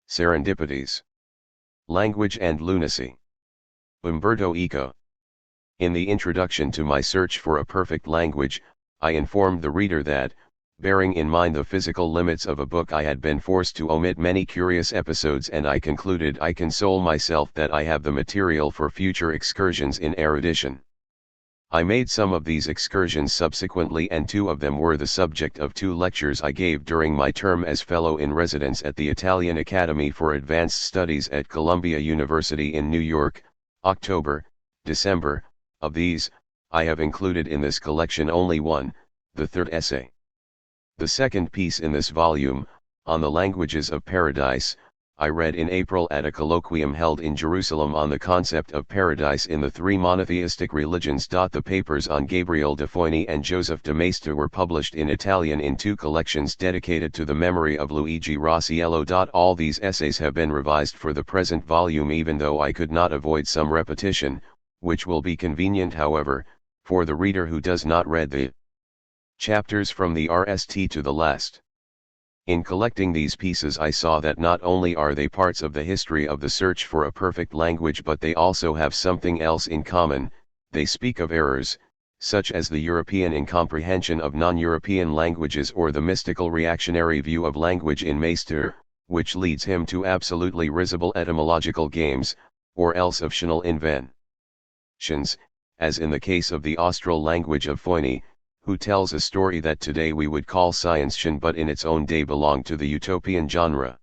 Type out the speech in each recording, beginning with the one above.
Serendipities. Language and Lunacy. Umberto Eco. In the introduction to my search for a perfect language, I informed the reader that, bearing in mind the physical limits of a book, I had been forced to omit many curious episodes, and I concluded I console myself that I have the material for future excursions in erudition. I made some of these excursions subsequently, and two of them were the subject of two lectures I gave during my term as Fellow in Residence at the Italian Academy for Advanced Studies at Columbia University in New York, October, December. Of these, I have included in this collection only one, the third essay. The second piece in this volume, on the languages of paradise, I read in April at a colloquium held in Jerusalem on the concept of paradise in the three monotheistic religions. The papers on Gabriele de Foini and Joseph de Maistre were published in Italian in two collections dedicated to the memory of Luigi Rosciello. All these essays have been revised for the present volume, even though I could not avoid some repetition, which will be convenient, however, for the reader who does not read the chapters from the RST to the last. In collecting these pieces, I saw that not only are they parts of the history of the search for a perfect language, but they also have something else in common. They speak of errors, such as the European incomprehension of non-European languages or the mystical reactionary view of language in Maistre, which leads him to absolutely risible etymological games, or else of fictional inventions, as in the case of the Austral language of Foini, who tells a story that today we would call science fiction but in its own day belonged to the utopian genre.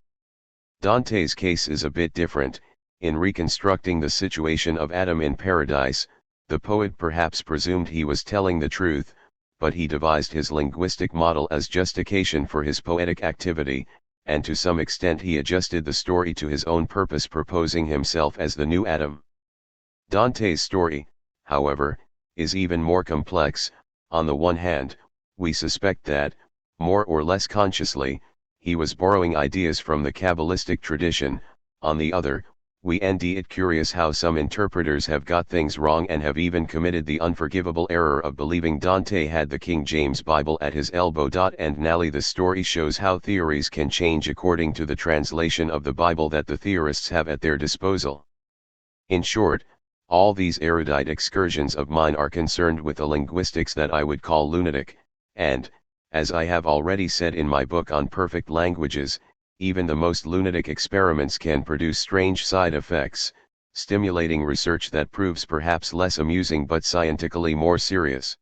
Dante's case is a bit different. In reconstructing the situation of Adam in paradise, the poet perhaps presumed he was telling the truth, but he devised his linguistic model as justification for his poetic activity, and to some extent he adjusted the story to his own purpose, proposing himself as the new Adam. Dante's story, however, is even more complex. On the one hand, we suspect that, more or less consciously, he was borrowing ideas from the Kabbalistic tradition. On the other, we find it curious how some interpreters have got things wrong and have even committed the unforgivable error of believing Dante had the King James Bible at his elbow. And nally, the story shows how theories can change according to the translation of the Bible that the theorists have at their disposal. In short, all these erudite excursions of mine are concerned with a linguistics that I would call lunatic, and, as I have already said in my book on perfect languages, even the most lunatic experiments can produce strange side effects, stimulating research that proves perhaps less amusing but scientifically more serious.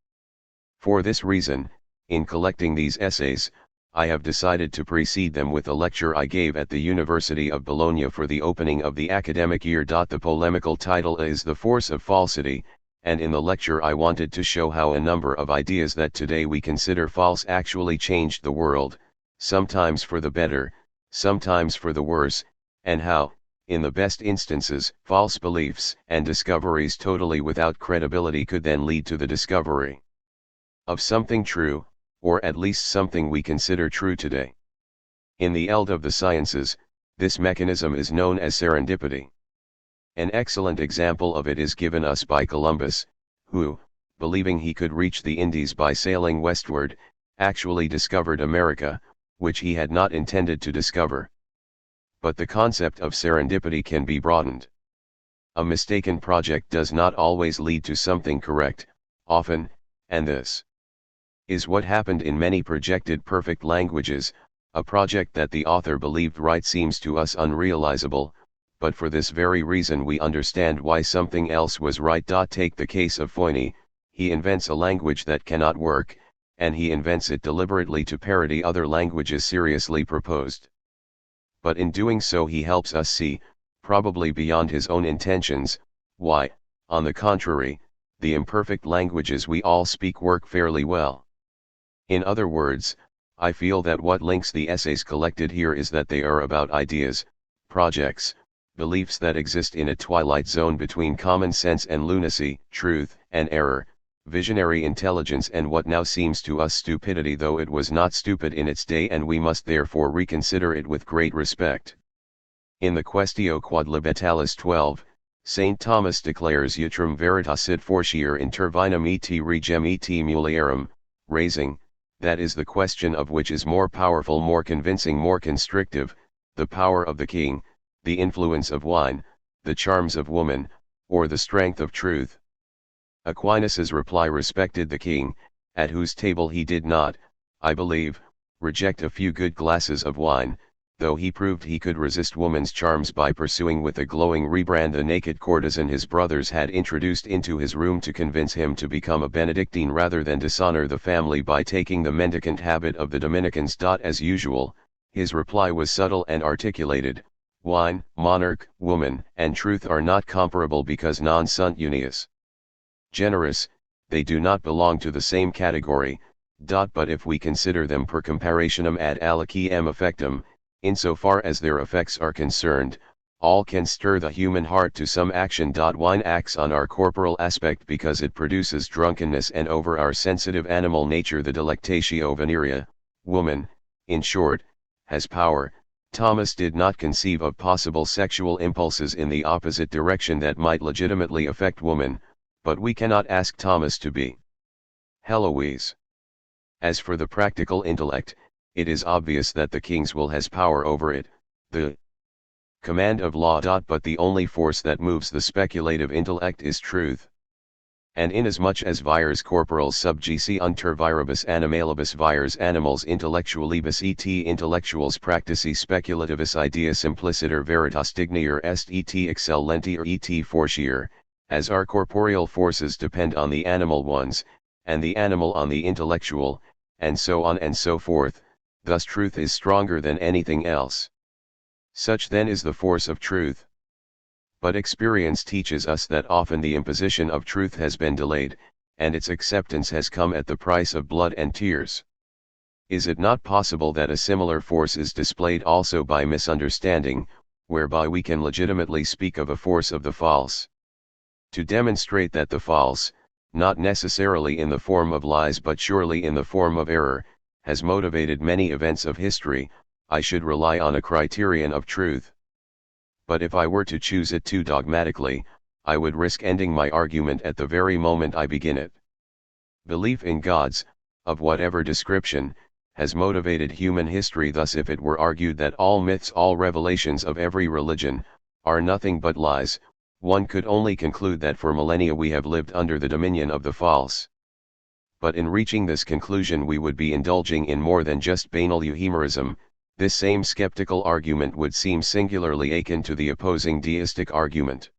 For this reason, in collecting these essays, I have decided to precede them with a lecture I gave at the University of Bologna for the opening of the academic year. The polemical title is The Force of Falsity, and in the lecture I wanted to show how a number of ideas that today we consider false actually changed the world, sometimes for the better, sometimes for the worse, and how, in the best instances, false beliefs and discoveries totally without credibility could then lead to the discovery of something true, or at least something we consider true today. In the eld of the sciences, this mechanism is known as serendipity. An excellent example of it is given us by Columbus, who, believing he could reach the Indies by sailing westward, actually discovered America, which he had not intended to discover. But the concept of serendipity can be broadened. A mistaken project does not always lead to something correct, often, and this is what happened in many projected perfect languages. A project that the author believed right seems to us unrealizable, but for this very reason we understand why something else was right. Take the case of Foini. He invents a language that cannot work, and he invents it deliberately to parody other languages seriously proposed. But in doing so he helps us see, probably beyond his own intentions, why, on the contrary, the imperfect languages we all speak work fairly well. In other words, I feel that what links the essays collected here is that they are about ideas, projects, beliefs that exist in a twilight zone between common sense and lunacy, truth and error, visionary intelligence and what now seems to us stupidity, though it was not stupid in its day, and we must therefore reconsider it with great respect. In the Quaestio Quodlibetalis 12, St. Thomas declares Utrum veritas id fortior intervinum et regem et mulierum, raising, that is the question of which is more powerful, more convincing, more constrictive, the power of the king, the influence of wine, the charms of woman, or the strength of truth. Aquinas's reply respected the king, at whose table he did not, I believe, reject a few good glasses of wine, though he proved he could resist woman's charms by pursuing with a glowing rebrand the naked courtesan his brothers had introduced into his room to convince him to become a Benedictine rather than dishonor the family by taking the mendicant habit of the Dominicans. As usual, his reply was subtle and articulated: wine, monarch, woman, and truth are not comparable because non sunt unius generis, they do not belong to the same category. But if we consider them per comparationem ad aliquem effectum, insofar as their effects are concerned, all can stir the human heart to some action. Wine acts on our corporal aspect because it produces drunkenness, and over our sensitive animal nature the delectatio venerea. Woman, in short, has power. Thomas did not conceive of possible sexual impulses in the opposite direction that might legitimately affect woman, but we cannot ask Thomas to be Heloise. As for the practical intellect, it is obvious that the king's will has power over it, the command of law. But the only force that moves the speculative intellect is truth. And inasmuch as vires corporals subjeci unter viribus animalibus vires animals intellectualibus et intellectuals practici speculativis idea simpliciter veritas dignior est et excellentior et fortior, as our corporeal forces depend on the animal ones, and the animal on the intellectual, and so on and so forth, thus truth is stronger than anything else. Such then is the force of truth. But experience teaches us that often the imposition of truth has been delayed, and its acceptance has come at the price of blood and tears. Is it not possible that a similar force is displayed also by misunderstanding, whereby we can legitimately speak of a force of the false? To demonstrate that the false, not necessarily in the form of lies but surely in the form of error, has motivated many events of history, I should rely on a criterion of truth. But if I were to choose it too dogmatically, I would risk ending my argument at the very moment I begin it. Belief in gods, of whatever description, has motivated human history. Thus if it were argued that all myths, all revelations of every religion, are nothing but lies, one could only conclude that for millennia we have lived under the dominion of the false. But in reaching this conclusion we would be indulging in more than just banal euhemerism. This same skeptical argument would seem singularly akin to the opposing deistic argument.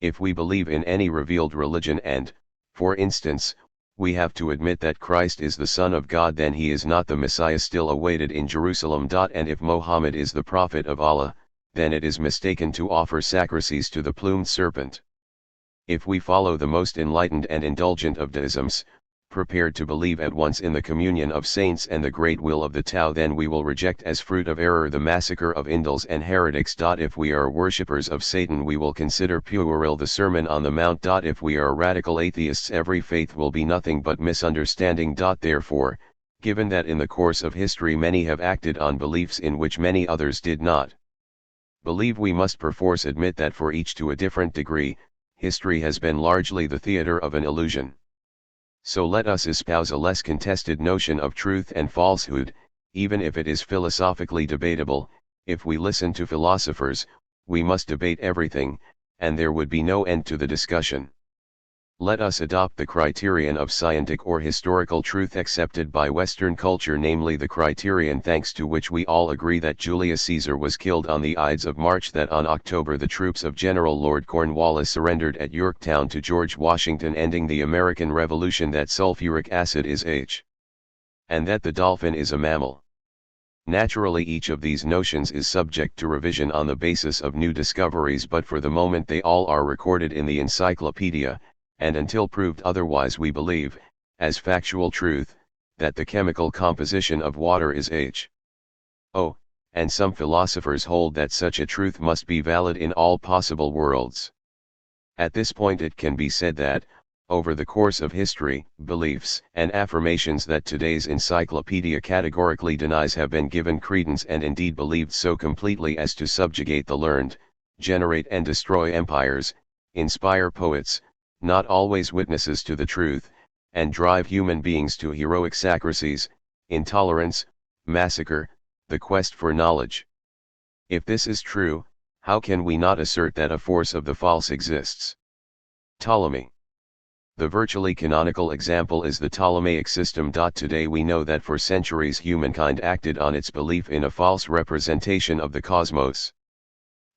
If we believe in any revealed religion and, for instance, we have to admit that Christ is the Son of God, then he is not the Messiah still awaited in Jerusalem. And if Mohammed is the prophet of Allah, then it is mistaken to offer sacrifices to the plumed serpent. If we follow the most enlightened and indulgent of deisms, prepared to believe at once in the communion of saints and the great will of the Tao, then we will reject as fruit of error the massacre of infidels and heretics. If we are worshippers of Satan we will consider puerile the Sermon on the Mount. If we are radical atheists every faith will be nothing but misunderstanding. Therefore, given that in the course of history many have acted on beliefs in which many others did not believe, we must perforce admit that for each to a different degree, history has been largely the theater of an illusion. So let us espouse a less contested notion of truth and falsehood, even if it is philosophically debatable. If we listen to philosophers, we must debate everything, and there would be no end to the discussion. Let us adopt the criterion of scientific or historical truth accepted by Western culture, namely the criterion thanks to which we all agree that Julius Caesar was killed on the Ides of March, that on October the troops of General Lord Cornwallis surrendered at Yorktown to George Washington, ending the American Revolution, that sulfuric acid is H, and that the dolphin is a mammal. Naturally each of these notions is subject to revision on the basis of new discoveries, but for the moment they all are recorded in the encyclopedia, and until proved otherwise we believe, as factual truth, that the chemical composition of water is H.O., and some philosophers hold that such a truth must be valid in all possible worlds. At this point it can be said that, over the course of history, beliefs and affirmations that today's encyclopedia categorically denies have been given credence, and indeed believed so completely as to subjugate the learned, generate and destroy empires, inspire poets, not always witnesses to the truth, and drive human beings to heroic sacrifices, intolerance, massacre, the quest for knowledge. If this is true, how can we not assert that a force of the false exists? Ptolemy. The virtually canonical example is the Ptolemaic system. Today we know that for centuries humankind acted on its belief in a false representation of the cosmos.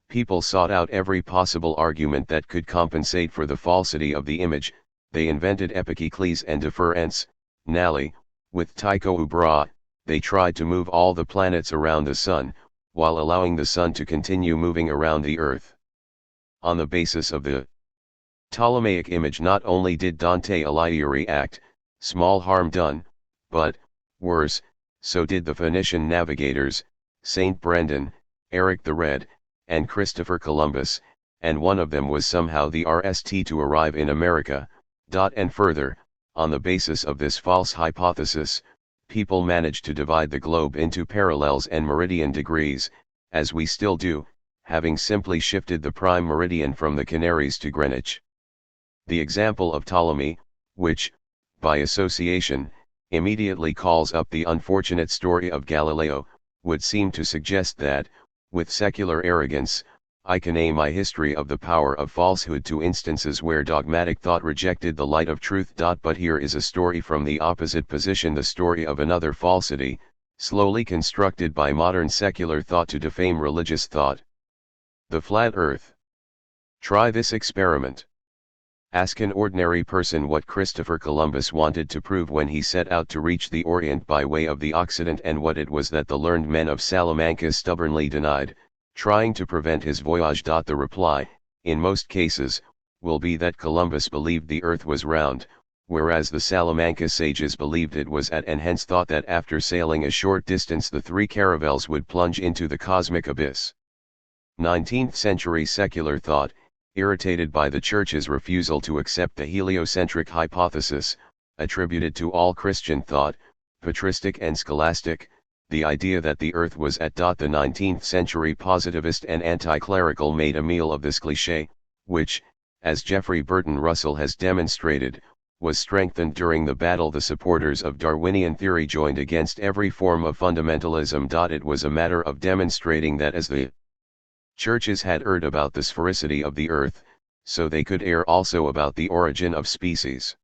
People sought out every possible argument that could compensate for the falsity of the image. They invented epicecles and deference. Nally, with Tycho Brahe, they tried to move all the planets around the sun, while allowing the sun to continue moving around the earth. On the basis of the Ptolemaic image, not only did Dante Alighieri act, small harm done, but, worse, so did the Phoenician navigators, Saint Brendan, Eric the Red, and Christopher Columbus, and one of them was somehow the RST to arrive in America. And further, on the basis of this false hypothesis, people managed to divide the globe into parallels and meridian degrees, as we still do, having simply shifted the prime meridian from the Canaries to Greenwich. The example of Ptolemy, which, by association, immediately calls up the unfortunate story of Galileo, would seem to suggest that, with secular arrogance, I can aim my history of the power of falsehood to instances where dogmatic thought rejected the light of truth. But here is a story from the opposite position, the story of another falsity, slowly constructed by modern secular thought to defame religious thought. The flat earth. Try this experiment. Ask an ordinary person what Christopher Columbus wanted to prove when he set out to reach the Orient by way of the Occident, and what it was that the learned men of Salamanca stubbornly denied, trying to prevent his voyage. The reply, in most cases, will be that Columbus believed the earth was round, whereas the Salamanca sages believed it was at, and hence thought that after sailing a short distance the three caravels would plunge into the cosmic abyss. 19th century secular thought, irritated by the Church's refusal to accept the heliocentric hypothesis, attributed to all Christian thought, patristic and scholastic, the idea that the earth was at. The 19th century positivist and anti-clerical made a meal of this cliché, which, as Geoffrey Burton Russell has demonstrated, was strengthened during the battle the supporters of Darwinian theory joined against every form of fundamentalism. It was a matter of demonstrating that as the Churches had erred about the sphericity of the earth, so they could err also about the origin of species.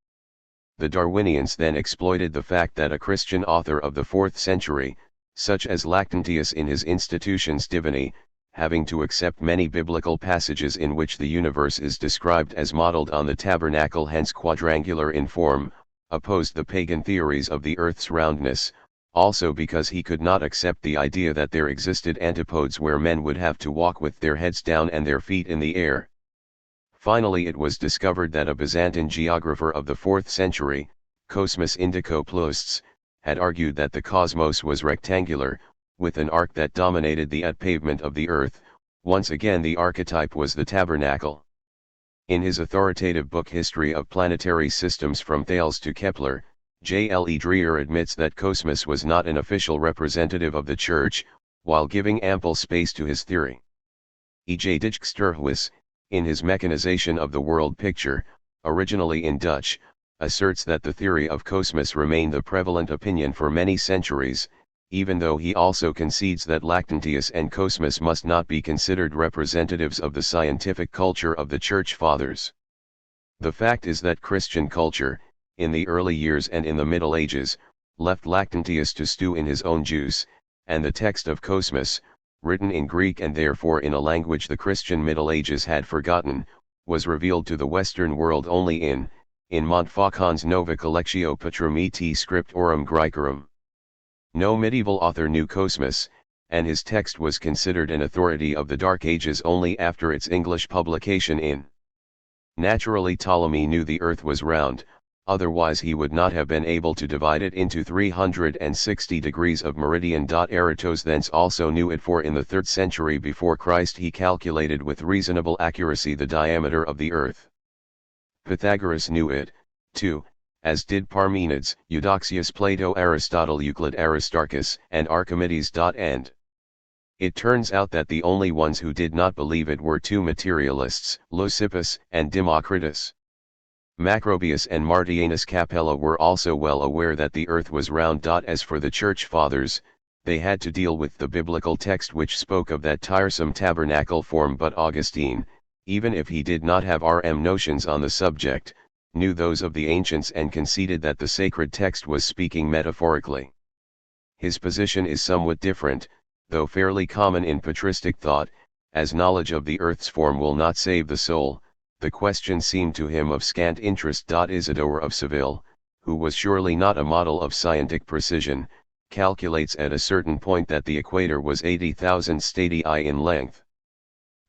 The Darwinians then exploited the fact that a Christian author of the 4th century, such as Lactantius in his Institutiones Divinae, having to accept many biblical passages in which the universe is described as modeled on the tabernacle, hence quadrangular in form, opposed the pagan theories of the earth's roundness, also because he could not accept the idea that there existed antipodes where men would have to walk with their heads down and their feet in the air. Finally, it was discovered that a Byzantine geographer of the 4th century, Cosmas Indicopleustes, had argued that the cosmos was rectangular, with an arc that dominated the pavement of the earth. Once again the archetype was the tabernacle. In his authoritative book History of Planetary Systems from Thales to Kepler, J.L.E. Dreyer admits that Cosmas was not an official representative of the Church, while giving ample space to his theory. E.J. Dijksterhuis, in his Mechanization of the World Picture, originally in Dutch, asserts that the theory of Cosmas remained the prevalent opinion for many centuries, even though he also concedes that Lactantius and Cosmas must not be considered representatives of the scientific culture of the Church Fathers. The fact is that Christian culture, in the early years and in the Middle Ages, left Lactantius to stew in his own juice, and the text of Cosmas, written in Greek and therefore in a language the Christian Middle Ages had forgotten, was revealed to the Western world only in Montfaucon's Nova Collectio Patrum et Scriptorum Graecorum. No medieval author knew Cosmas, and his text was considered an authority of the Dark Ages only after its English publication in. Naturally Ptolemy knew the earth was round, otherwise he would not have been able to divide it into 360 degrees of meridian. Aratos thence also knew it, for in the 3rd century before Christ he calculated with reasonable accuracy the diameter of the earth. Pythagoras knew it, too, as did Parmenides, Eudoxius, Plato, Aristotle, Euclid, Aristarchus, and Archimedes. And it turns out that the only ones who did not believe it were two materialists, Leucippus and Democritus. Macrobius and Martianus Capella were also well aware that the earth was round. As for the Church Fathers, they had to deal with the biblical text which spoke of that tiresome tabernacle form, but Augustine, even if he did not have notions on the subject, knew those of the ancients and conceded that the sacred text was speaking metaphorically. His position is somewhat different, though fairly common in patristic thought, as knowledge of the earth's form will not save the soul. The question seemed to him of scant interest. Isidore of Seville, who was surely not a model of scientific precision, calculates at a certain point that the equator was 80,000 stadia in length.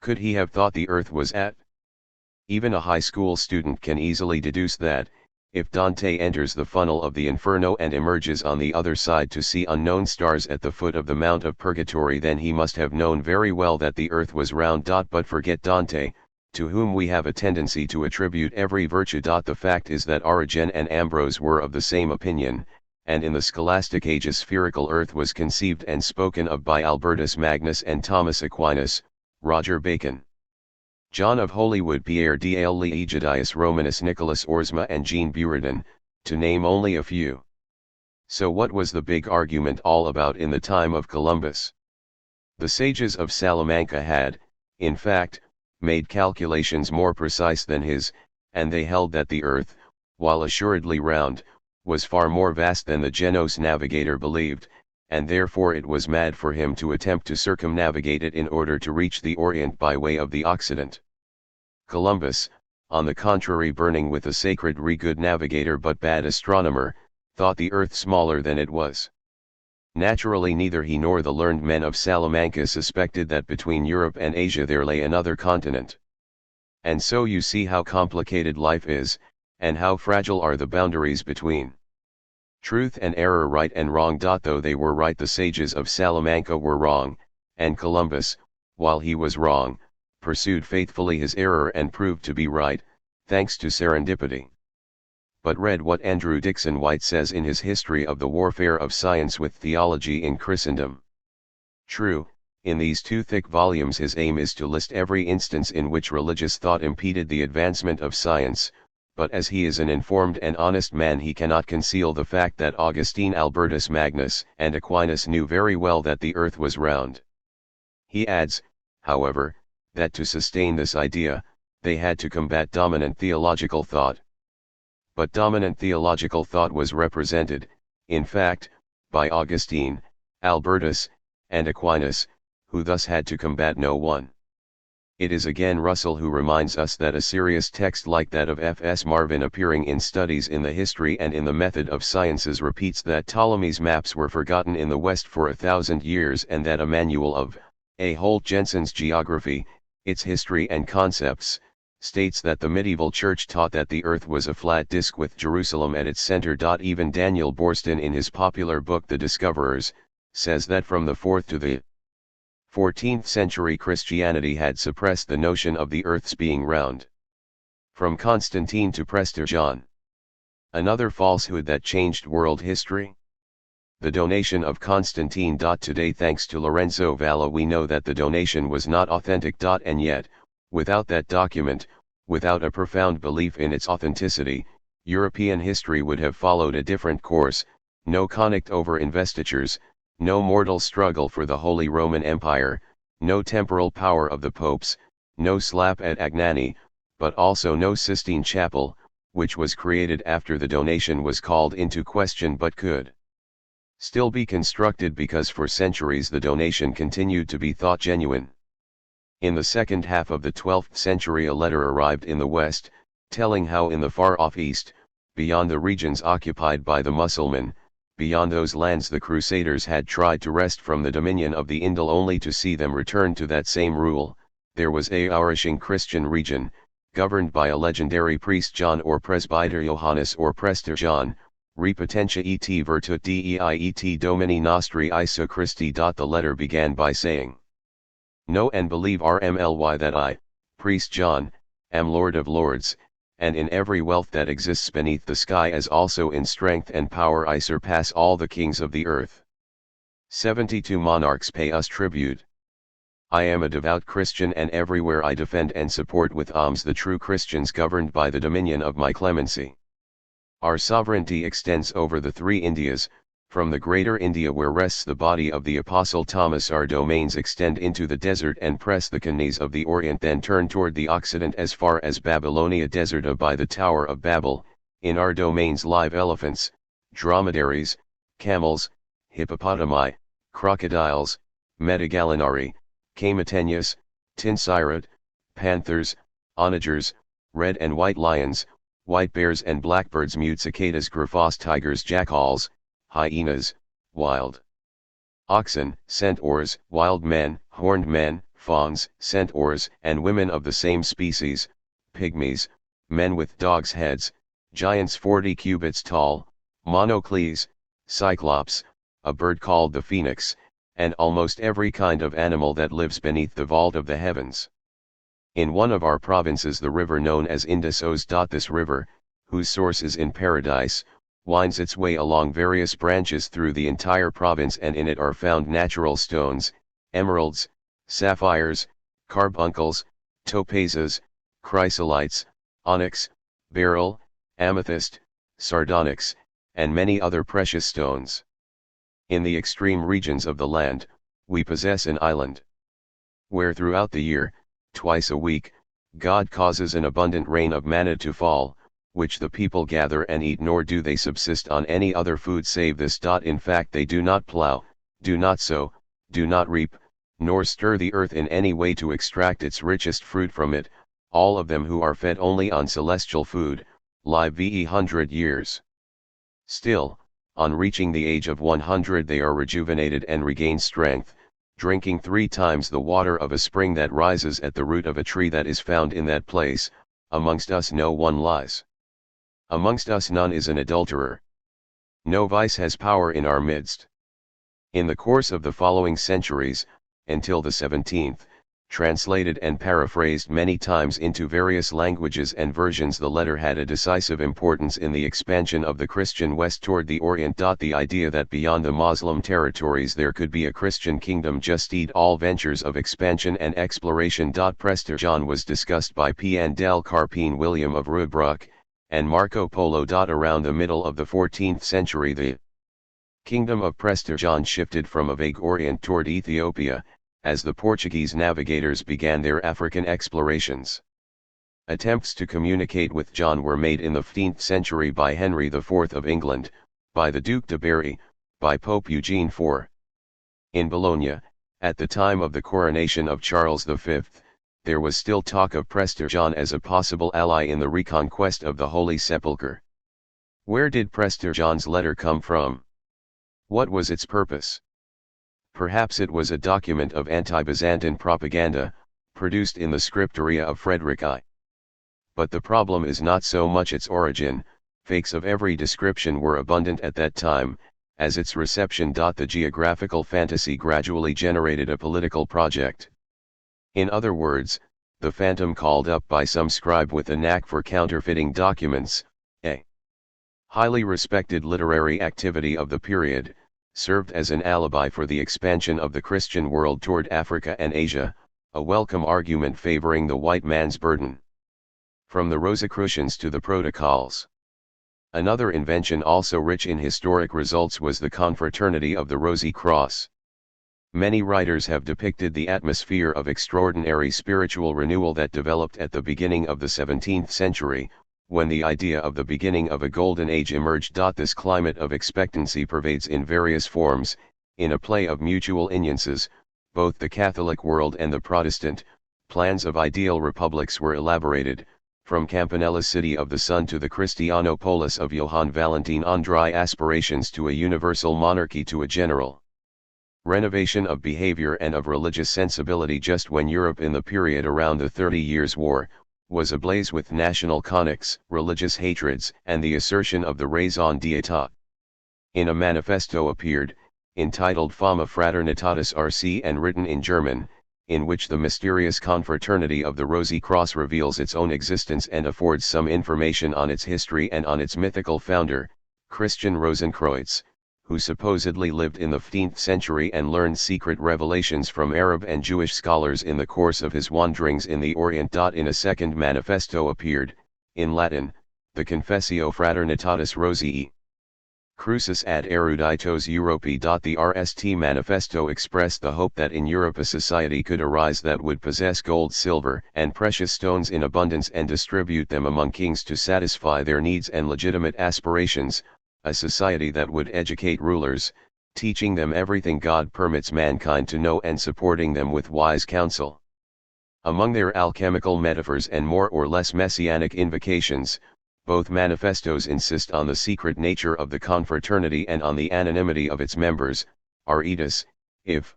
Could he have thought the earth was at? Even a high school student can easily deduce that, if Dante enters the funnel of the Inferno and emerges on the other side to see unknown stars at the foot of the Mount of Purgatory, then he must have known very well that the earth was round. But forget Dante, to whom we have a tendency to attribute every virtue. The fact is that Origen and Ambrose were of the same opinion, and in the scholastic age a spherical earth was conceived and spoken of by Albertus Magnus and Thomas Aquinas, Roger Bacon, John of Holywood, Pierre de L'Egidius Romanus, Nicholas Orsma and Jean Buridan, to name only a few. So what was the big argument all about in the time of Columbus? The sages of Salamanca had, in fact, made calculations more precise than his, and they held that the earth, while assuredly round, was far more vast than the Genoese navigator believed, and therefore it was mad for him to attempt to circumnavigate it in order to reach the Orient by way of the Occident. Columbus, on the contrary, burning with a sacred good navigator but bad astronomer, thought the earth smaller than it was. Naturally neither he nor the learned men of Salamanca suspected that between Europe and Asia there lay another continent. And so you see how complicated life is, and how fragile are the boundaries between truth and error, right and wrong. Though they were right, the sages of Salamanca were wrong, and Columbus, while he was wrong, pursued faithfully his error and proved to be right, thanks to serendipity. But read what Andrew Dixon White says in his History of the Warfare of Science with Theology in Christendom. True, in these two thick volumes his aim is to list every instance in which religious thought impeded the advancement of science, but as he is an informed and honest man he cannot conceal the fact that Augustine, Albertus Magnus, and Aquinas knew very well that the earth was round. He adds, however, that to sustain this idea, they had to combat dominant theological thought. But dominant theological thought was represented, in fact, by Augustine, Albertus, and Aquinas, who thus had to combat no one. It is again Russell who reminds us that a serious text like that of F.S. Marvin, appearing in Studies in the History and in the Method of Sciences, repeats that Ptolemy's maps were forgotten in the West for 1,000 years, and that a manual of A. Holt Jensen's Geography, its History and Concepts, states that the medieval church taught that the earth was a flat disk with Jerusalem at its center. Even Daniel Boorstin, in his popular book The Discoverers, says that from the 4th to the 14th century Christianity had suppressed the notion of the earth's being round. From Constantine to Prester John. Another falsehood that changed world history? The donation of Constantine. Today, thanks to Lorenzo Valla, we know that the donation was not authentic. And yet, without that document, without a profound belief in its authenticity, European history would have followed a different course. No conflict over investitures, no mortal struggle for the Holy Roman Empire, no temporal power of the popes, no slap at Agnani, but also no Sistine Chapel, which was created after the donation was called into question but could still be constructed because for centuries the donation continued to be thought genuine. In the second half of the 12th century a letter arrived in the West, telling how in the far-off East, beyond the regions occupied by the Mussulman, beyond those lands the Crusaders had tried to wrest from the dominion of the Indal only to see them return to that same rule, there was a flourishing Christian region, governed by a legendary priest John or Presbyter Johannes or Prester John, repotentia et virtut dei et domini nostri Isu Christi. The letter began by saying, "Know and believe RMLY that I, Priest John, am Lord of Lords, and in every wealth that exists beneath the sky as also in strength and power I surpass all the kings of the earth. 72 monarchs pay us tribute. I am a devout Christian and everywhere I defend and support with alms the true Christians governed by the dominion of my clemency. Our sovereignty extends over the three Indias, From the greater India where rests the body of the Apostle Thomas, our domains extend into the desert and press the Khanys of the Orient, then turn toward the Occident as far as Babylonia Deserta by the Tower of Babel. In our domains live elephants, dromedaries, camels, hippopotami, crocodiles, metagallinari, cametenus, tinsirat, panthers, onagers, red and white lions, white bears and blackbirds, mute cicadas, gryphos, tigers, jackals, hyenas, wild oxen, centaurs, wild men, horned men, fawns, centaurs, and women of the same species, pygmies, men with dogs' heads, giants 40 cubits tall, monocles, cyclops, a bird called the phoenix, and almost every kind of animal that lives beneath the vault of the heavens. In one of our provinces, the river known as Indus owes. This river, whose source is in Paradise, winds its way along various branches through the entire province, and in it are found natural stones, emeralds, sapphires, carbuncles, topazes, chrysolites, onyx, beryl, amethyst, sardonyx, and many other precious stones. In the extreme regions of the land, we possess an island, where throughout the year, twice a week, God causes an abundant rain of manna to fall, which the people gather and eat, nor do they subsist on any other food save this. In fact, they do not plow, do not sow, do not reap, nor stir the earth in any way to extract its richest fruit from it, all of them who are fed only on celestial food, live 100 years. Still, on reaching the age of 100 they are rejuvenated and regain strength, drinking 3 times the water of a spring that rises at the root of a tree that is found in that place. Amongst us no one lies. Amongst us none is an adulterer. No vice has power in our midst. In the course of the following centuries, until the 17th, translated and paraphrased many times into various languages and versions, the letter had a decisive importance in the expansion of the Christian West toward the Orient. The idea that beyond the Moslem territories there could be a Christian kingdom justed all ventures of expansion and exploration. Prester John was discussed by Pierre del Carpine William of Rubruck, and Marco Polo. Around the middle of the 14th century the kingdom of Prester John shifted from a vague Orient toward Ethiopia, as the Portuguese navigators began their African explorations. Attempts to communicate with John were made in the 15th century by Henry IV of England, by the Duc de Berry, by Pope Eugene IV. In Bologna, at the time of the coronation of Charles V, there was still talk of Prester John as a possible ally in the reconquest of the Holy Sepulchre. Where did Prester John's letter come from? What was its purpose? Perhaps it was a document of anti-Byzantine propaganda, produced in the scriptoria of Frederick I. But the problem is not so much its origin. Fakes of every description were abundant at that time, as its reception. The geographical fantasy gradually generated a political project. In other words, the phantom called up by some scribe with a knack for counterfeiting documents, a highly respected literary activity of the period, served as an alibi for the expansion of the Christian world toward Africa and Asia, a welcome argument favoring the white man's burden. From the Rosicrucians to the Protocols. Another invention also rich in historic results was the confraternity of the Rosy Cross. Many writers have depicted the atmosphere of extraordinary spiritual renewal that developed at the beginning of the 17th century, when the idea of the beginning of a golden age emerged. This climate of expectancy pervades in various forms, in a play of mutual inciences, both the Catholic world and the Protestant. Plans of ideal republics were elaborated, from Campanella's City of the Sun to the Christianopolis of Johann Valentin Andrei, aspirations to a universal monarchy to a general renovation of behavior and of religious sensibility. Just when Europe in the period around the 30 Years' War was ablaze with national conics, religious hatreds, and the assertion of the raison d'etat. In a manifesto appeared, entitled Fama Fraternitatis RC and written in German, in which the mysterious confraternity of the Rosy Cross reveals its own existence and affords some information on its history and on its mythical founder, Christian Rosenkreutz, who supposedly lived in the 15th century and learned secret revelations from Arab and Jewish scholars in the course of his wanderings in the Orient. In a second manifesto appeared, in Latin, the Confessio Fraternitatis Rosii. Crucis ad eruditos Europae. The RST Manifesto expressed the hope that in Europe a society could arise that would possess gold, silver, and precious stones in abundance and distribute them among kings to satisfy their needs and legitimate aspirations, a society that would educate rulers, teaching them everything God permits mankind to know and supporting them with wise counsel. Among their alchemical metaphors and more or less messianic invocations, both manifestos insist on the secret nature of the confraternity and on the anonymity of its members. Aritas, if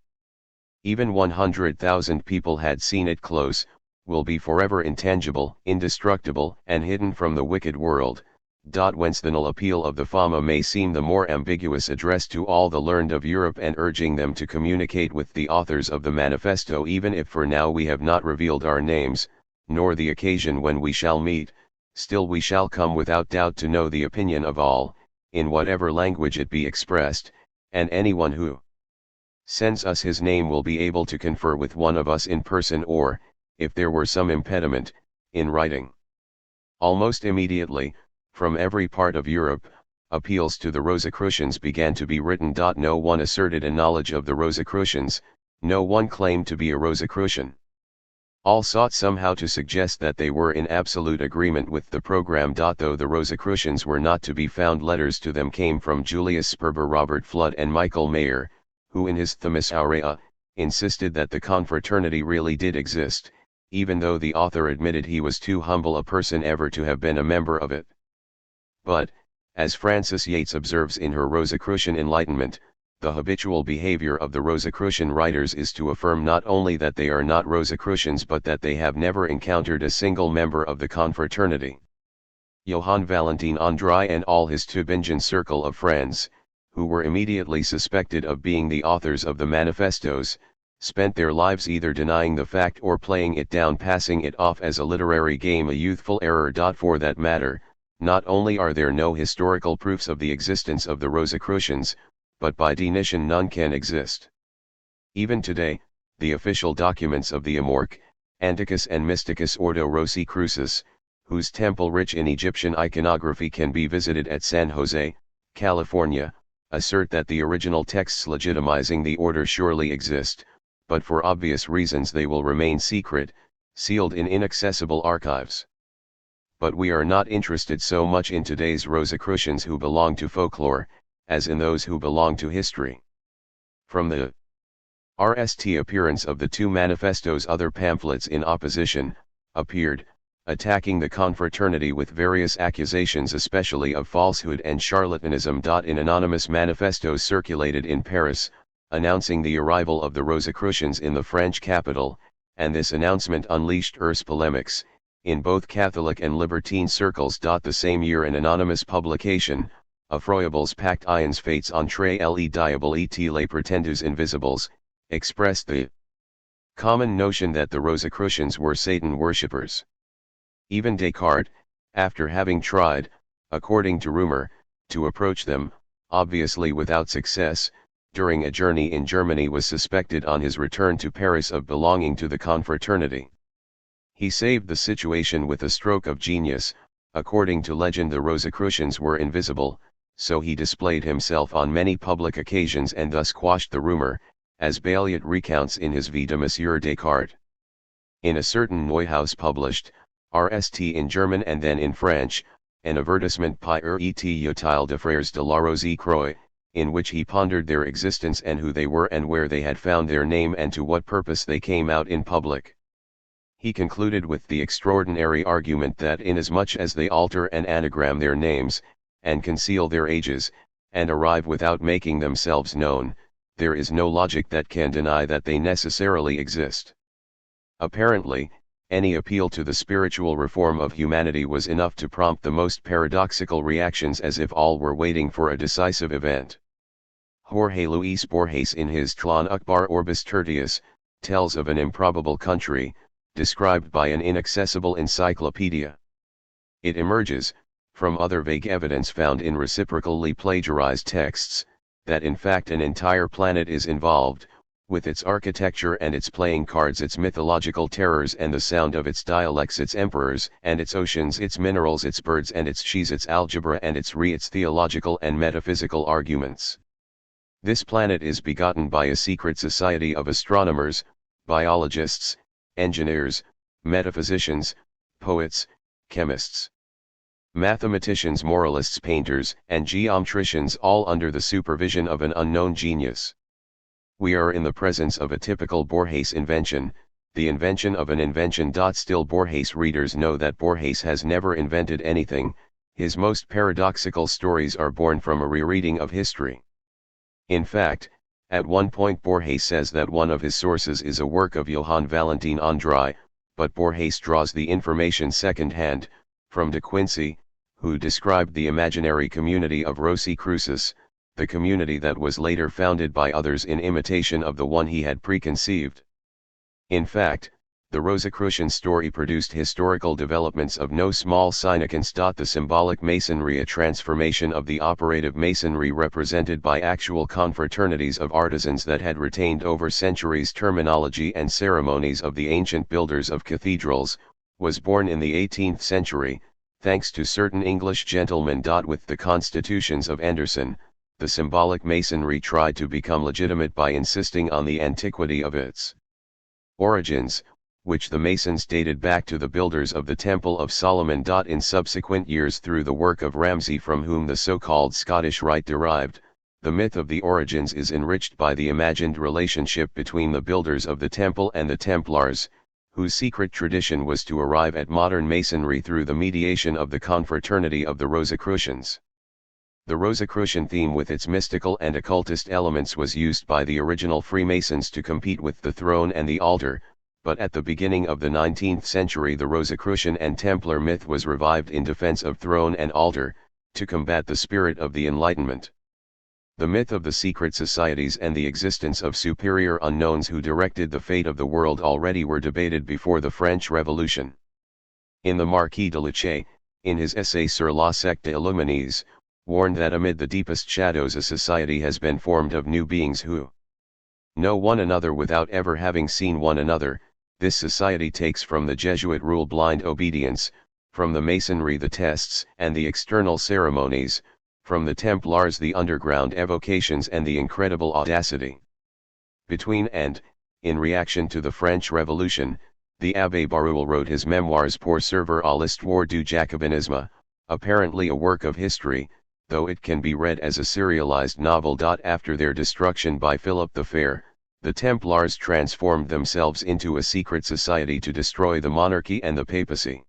even 100,000 people had seen it close, will be forever intangible, indestructible, and hidden from the wicked world. Whence the null appeal of the Fama may seem the more ambiguous, addressed to all the learned of Europe and urging them to communicate with the authors of the manifesto, even if for now we have not revealed our names, nor the occasion when we shall meet. Still we shall come without doubt to know the opinion of all, in whatever language it be expressed, and anyone who sends us his name will be able to confer with one of us in person or, if there were some impediment, in writing. Almost immediately, from every part of Europe, appeals to the Rosicrucians began to be written. No one asserted a knowledge of the Rosicrucians, no one claimed to be a Rosicrucian. All sought somehow to suggest that they were in absolute agreement with the program. Though the Rosicrucians were not to be found, letters to them came from Julius Sperber, Robert Flood, and Michael Mayer, who in his Themis Aurea, insisted that the confraternity really did exist, even though the author admitted he was too humble a person ever to have been a member of it. But, as Frances Yates observes in her Rosicrucian Enlightenment, the habitual behavior of the Rosicrucian writers is to affirm not only that they are not Rosicrucians but that they have never encountered a single member of the confraternity. Johann Valentin Andrei and all his Tübingen circle of friends, who were immediately suspected of being the authors of the manifestos, spent their lives either denying the fact or playing it down, passing it off as a literary game, a youthful error. For that matter, not only are there no historical proofs of the existence of the Rosicrucians, but by definition none can exist. Even today, the official documents of the Amorc, Anticus and Mysticus Ordo Rosicrucis, whose temple rich in Egyptian iconography can be visited at San Jose, California, assert that the original texts legitimizing the order surely exist, but for obvious reasons they will remain secret, sealed in inaccessible archives. But we are not interested so much in today's Rosicrucians who belong to folklore, as in those who belong to history. From the RST appearance of the two manifestos, other pamphlets in opposition appeared, attacking the confraternity with various accusations, especially of falsehood and charlatanism. In anonymous manifestos circulated in Paris, announcing the arrival of the Rosicrucians in the French capital, and this announcement unleashed polemics in both Catholic and libertine circles. The same year an anonymous publication, Effroyables Pact Ions Fates entre les Diables et les Pretendus Invisibles, expressed the common notion that the Rosicrucians were Satan worshippers. Even Descartes, after having tried, according to rumor, to approach them, obviously without success, during a journey in Germany, was suspected on his return to Paris of belonging to the confraternity. He saved the situation with a stroke of genius. According to legend, the Rosicrucians were invisible, so he displayed himself on many public occasions and thus quashed the rumor, as Balliet recounts in his Vie de Monsieur Descartes. In a certain Neuhaus published, RST in German and then in French, an advertisement Pierre et Utile de Frères de la Rosicroix, in which he pondered their existence and who they were and where they had found their name and to what purpose they came out in public. He concluded with the extraordinary argument that inasmuch as they alter and anagram their names, and conceal their ages, and arrive without making themselves known, there is no logic that can deny that they necessarily exist. Apparently, any appeal to the spiritual reform of humanity was enough to prompt the most paradoxical reactions, as if all were waiting for a decisive event. Jorge Luis Borges in his Tlan Ukbar Orbis Tertius, tells of an improbable country, described by an inaccessible encyclopedia. It emerges, from other vague evidence found in reciprocally plagiarized texts, that in fact an entire planet is involved, with its architecture and its playing cards, its mythological terrors and the sound of its dialects, its emperors and its oceans, its minerals, its birds and its she's, its algebra and its its theological and metaphysical arguments. This planet is begotten by a secret society of astronomers, biologists, engineers, metaphysicians, poets, chemists, mathematicians, moralists, painters, and geometricians, all under the supervision of an unknown genius. We are in the presence of a typical Borges invention, the invention of an invention. Still, Borges readers know that Borges has never invented anything. His most paradoxical stories are born from a rereading of history. In fact, at one point Borges says that one of his sources is a work of Johann Valentin Andrei, but Borges draws the information second-hand, from De Quincey, who described the imaginary community of Rosicrucis, the community that was later founded by others in imitation of the one he had preconceived. In fact, the Rosicrucian story produced historical developments of no small significance. The symbolic masonry, a transformation of the operative masonry represented by actual confraternities of artisans that had retained over centuries terminology and ceremonies of the ancient builders of cathedrals, was born in the 18th century, thanks to certain English gentlemen. With the constitutions of Anderson, the symbolic masonry tried to become legitimate by insisting on the antiquity of its origins, which the Masons dated back to the builders of the Temple of Solomon. In subsequent years, through the work of Ramsay, from whom the so-called Scottish Rite derived, the myth of the origins is enriched by the imagined relationship between the builders of the temple and the Templars, whose secret tradition was to arrive at modern Masonry through the mediation of the confraternity of the Rosicrucians. The Rosicrucian theme with its mystical and occultist elements was used by the original Freemasons to compete with the throne and the altar, but at the beginning of the 19th century the Rosicrucian and Templar myth was revived in defense of throne and altar, to combat the spirit of the Enlightenment. The myth of the secret societies and the existence of superior unknowns who directed the fate of the world already were debated before the French Revolution. In the Marquis de Lachet, in his essay Sur la secte des Illuminés, warned that amid the deepest shadows a society has been formed of new beings who know one another without ever having seen one another. This society takes from the Jesuit rule blind obedience, from the Masonry the tests and the external ceremonies, from the Templars the underground evocations and the incredible audacity. Between and, in reaction to the French Revolution, the Abbé Barruel wrote his memoirs Pour servir à l'histoire du Jacobinisme, apparently a work of history, though it can be read as a serialized novel. After their destruction by Philip the Fair, the Templars transformed themselves into a secret society to destroy the monarchy and the papacy.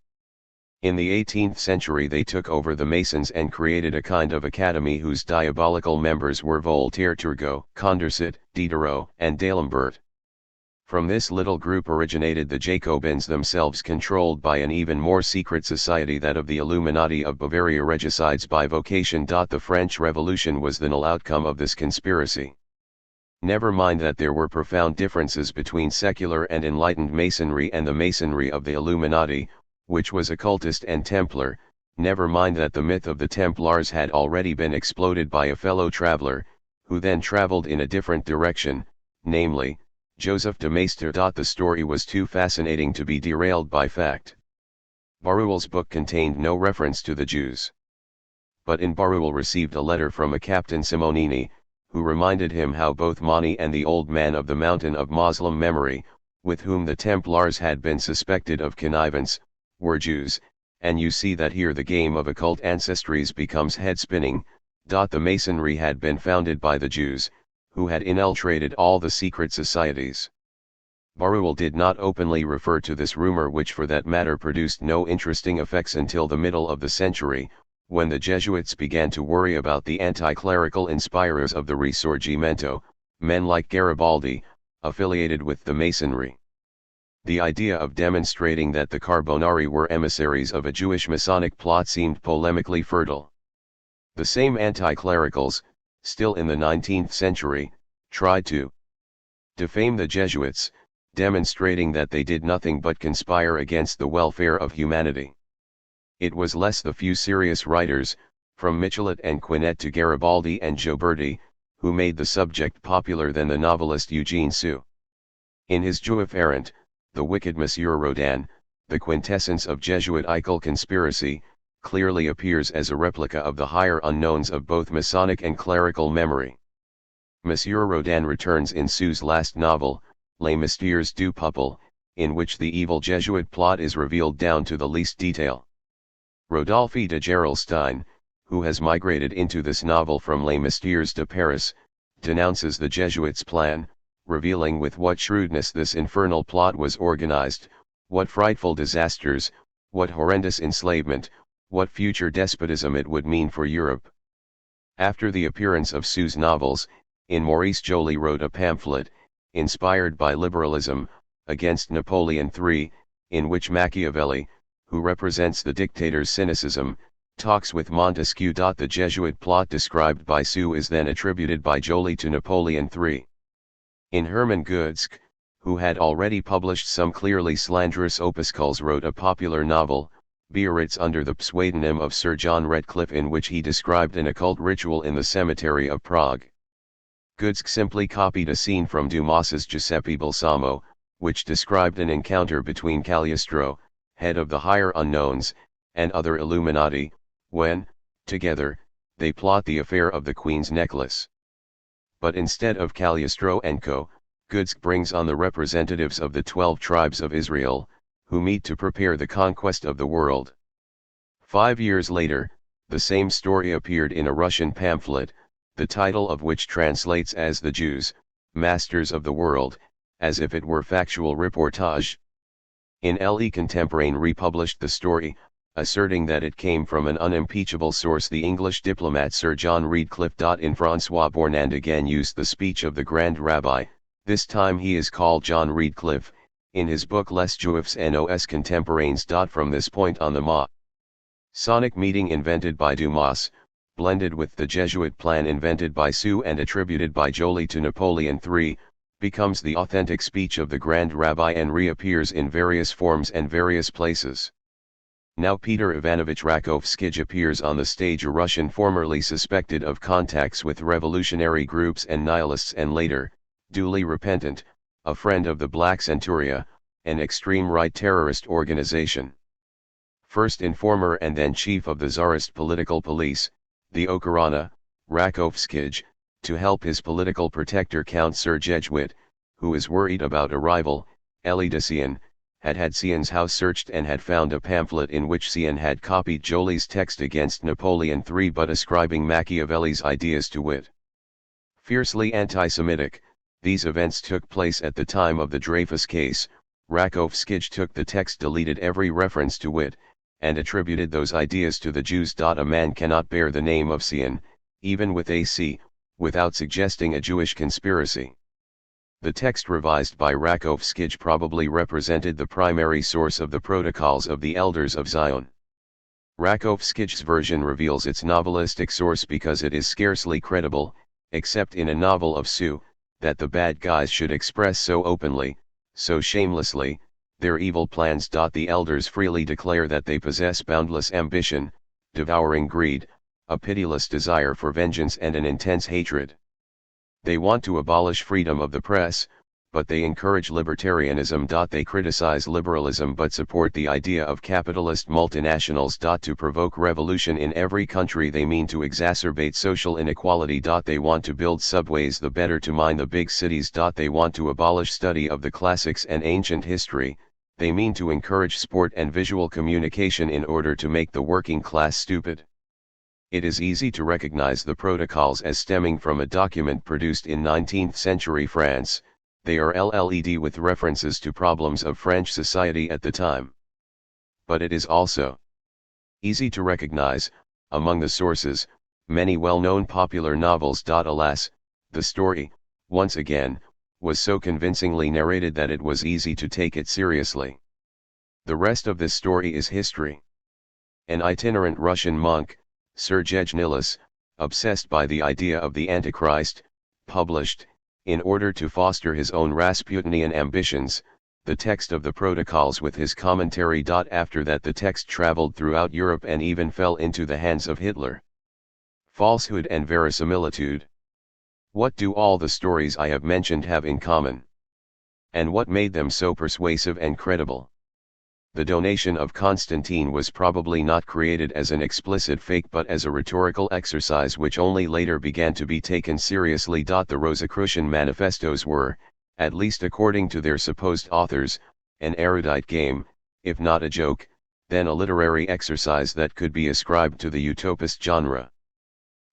In the 18th century they took over the Masons and created a kind of academy whose diabolical members were Voltaire, Turgot, Condorcet, Diderot, and d'Alembert. From this little group originated the Jacobins, themselves controlled by an even more secret society, that of the Illuminati of Bavaria, regicides by vocation. The French Revolution was the null outcome of this conspiracy. Never mind that there were profound differences between secular and enlightened Masonry and the Masonry of the Illuminati, which was occultist and Templar. Never mind that the myth of the Templars had already been exploded by a fellow traveler, who then traveled in a different direction, namely, Joseph de Maistre. The story was too fascinating to be derailed by fact. Barruel's book contained no reference to the Jews. But in Barruel received a letter from a Captain Simonini, who reminded him how both Mani and the old man of the mountain of Moslem memory, with whom the Templars had been suspected of connivance, were Jews, and you see that here the game of occult ancestries becomes head-spinning. The Masonry had been founded by the Jews, who had infiltrated all the secret societies. Barruel did not openly refer to this rumor, which for that matter produced no interesting effects until the middle of the century, when the Jesuits began to worry about the anti-clerical inspirers of the Risorgimento, men like Garibaldi, affiliated with the Masonry. The idea of demonstrating that the Carbonari were emissaries of a Jewish Masonic plot seemed polemically fertile. The same anti-clericals, still in the 19th century, tried to defame the Jesuits, demonstrating that they did nothing but conspire against the welfare of humanity. It was less the few serious writers, from Michelet and Quinet to Garibaldi and Gioberti, who made the subject popular than the novelist Eugene Sue. In his Juif Errant, the wicked Monsieur Rodin, the quintessence of Jesuitical conspiracy, clearly appears as a replica of the higher unknowns of both Masonic and clerical memory. Monsieur Rodin returns in Sue's last novel, Les Mystères du Peuple, in which the evil Jesuit plot is revealed down to the least detail. Rodolphe de Gerolstein, who has migrated into this novel from Les Mystères de Paris, denounces the Jesuits' plan, revealing with what shrewdness this infernal plot was organized, what frightful disasters, what horrendous enslavement, what future despotism it would mean for Europe. After the appearance of Sue's novels, Maurice Joly wrote a pamphlet, inspired by liberalism, against Napoleon III, in which Machiavelli, who represents the dictator's cynicism, talks with Montesquieu. The Jesuit plot described by Sue is then attributed by Joly to Napoleon III. Hermann Gudsk, who had already published some clearly slanderous opuscules, wrote a popular novel, Biarritz, under the pseudonym of Sir John Redcliffe, in which he described an occult ritual in the cemetery of Prague. Gudsk simply copied a scene from Dumas's Giuseppe Balsamo, which described an encounter between Cagliostro, head of the higher unknowns, and other Illuminati, when, together, they plot the affair of the Queen's necklace. But instead of Cagliostro and co., Gudsk brings on the representatives of the 12 tribes of Israel, who meet to prepare the conquest of the world. 5 years later, the same story appeared in a Russian pamphlet, the title of which translates as The Jews, Masters of the World, as if it were factual reportage. Le Contemporain republished the story, asserting that it came from an unimpeachable source, the English diplomat Sir John Redcliffe. In François Bornand again used the speech of the Grand Rabbi, this time he is called John Redcliffe, in his book Les Juifs nos Contemporains. From this point on, the Masonic meeting invented by Dumas, blended with the Jesuit plan invented by Sue and attributed by Joly to Napoleon III, becomes the authentic speech of the Grand Rabbi and reappears in various forms and various places. Now Peter Ivanovich Rakovskij appears on the stage, a Russian formerly suspected of contacts with revolutionary groups and nihilists, and later, duly repentant, a friend of the Black Centuria, an extreme right terrorist organization. First informer and then chief of the Tsarist political police, the Okhrana, Rakovskij, to help his political protector Count Sir Jesuit, who is worried about a rival, Elie de Sian, had Sian's house searched and had found a pamphlet in which Sian had copied Joly's text against Napoleon III, but ascribing Machiavelli's ideas to wit. Fiercely anti-Semitic, these events took place at the time of the Dreyfus case. Rakovskij took the text, deleted every reference to wit, and attributed those ideas to the Jews. A man cannot bear the name of Sian, even with a C, without suggesting a Jewish conspiracy. The text revised by Rakovskij probably represented the primary source of the Protocols of the Elders of Zion. Rakovskij's version reveals its novelistic source because it is scarcely credible, except in a novel of Sue, that the bad guys should express so openly, so shamelessly, their evil plans. The elders freely declare that they possess boundless ambition, devouring greed, a pitiless desire for vengeance, and an intense hatred. They want to abolish freedom of the press, but they encourage libertarianism. They criticize liberalism but support the idea of capitalist multinationals. To provoke revolution in every country they mean to exacerbate social inequality. They want to build subways the better to mine the big cities. They want to abolish study of the classics and ancient history. They mean to encourage sport and visual communication in order to make the working class stupid. It is easy to recognize the protocols as stemming from a document produced in 19th century France. They are LLED with references to problems of French society at the time. But it is also easy to recognize, among the sources, many well-known popular novels. Alas, the story, once again, was so convincingly narrated that it was easy to take it seriously. The rest of this story is history. An itinerant Russian monk, Sergej Nilis, obsessed by the idea of the Antichrist, published, in order to foster his own Rasputinian ambitions, the text of the Protocols with his commentary. After that the text traveled throughout Europe and even fell into the hands of Hitler. Falsehood and verisimilitude. What do all the stories I have mentioned have in common? And what made them so persuasive and credible? The donation of Constantine was probably not created as an explicit fake but as a rhetorical exercise which only later began to be taken seriously. The Rosicrucian manifestos were, at least according to their supposed authors, an erudite game, if not a joke, then a literary exercise that could be ascribed to the utopist genre.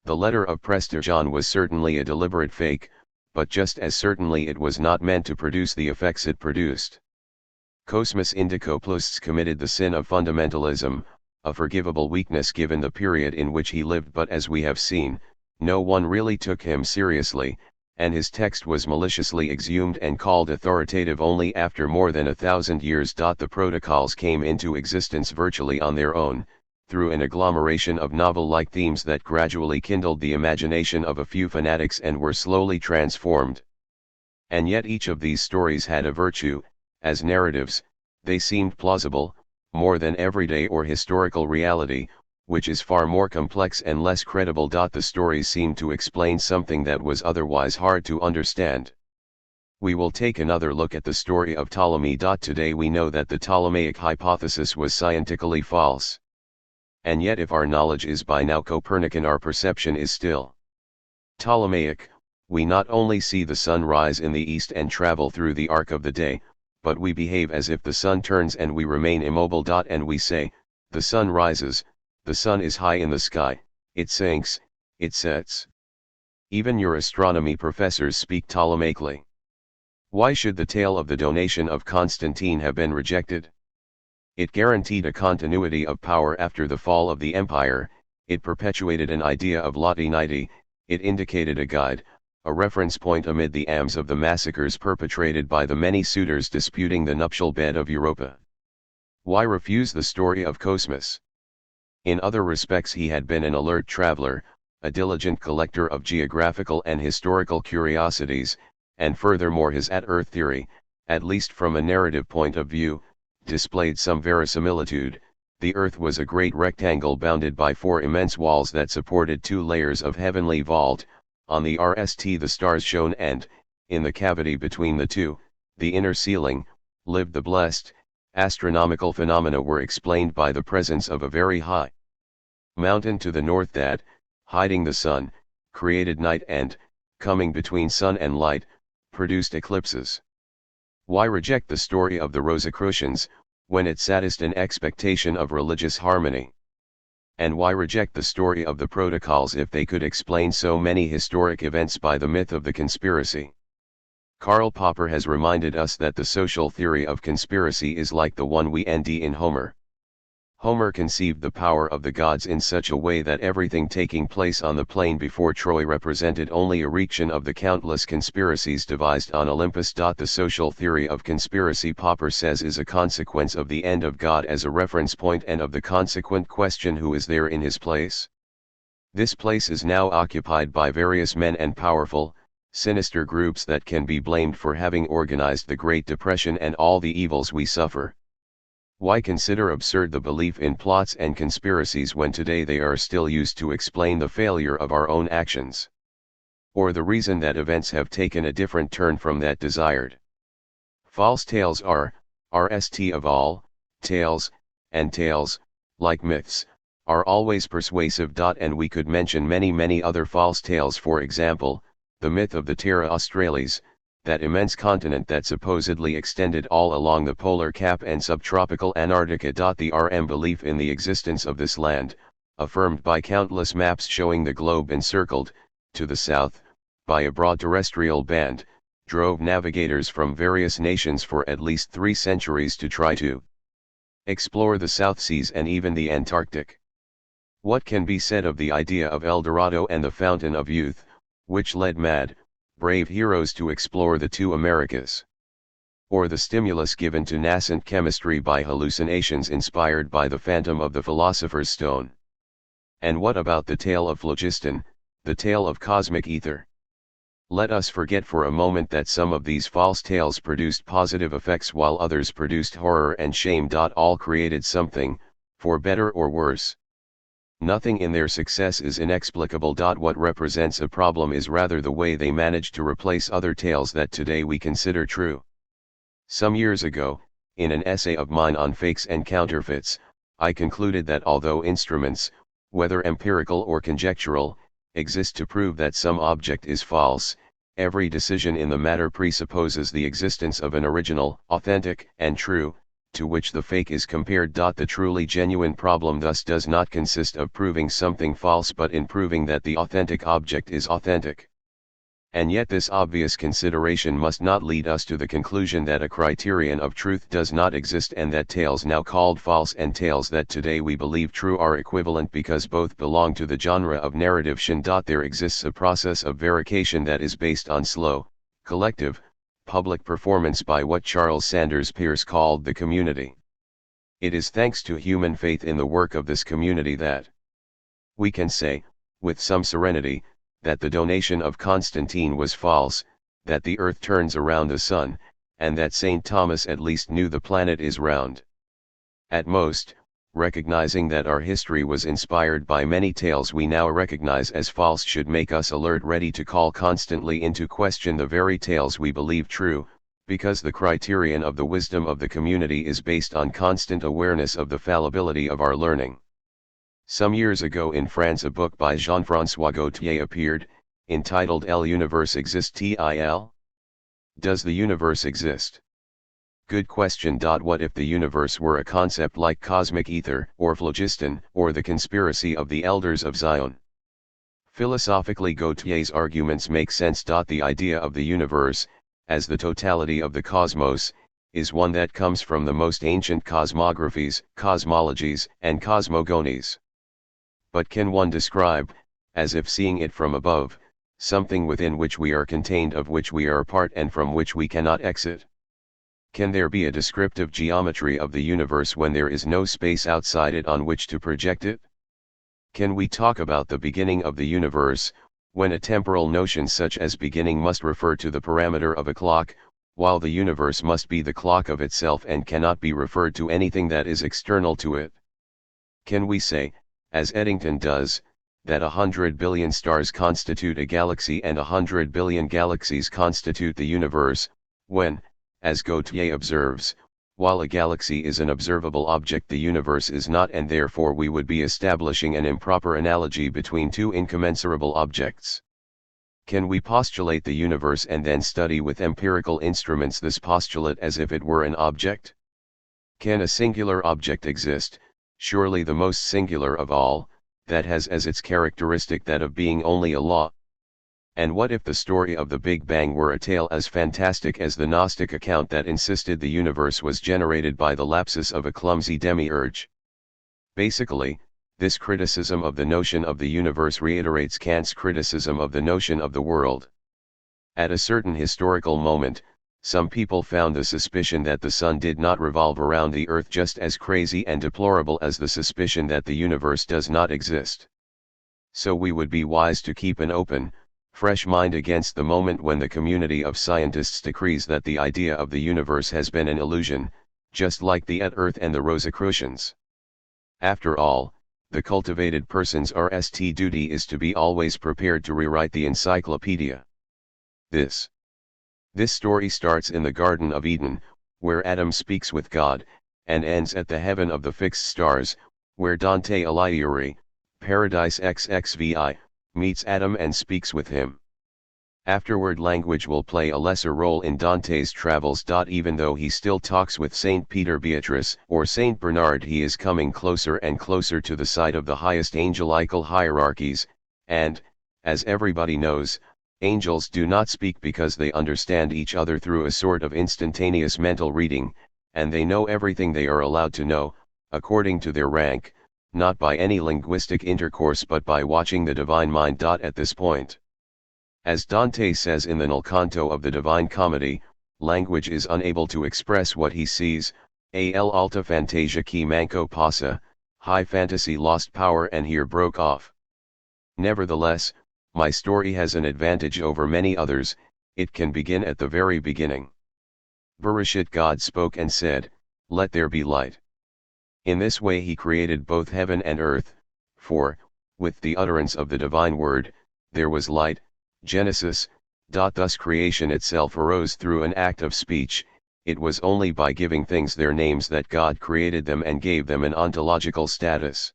The letter of Prester John was certainly a deliberate fake, but just as certainly it was not meant to produce the effects it produced. Cosmas Indicopoulos committed the sin of fundamentalism, a forgivable weakness given the period in which he lived, but as we have seen, no one really took him seriously, and his text was maliciously exhumed and called authoritative only after more than 1,000 years. The protocols came into existence virtually on their own, through an agglomeration of novel-like themes that gradually kindled the imagination of a few fanatics and were slowly transformed. And yet each of these stories had a virtue. As narratives, they seemed plausible, more than everyday or historical reality, which is far more complex and less credible. The stories seemed to explain something that was otherwise hard to understand. We will take another look at the story of Ptolemy. Today we know that the Ptolemaic hypothesis was scientifically false. And yet if our knowledge is by now Copernican, our perception is still Ptolemaic. We not only see the sun rise in the east and travel through the arc of the day, but we behave as if the sun turns and we remain immobile. And we say, the sun rises, the sun is high in the sky, it sinks, it sets. Even your astronomy professors speak Ptolemaically. Why should the tale of the donation of Constantine have been rejected? It guaranteed a continuity of power after the fall of the empire, it perpetuated an idea of latinity, it indicated a guide, a reference point amid the ams of the massacres perpetrated by the many suitors disputing the nuptial bed of Europa. Why refuse the story of Cosmas? In other respects he had been an alert traveler, a diligent collector of geographical and historical curiosities, and furthermore his at-earth theory, at least from a narrative point of view, displayed some verisimilitude. The earth was a great rectangle bounded by 4 immense walls that supported 2 layers of heavenly vault. On the RST the stars shone and, in the cavity between the two, the inner ceiling, lived the blessed. Astronomical phenomena were explained by the presence of a very high mountain to the north that, hiding the sun, created night and, coming between sun and light, produced eclipses. Why reject the story of the Rosicrucians, when it satisfied an expectation of religious harmony? And why reject the story of the protocols if they could explain so many historic events by the myth of the conspiracy? Karl Popper has reminded us that the social theory of conspiracy is like the one we find in Homer. Homer conceived the power of the gods in such a way that everything taking place on the plain before Troy represented only a reaction of the countless conspiracies devised on Olympus. The social theory of conspiracy, Popper says, is a consequence of the end of God as a reference point and of the consequent question, who is there in his place? This place is now occupied by various men and powerful, sinister groups that can be blamed for having organized the Great Depression and all the evils we suffer. Why consider absurd the belief in plots and conspiracies when today they are still used to explain the failure of our own actions? Or the reason that events have taken a different turn from that desired? False tales are, RST of all, tales, and tales, like myths, are always persuasive. And we could mention many other false tales. For example, the myth of the Terra Australis, that immense continent that supposedly extended all along the polar cap and subtropical Antarctica. The belief in the existence of this land, affirmed by countless maps showing the globe encircled, to the south, by a broad terrestrial band, drove navigators from various nations for at least 3 centuries to try to explore the South Seas and even the Antarctic. What can be said of the idea of El Dorado and the Fountain of Youth, which led mad, brave heroes to explore the 2 Americas? Or the stimulus given to nascent chemistry by hallucinations inspired by the phantom of the Philosopher's Stone? And what about the tale of phlogiston, the tale of cosmic ether? Let us forget for a moment that some of these false tales produced positive effects while others produced horror and shame. All created something, for better or worse. Nothing in their success is inexplicable. What represents a problem is rather the way they manage to replace other tales that today we consider true. Some years ago, in an essay of mine on fakes and counterfeits, I concluded that although instruments, whether empirical or conjectural, exist to prove that some object is false, every decision in the matter presupposes the existence of an original, authentic, and true, to which the fake is compared. The truly genuine problem thus does not consist of proving something false but in proving that the authentic object is authentic. And yet this obvious consideration must not lead us to the conclusion that a criterion of truth does not exist and that tales now called false and tales that today we believe true are equivalent because both belong to the genre of narrative fiction. There exists a process of verification that is based on slow, collective, public performance by what Charles Sanders Peirce called the community. It is thanks to human faith in the work of this community that we can say, with some serenity, that the donation of Constantine was false, that the earth turns around the sun, and that St. Thomas at least knew the planet is round. At most, recognizing that our history was inspired by many tales we now recognize as false should make us alert, ready to call constantly into question the very tales we believe true, because the criterion of the wisdom of the community is based on constant awareness of the fallibility of our learning. Some years ago in France a book by Jean-François Gaultier appeared, entitled L'Univers existe-t-il? Does the universe exist? Good question. What if the universe were a concept like cosmic ether, or phlogiston, or the conspiracy of the elders of Zion? Philosophically, Gaultier's arguments make sense. The idea of the universe, as the totality of the cosmos, is one that comes from the most ancient cosmographies, cosmologies, and cosmogonies. But can one describe, as if seeing it from above, something within which we are contained, of which we are a part, and from which we cannot exit? Can there be a descriptive geometry of the universe when there is no space outside it on which to project it? Can we talk about the beginning of the universe, when a temporal notion such as beginning must refer to the parameter of a clock, while the universe must be the clock of itself and cannot be referred to anything that is external to it? Can we say, as Eddington does, that 100 billion stars constitute a galaxy and 100 billion galaxies constitute the universe, when, as Gaultier observes, while a galaxy is an observable object the universe is not, and therefore we would be establishing an improper analogy between two incommensurable objects? Can we postulate the universe and then study with empirical instruments this postulate as if it were an object? Can a singular object exist, surely the most singular of all, that has as its characteristic that of being only a law? And what if the story of the Big Bang were a tale as fantastic as the Gnostic account that insisted the universe was generated by the lapsus of a clumsy demiurge? Basically, this criticism of the notion of the universe reiterates Kant's criticism of the notion of the world. At a certain historical moment, some people found the suspicion that the sun did not revolve around the earth just as crazy and deplorable as the suspicion that the universe does not exist. So we would be wise to keep an open, fresh mind against the moment when the community of scientists decrees that the idea of the universe has been an illusion, just like the Earth and the Rosicrucians. After all, the cultivated person's duty is to be always prepared to rewrite the encyclopedia. This story starts in the Garden of Eden, where Adam speaks with God, and ends at the heaven of the fixed stars, where Dante Alighieri, Paradise XXVI, meets Adam and speaks with him. Afterward language will play a lesser role in Dante's travels. Even though he still talks with Saint Peter Beatrice or Saint Bernard, he is coming closer and closer to the side of the highest angelical hierarchies, and, as everybody knows, angels do not speak because they understand each other through a sort of instantaneous mental reading, and they know everything they are allowed to know, according to their rank, not by any linguistic intercourse but by watching the divine mind. At this point, as Dante says in the Nel Canto of the Divine Comedy, language is unable to express what he sees, al alta fantasia que manco passa, high fantasy lost power and here broke off. Nevertheless, my story has an advantage over many others, it can begin at the very beginning. Bereshit, God spoke and said, "Let there be light." In this way he created both heaven and earth, For, with the utterance of the divine word, there was light, Genesis. Thus creation itself arose through an act of speech. It was only by giving things their names that God created them and gave them an ontological status.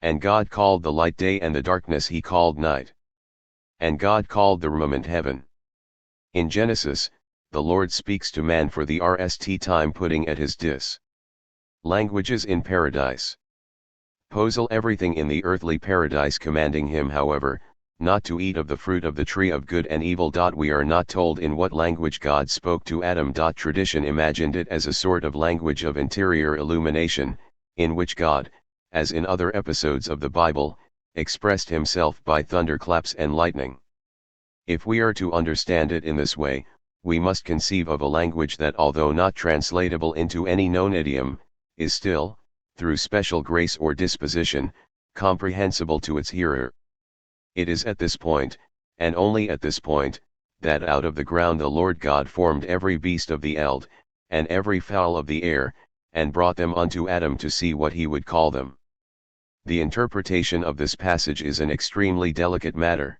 And God called the light day and the darkness he called night. And God called the firmament heaven. In Genesis, the Lord speaks to man for the rst time putting at his languages in paradise. Posel everything in the earthly paradise commanding him however, not to eat of the fruit of the tree of good and evil. We are not told in what language God spoke to Adam. Tradition imagined it as a sort of language of interior illumination, in which God, as in other episodes of the Bible, expressed himself by thunderclaps and lightning. If we are to understand it in this way, we must conceive of a language that, although not translatable into any known idiom, is still, through special grace or disposition, comprehensible to its hearer. It is at this point, and only at this point, that out of the ground the Lord God formed every beast of the eld, and every fowl of the air, and brought them unto Adam to see what he would call them. The interpretation of this passage is an extremely delicate matter.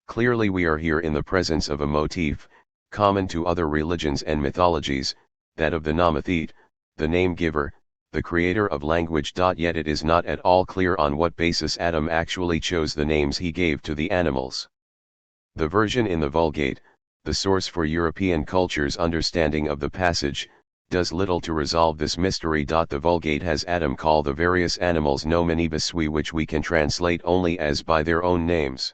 Clearly we are here in the presence of a motif, common to other religions and mythologies, that of the Namathete, the name-giver, the creator of language. Yet it is not at all clear on what basis Adam actually chose the names he gave to the animals. The version in the Vulgate, the source for European culture's understanding of the passage, does little to resolve this mystery. The Vulgate has Adam call the various animals nominibusui, which we can translate only as by their own names.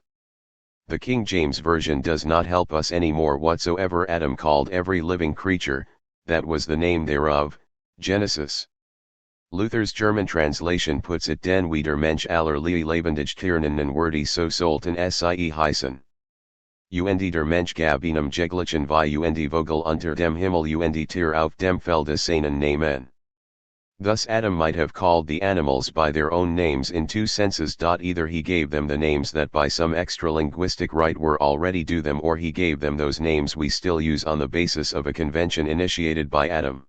The King James Version does not help us any more whatsoever. Adam called every living creature, that was the name thereof, Genesis. Luther's German translation puts it den wieder Mensch aller lebendig Tiernen wordy so sollten sie heißen. Und der Mensch gab ihnen jeglichen wie und Vogel unter dem Himmel und Tier auf dem Felde seinen Namen. Thus Adam might have called the animals by their own names in two senses. Either he gave them the names that by some extra-linguistic right were already due them, or he gave them those names we still use on the basis of a convention initiated by Adam.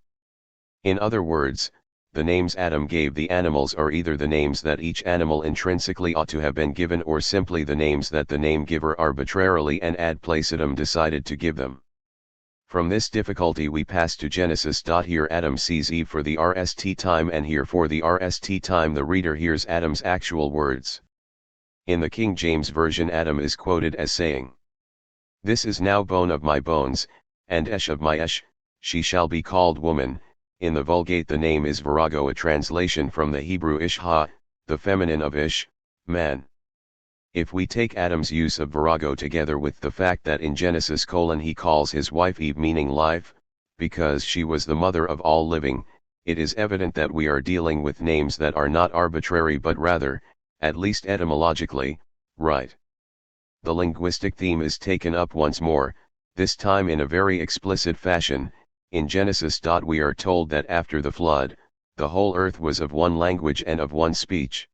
In other words, the names Adam gave the animals are either the names that each animal intrinsically ought to have been given, or simply the names that the name-giver arbitrarily and ad placidum decided to give them. From this difficulty we pass to Genesis. Here Adam sees Eve for the rst time, and here for the rst time the reader hears Adam's actual words. In the King James Version Adam is quoted as saying, "This is now bone of my bones, and esh of my esh, she shall be called woman." In the Vulgate the name is virago, a translation from the Hebrew ishha, the feminine of ish, man. If we take Adam's use of virago together with the fact that in Genesis he calls his wife Eve, meaning life, because she was the mother of all living, it is evident that we are dealing with names that are not arbitrary but rather, at least etymologically, right. The linguistic theme is taken up once more, this time in a very explicit fashion. In Genesis. We are told that after the flood, the whole earth was of one language and of one speech.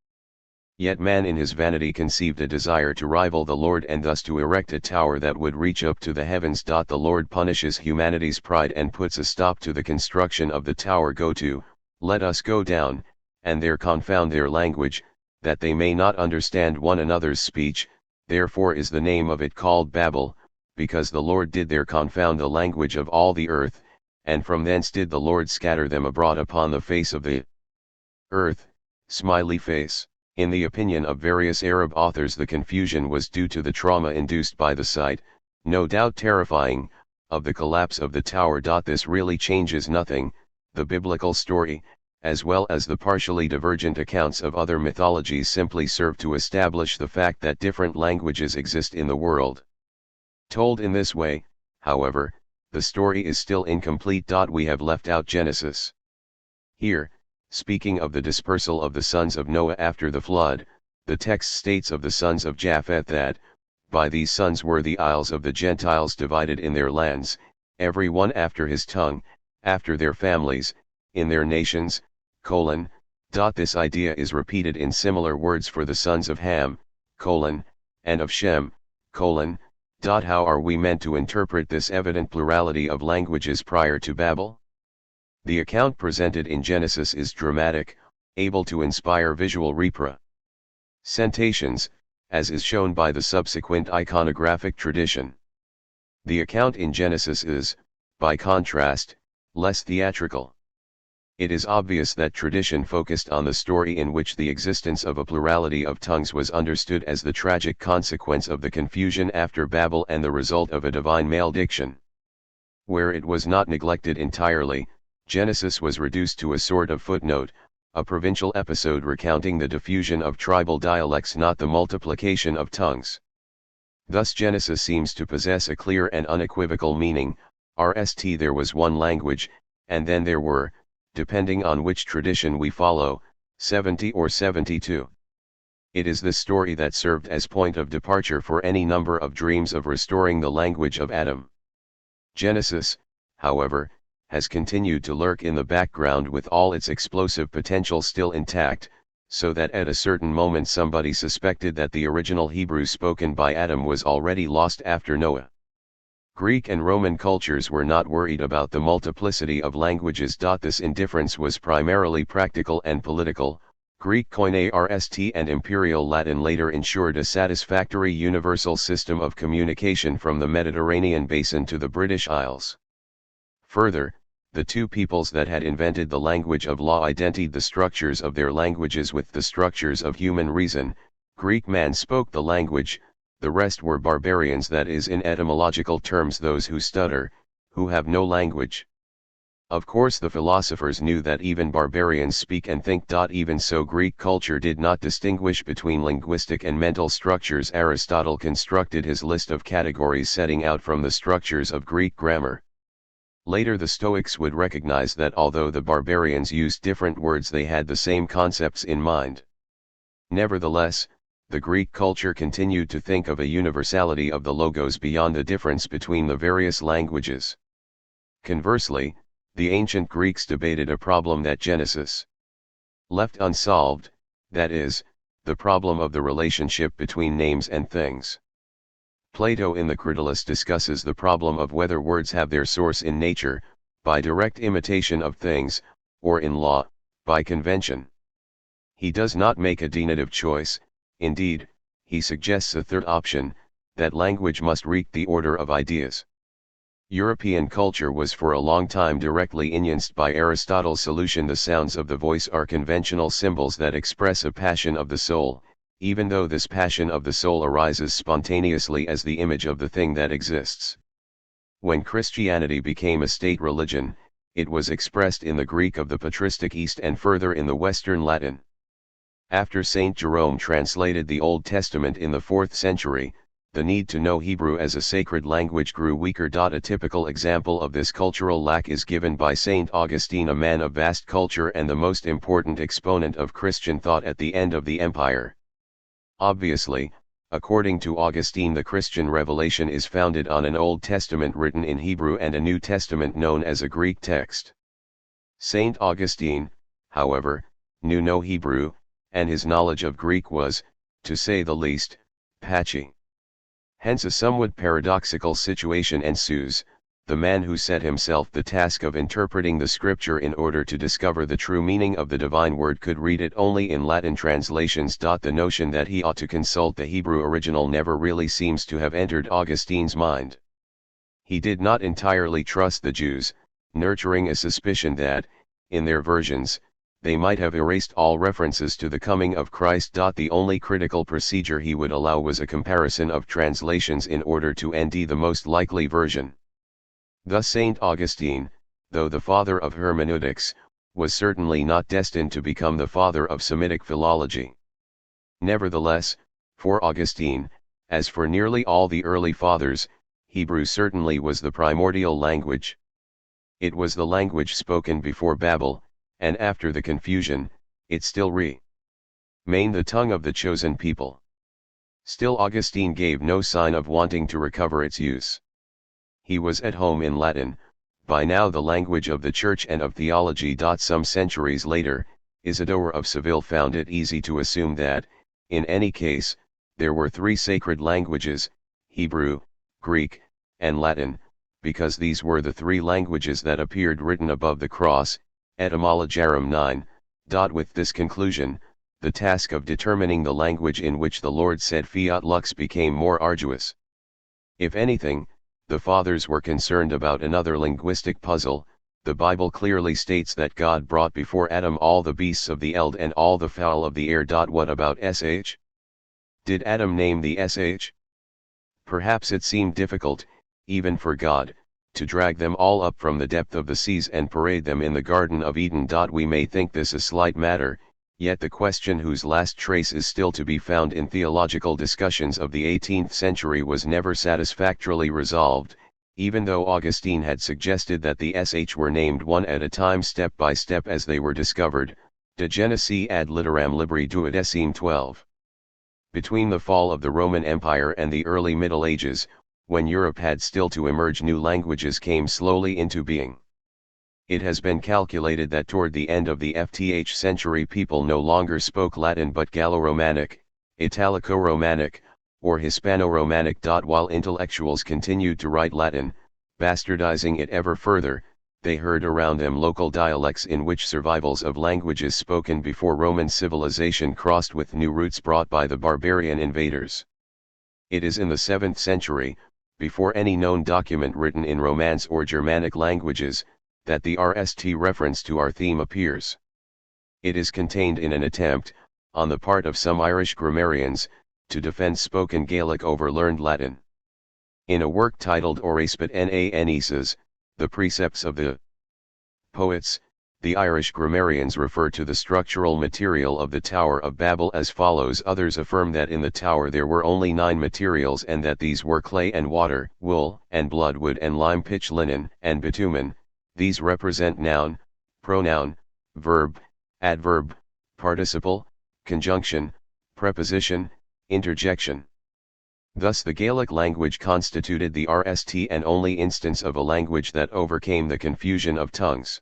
Yet man in his vanity conceived a desire to rival the Lord and thus to erect a tower that would reach up to the heavens. The Lord punishes humanity's pride and puts a stop to the construction of the tower. Go to, let us go down, and there confound their language, that they may not understand one another's speech. Therefore is the name of it called Babel, because the Lord did there confound the language of all the earth. And from thence did the Lord scatter them abroad upon the face of the earth. Smiley face. In the opinion of various Arab authors the confusion was due to the trauma induced by the sight, no doubt terrifying, of the collapse of the tower. This really changes nothing. The biblical story, as well as the partially divergent accounts of other mythologies, simply serve to establish the fact that different languages exist in the world. Told in this way, however, the story is still incomplete. We have left out Genesis. Here, speaking of the dispersal of the sons of Noah after the flood, the text states of the sons of Japheth that, by these sons were the isles of the Gentiles divided in their lands, every one after his tongue, after their families, in their nations, : This idea is repeated in similar words for the sons of Ham, : and of Shem, : How are we meant to interpret this evident plurality of languages prior to Babel? The account presented in Genesis is dramatic, able to inspire visual Centations, as is shown by the subsequent iconographic tradition. The account in Genesis is, by contrast, less theatrical. It is obvious that tradition focused on the story in which the existence of a plurality of tongues was understood as the tragic consequence of the confusion after Babel and the result of a divine malediction. Where it was not neglected entirely, Genesis was reduced to a sort of footnote, a provincial episode recounting the diffusion of tribal dialects, not the multiplication of tongues. Thus Genesis seems to possess a clear and unequivocal meaning. There was one language, and then there were, depending on which tradition we follow, 70 or 72. It is this story that served as point of departure for any number of dreams of restoring the language of Adam. Genesis, however, has continued to lurk in the background with all its explosive potential still intact, so that at a certain moment somebody suspected that the original Hebrew spoken by Adam was already lost after Noah. Greek and Roman cultures were not worried about the multiplicity of languages. This indifference was primarily practical and political. Greek Koine Rst and Imperial Latin later ensured a satisfactory universal system of communication from the Mediterranean basin to the British Isles. Further, the two peoples that had invented the language of law identified the structures of their languages with the structures of human reason. Greek man spoke the language, the rest were barbarians, that is, in etymological terms, those who stutter, who have no language. Of course the philosophers knew that even barbarians speak and think. Even so, Greek culture did not distinguish between linguistic and mental structures. Aristotle constructed his list of categories setting out from the structures of Greek grammar. Later the Stoics would recognize that although the barbarians used different words, they had the same concepts in mind. Nevertheless, the Greek culture continued to think of a universality of the logos beyond the difference between the various languages. Conversely, the ancient Greeks debated a problem that Genesis left unsolved, that is, the problem of the relationship between names and things. Plato in the Critylus discusses the problem of whether words have their source in nature, by direct imitation of things, or in law, by convention. He does not make a denotative choice. Indeed, he suggests a third option, that language must reach the order of ideas. European culture was for a long time directly influenced by Aristotle's solution. The sounds of the voice are conventional symbols that express a passion of the soul, even though this passion of the soul arises spontaneously as the image of the thing that exists. When Christianity became a state religion, it was expressed in the Greek of the patristic East and further in the Western Latin. After Saint Jerome translated the Old Testament in the 4th century, the need to know Hebrew as a sacred language grew weaker. A typical example of this cultural lack is given by Saint Augustine, a man of vast culture and the most important exponent of Christian thought at the end of the empire. Obviously, according to Augustine, the Christian revelation is founded on an Old Testament written in Hebrew and a New Testament known as a Greek text. Saint Augustine, however, knew no Hebrew, and his knowledge of Greek was, to say the least, patchy. Hence a somewhat paradoxical situation ensues. The man who set himself the task of interpreting the scripture in order to discover the true meaning of the divine word could read it only in Latin translations. The notion that he ought to consult the Hebrew original never really seems to have entered Augustine's mind. He did not entirely trust the Jews, nurturing a suspicion that, in their versions, they might have erased all references to the coming of Christ. The only critical procedure he would allow was a comparison of translations in order to nd the most likely version. Thus Saint Augustine, though the father of hermeneutics, was certainly not destined to become the father of Semitic philology. Nevertheless, for Augustine, as for nearly all the early fathers, Hebrew certainly was the primordial language. It was the language spoken before Babel, and after the confusion, it still remained the tongue of the chosen people. Still Augustine gave no sign of wanting to recover its use. He was at home in Latin, by now the language of the Church and of theology. Some centuries later, Isidore of Seville found it easy to assume that, in any case, there were three sacred languages, Hebrew, Greek, and Latin, because these were the three languages that appeared written above the cross, Etymologiarum 9. With this conclusion, the task of determining the language in which the Lord said fiat lux became more arduous. If anything, the fathers were concerned about another linguistic puzzle. The Bible clearly states that God brought before Adam all the beasts of the eld and all the fowl of the air. What about sh? Did Adam name the sh? Perhaps it seemed difficult, even for God, to drag them all up from the depth of the seas and parade them in the Garden of Eden. We may think this a slight matter, yet the question, whose last trace is still to be found in theological discussions of the 18th century, was never satisfactorily resolved, even though Augustine had suggested that the sh were named one at a time, step by step, as they were discovered. De Genesi ad Litteram Libri 12. Between the fall of the Roman Empire and the early Middle Ages, when Europe had still to emerge, new languages came slowly into being. It has been calculated that toward the end of the 14th century people no longer spoke Latin but Gallo-Romanic, Italico-Romanic, or Hispano-Romanic. While intellectuals continued to write Latin, bastardizing it ever further, they heard around them local dialects in which survivals of languages spoken before Roman civilization crossed with new roots brought by the barbarian invaders. It is in the 7th century, before any known document written in Romance or Germanic languages, that the RST reference to our theme appears. It is contained in an attempt, on the part of some Irish grammarians, to defend spoken Gaelic over learned Latin. In a work titled Oraspet Nanesis, the Precepts of the Poets, the Irish grammarians refer to the structural material of the Tower of Babel as follows: others affirm that in the tower there were only 9 materials, and that these were clay and water, wool and blood, wood and lime, pitch, linen and bitumen. These represent noun, pronoun, verb, adverb, participle, conjunction, preposition, interjection. Thus the Gaelic language constituted the RST and only instance of a language that overcame the confusion of tongues.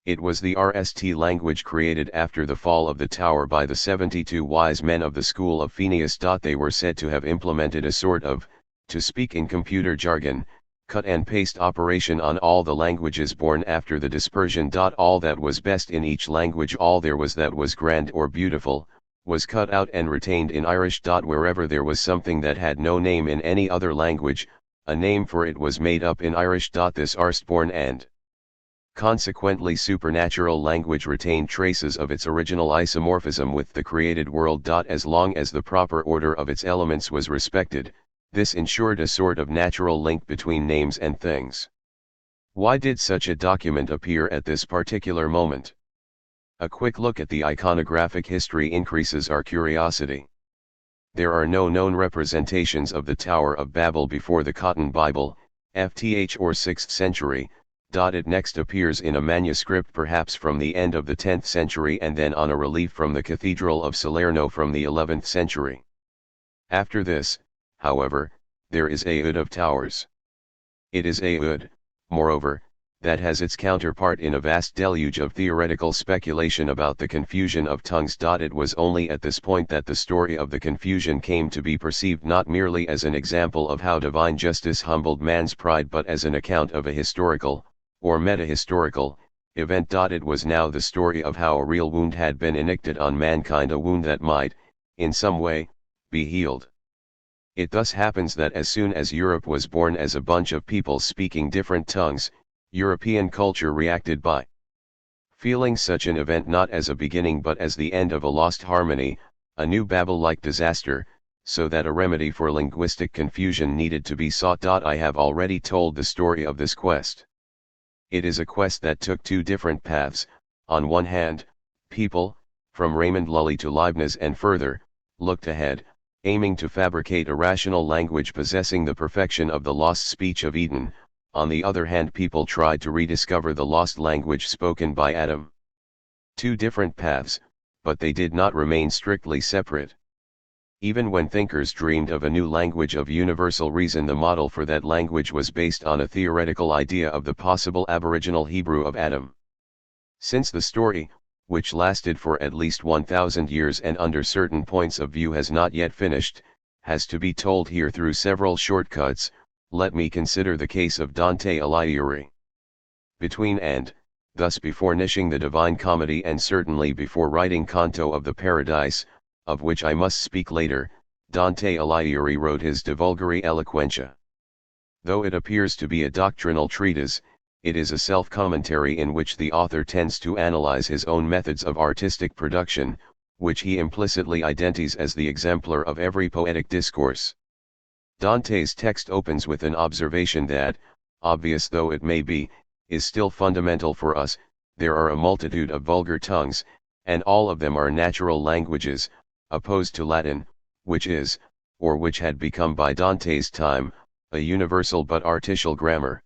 It was the RST language created after the fall of the tower by the 72 wise men of the school of Phineas. They were said to have implemented a sort of, to speak in computer jargon, cut and paste operation on all the languages born after the dispersion. All that was best in each language, all there was that was grand or beautiful, was cut out and retained in Irish. Wherever there was something that had no name in any other language, a name for it was made up in Irish. This Arstborn and consequently supernatural language retained traces of its original isomorphism with the created world. As long as the proper order of its elements was respected, this ensured a sort of natural link between names and things. Why did such a document appear at this particular moment? A quick look at the iconographic history increases our curiosity. There are no known representations of the Tower of Babel before the Cotton Bible, FTH or 6th century. It next appears in a manuscript perhaps from the end of the 10th century, and then on a relief from the Cathedral of Salerno from the 11th century. After this, however, there is a Oud of Towers. It is a Oud, moreover, that has its counterpart in a vast deluge of theoretical speculation about the confusion of tongues. It was only at this point that the story of the confusion came to be perceived not merely as an example of how divine justice humbled man's pride, but as an account of a historical, or metahistorical, event. It was now the story of how a real wound had been inflicted on mankind, a wound that might, in some way, be healed. It thus happens that as soon as Europe was born as a bunch of people speaking different tongues, European culture reacted by feeling such an event not as a beginning but as the end of a lost harmony, a new Babel-like disaster, so that a remedy for linguistic confusion needed to be sought. I have already told the story of this quest. It is a quest that took 2 different paths. On one hand, people, from Raymond Lully to Leibniz and further, looked ahead, aiming to fabricate a rational language possessing the perfection of the lost speech of Eden. On the other hand, people tried to rediscover the lost language spoken by Adam. 2 different paths, but they did not remain strictly separate. Even when thinkers dreamed of a new language of universal reason, the model for that language was based on a theoretical idea of the possible aboriginal Hebrew of Adam. Since the story, which lasted for at least 1,000 years and under certain points of view has not yet finished, has to be told here through several shortcuts, let me consider the case of Dante Alighieri. Between and Thus before finishing the Divine Comedy and certainly before writing Canto of the Paradise, of which I must speak later, Dante Alighieri wrote his De Vulgari Eloquentia. Though it appears to be a doctrinal treatise, it is a self-commentary in which the author tends to analyze his own methods of artistic production, which he implicitly identifies as the exemplar of every poetic discourse. Dante's text opens with an observation that, obvious though it may be, is still fundamental for us: there are a multitude of vulgar tongues, and all of them are natural languages, opposed to Latin, which is, or which had become by Dante's time, a universal but artificial grammar.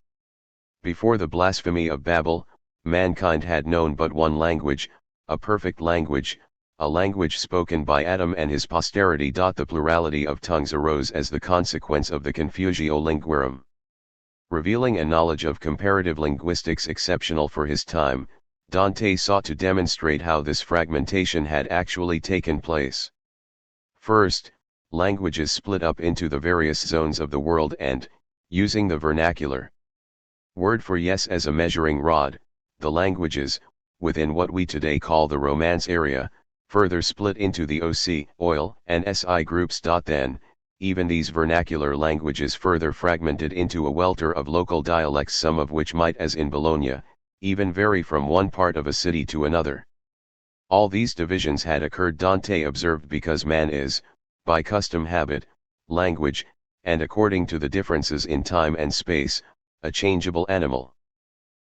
Before the blasphemy of Babel, mankind had known but one language, a perfect language, a language spoken by Adam and his posterity. The plurality of tongues arose as the consequence of the Confusio Linguarum. Revealing a knowledge of comparative linguistics exceptional for his time, Dante sought to demonstrate how this fragmentation had actually taken place. First, languages split up into the various zones of the world and, using the vernacular word for yes as a measuring rod, the languages, within what we today call the Romance area, further split into the OC, oil, and SI groups. Then, even these vernacular languages further fragmented into a welter of local dialects, some of which might, as in Bologna, even vary from one part of a city to another. All these divisions had occurred, Dante observed, because man is, by custom, habit, language, and according to the differences in time and space, a changeable animal.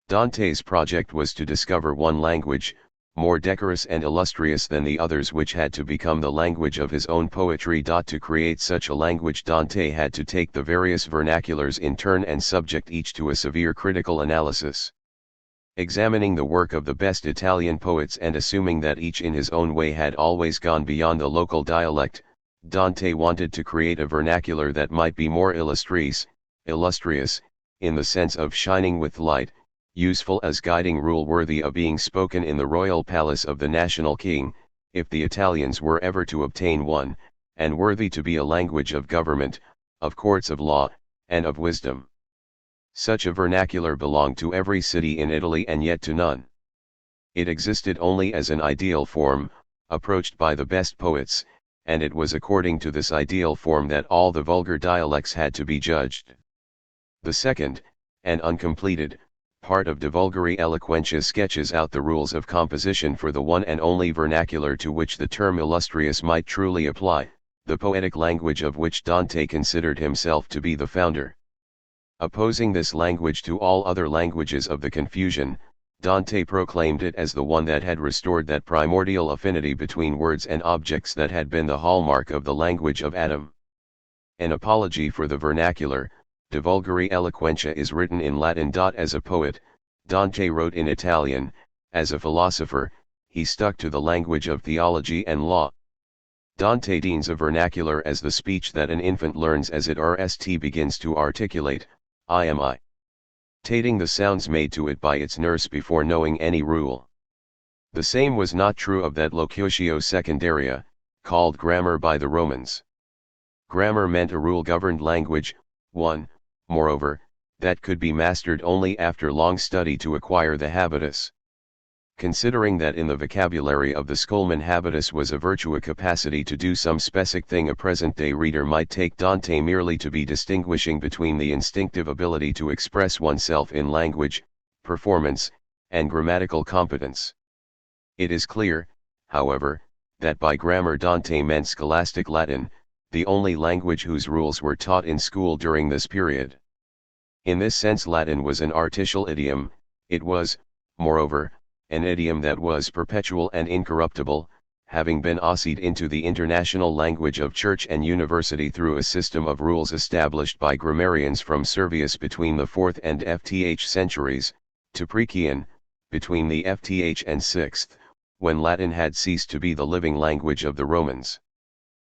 Dante's project was to discover one language, more decorous and illustrious than the others, which had to become the language of his own poetry. To create such a language, Dante had to take the various vernaculars in turn and subject each to a severe critical analysis. Examining the work of the best Italian poets and assuming that each in his own way had always gone beyond the local dialect, Dante wanted to create a vernacular that might be more illustrious, in the sense of shining with light, useful as guiding rule, worthy of being spoken in the royal palace of the national king, if the Italians were ever to obtain one, and worthy to be a language of government, of courts of law, and of wisdom. Such a vernacular belonged to every city in Italy and yet to none. It existed only as an ideal form, approached by the best poets, and it was according to this ideal form that all the vulgar dialects had to be judged. The second, and uncompleted, part of De Vulgari Eloquentia sketches out the rules of composition for the one and only vernacular to which the term illustrious might truly apply, the poetic language of which Dante considered himself to be the founder. Opposing this language to all other languages of the confusion, Dante proclaimed it as the one that had restored that primordial affinity between words and objects that had been the hallmark of the language of Adam. An apology for the vernacular, De Vulgari Eloquentia, is written in Latin. As a poet, Dante wrote in Italian; as a philosopher, he stuck to the language of theology and law. Dante deems a vernacular as the speech that an infant learns as it begins to articulate, I am I, tating the sounds made to it by its nurse before knowing any rule. The same was not true of that locutio secondaria, called grammar by the Romans. Grammar meant a rule-governed language, one, moreover, that could be mastered only after long study to acquire the habitus. Considering that in the vocabulary of the schoolman habitus was a virtue, a capacity to do some specific thing, a present-day reader might take Dante merely to be distinguishing between the instinctive ability to express oneself in language, performance, and grammatical competence. It is clear, however, that by grammar Dante meant scholastic Latin, the only language whose rules were taught in school during this period. In this sense Latin was an artificial idiom; it was, moreover, an idiom that was perpetual and incorruptible, having been ossied into the international language of church and university through a system of rules established by grammarians from Servius between the 4th and 5th centuries, to Precian, between the 5th and 6th, when Latin had ceased to be the living language of the Romans.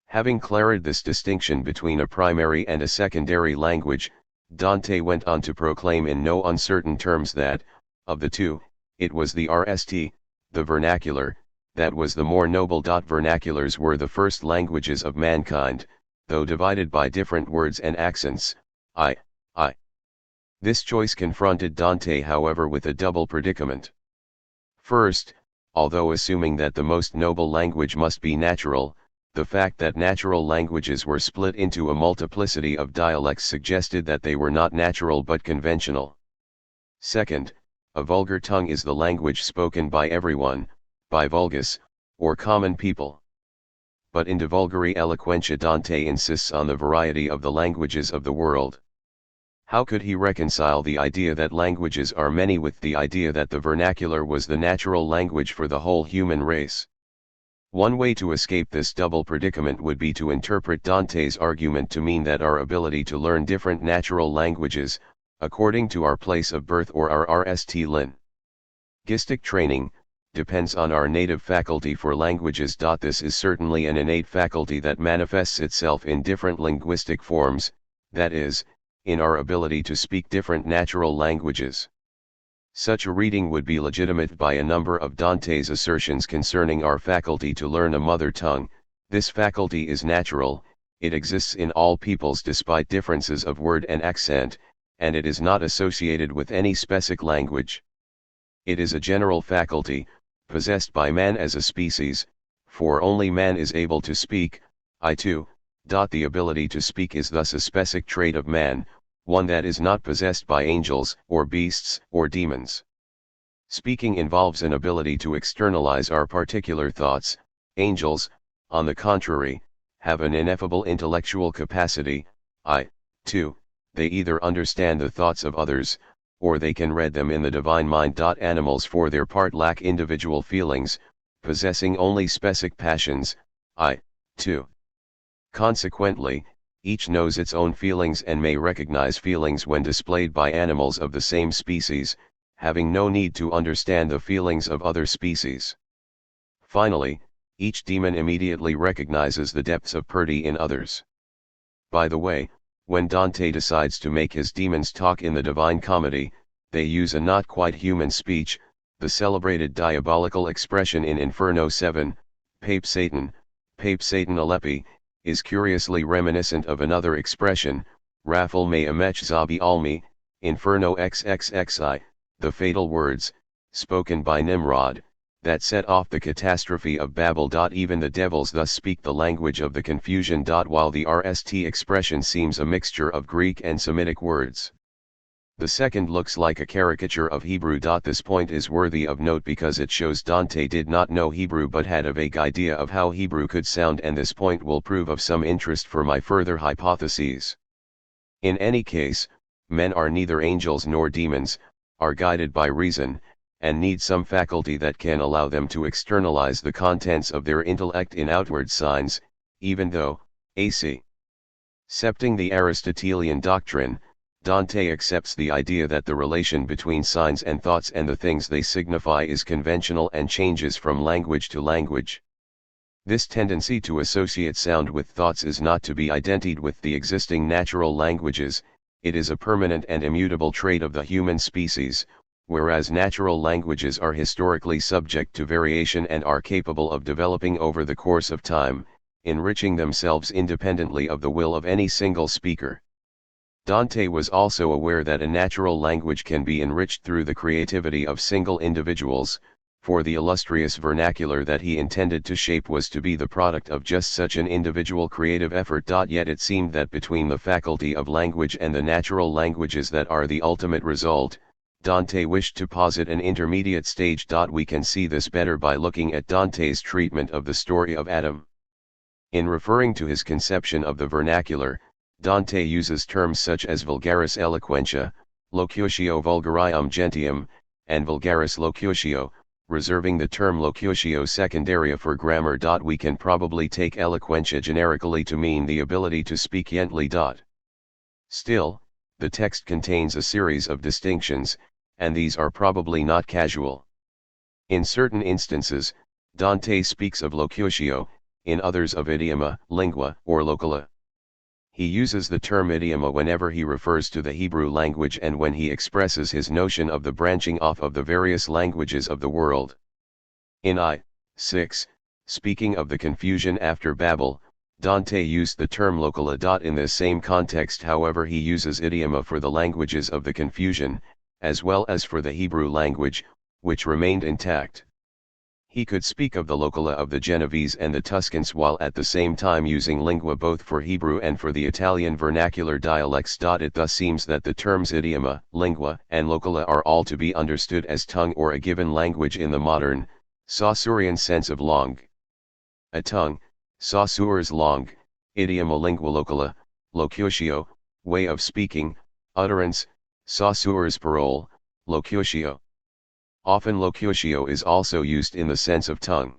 Having cleared this distinction between a primary and a secondary language, Dante went on to proclaim in no uncertain terms that, of the two, it was the RST, the vernacular, that was the more noble. Vernaculars were the first languages of mankind, though divided by different words and accents, I. This choice confronted Dante, however, with a double predicament. First, although assuming that the most noble language must be natural, the fact that natural languages were split into a multiplicity of dialects suggested that they were not natural but conventional. Second, a vulgar tongue is the language spoken by everyone, by vulgus, or common people. But in De Vulgari Eloquentia Dante insists on the variety of the languages of the world. How could he reconcile the idea that languages are many with the idea that the vernacular was the natural language for the whole human race? One way to escape this double predicament would be to interpret Dante's argument to mean that our ability to learn different natural languages, according to our place of birth or our linguistic training, depends on our native faculty for languages. This is certainly an innate faculty that manifests itself in different linguistic forms, that is, in our ability to speak different natural languages. Such a reading would be legitimate by a number of Dante's assertions concerning our faculty to learn a mother tongue. This faculty is natural, it exists in all peoples despite differences of word and accent, and it is not associated with any specific language. It is a general faculty, possessed by man as a species, for only man is able to speak, I2. The ability to speak is thus a specific trait of man, one that is not possessed by angels, or beasts, or demons. Speaking involves an ability to externalize our particular thoughts. Angels, on the contrary, have an ineffable intellectual capacity, I2. They either understand the thoughts of others, or they can read them in the divine mind. Animals for their part lack individual feelings, possessing only specific passions, I2. Consequently, each knows its own feelings and may recognize feelings when displayed by animals of the same species, having no need to understand the feelings of other species. Finally, each demon immediately recognizes the depths of pity in others. By the way, when Dante decides to make his demons talk in the Divine Comedy, they use a not quite human speech, the celebrated diabolical expression in Inferno 7, Pape Satan Aleppi, is curiously reminiscent of another expression, Rafal me amech zabi almi, Inferno XXXI, the fatal words, spoken by Nimrod, that set off the catastrophe of Babel. Even the devils thus speak the language of the confusion. While the RST expression seems a mixture of Greek and Semitic words, the second looks like a caricature of Hebrew. This point is worthy of note because it shows Dante did not know Hebrew but had a vague idea of how Hebrew could sound, and this point will prove of some interest for my further hypotheses. In any case, men are neither angels nor demons, are guided by reason, and need some faculty that can allow them to externalize the contents of their intellect in outward signs, even though, accepting the Aristotelian doctrine, Dante accepts the idea that the relation between signs and thoughts and the things they signify is conventional and changes from language to language. This tendency to associate sound with thoughts is not to be identified with the existing natural languages, it is a permanent and immutable trait of the human species, whereas natural languages are historically subject to variation and are capable of developing over the course of time, enriching themselves independently of the will of any single speaker. Dante was also aware that a natural language can be enriched through the creativity of single individuals, for the illustrious vernacular that he intended to shape was to be the product of just such an individual creative effort. Yet it seemed that between the faculty of language and the natural languages that are the ultimate result, Dante wished to posit an intermediate stage. We can see this better by looking at Dante's treatment of the story of Adam. In referring to his conception of the vernacular, Dante uses terms such as vulgaris eloquentia, locutio vulgarium gentium, and vulgaris locutio, reserving the term locutio secondaria for grammar. We can probably take eloquentia generically to mean the ability to speak gently. Still, the text contains a series of distinctions, and these are probably not casual. In certain instances, Dante speaks of locutio, in others of idioma, lingua, or locala. He uses the term idioma whenever he refers to the Hebrew language and when he expresses his notion of the branching off of the various languages of the world. In I.6, speaking of the confusion after Babel, Dante used the term locala. In this same context, however, he uses idioma for the languages of the confusion, as well as for the Hebrew language, which remained intact. He could speak of the locula of the Genovese and the Tuscans while at the same time using lingua both for Hebrew and for the Italian vernacular dialects. It thus seems that the terms idioma, lingua, and locula are all to be understood as tongue or a given language in the modern, Saussurean sense of langue. A tongue, Saussure's langue, idioma lingua locula, locutio, way of speaking, utterance, Saussure's parole, locutio. Often locutio is also used in the sense of tongue.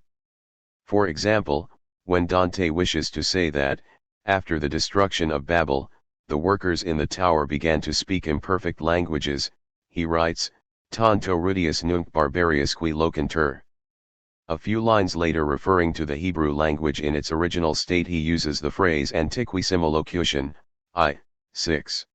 For example, when Dante wishes to say that, after the destruction of Babel, the workers in the tower began to speak imperfect languages, he writes, tanto rudius nunc barbarius qui locantur. A few lines later, referring to the Hebrew language in its original state, he uses the phrase antiquissima locution, I. 6.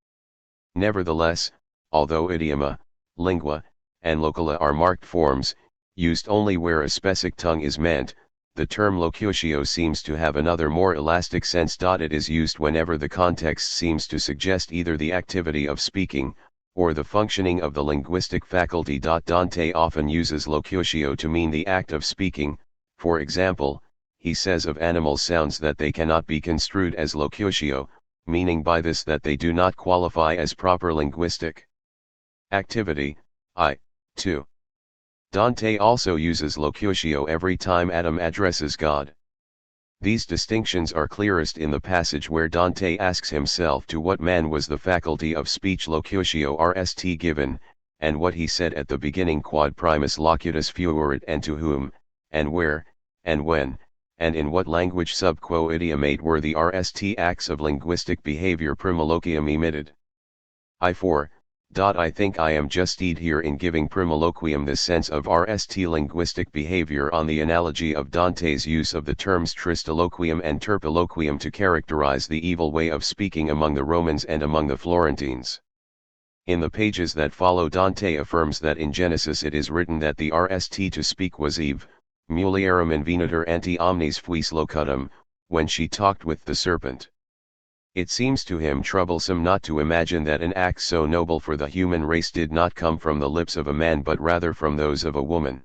Nevertheless, although idioma, lingua, and locula are marked forms, used only where a specific tongue is meant, the term locutio seems to have another more elastic sense. It is used whenever the context seems to suggest either the activity of speaking, or the functioning of the linguistic faculty. Dante often uses locutio to mean the act of speaking. For example, he says of animal sounds that they cannot be construed as locutio, meaning by this that they do not qualify as proper linguistic activity. 2. Dante also uses locutio every time Adam addresses God. These distinctions are clearest in the passage where Dante asks himself to what man was the faculty of speech locutio rst given, and what he said at the beginning quod primus locutus fuerit, and to whom, and where, and when, and in what language sub quo idiomate were the rst acts of linguistic behavior primoloquium emitted. 4. I think I am justed here in giving primoloquium the sense of rst linguistic behavior on the analogy of Dante's use of the terms tristiloquium and turpiloquium to characterize the evil way of speaking among the Romans and among the Florentines. In the pages that follow, Dante affirms that in Genesis it is written that the rst to speak was Eve, mulierum invenitur ante omnes fuis locutum, when she talked with the serpent. It seems to him troublesome not to imagine that an act so noble for the human race did not come from the lips of a man but rather from those of a woman.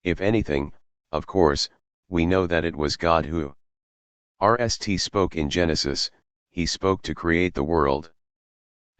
If anything, of course, we know that it was God who rst spoke in Genesis. He spoke to create the world.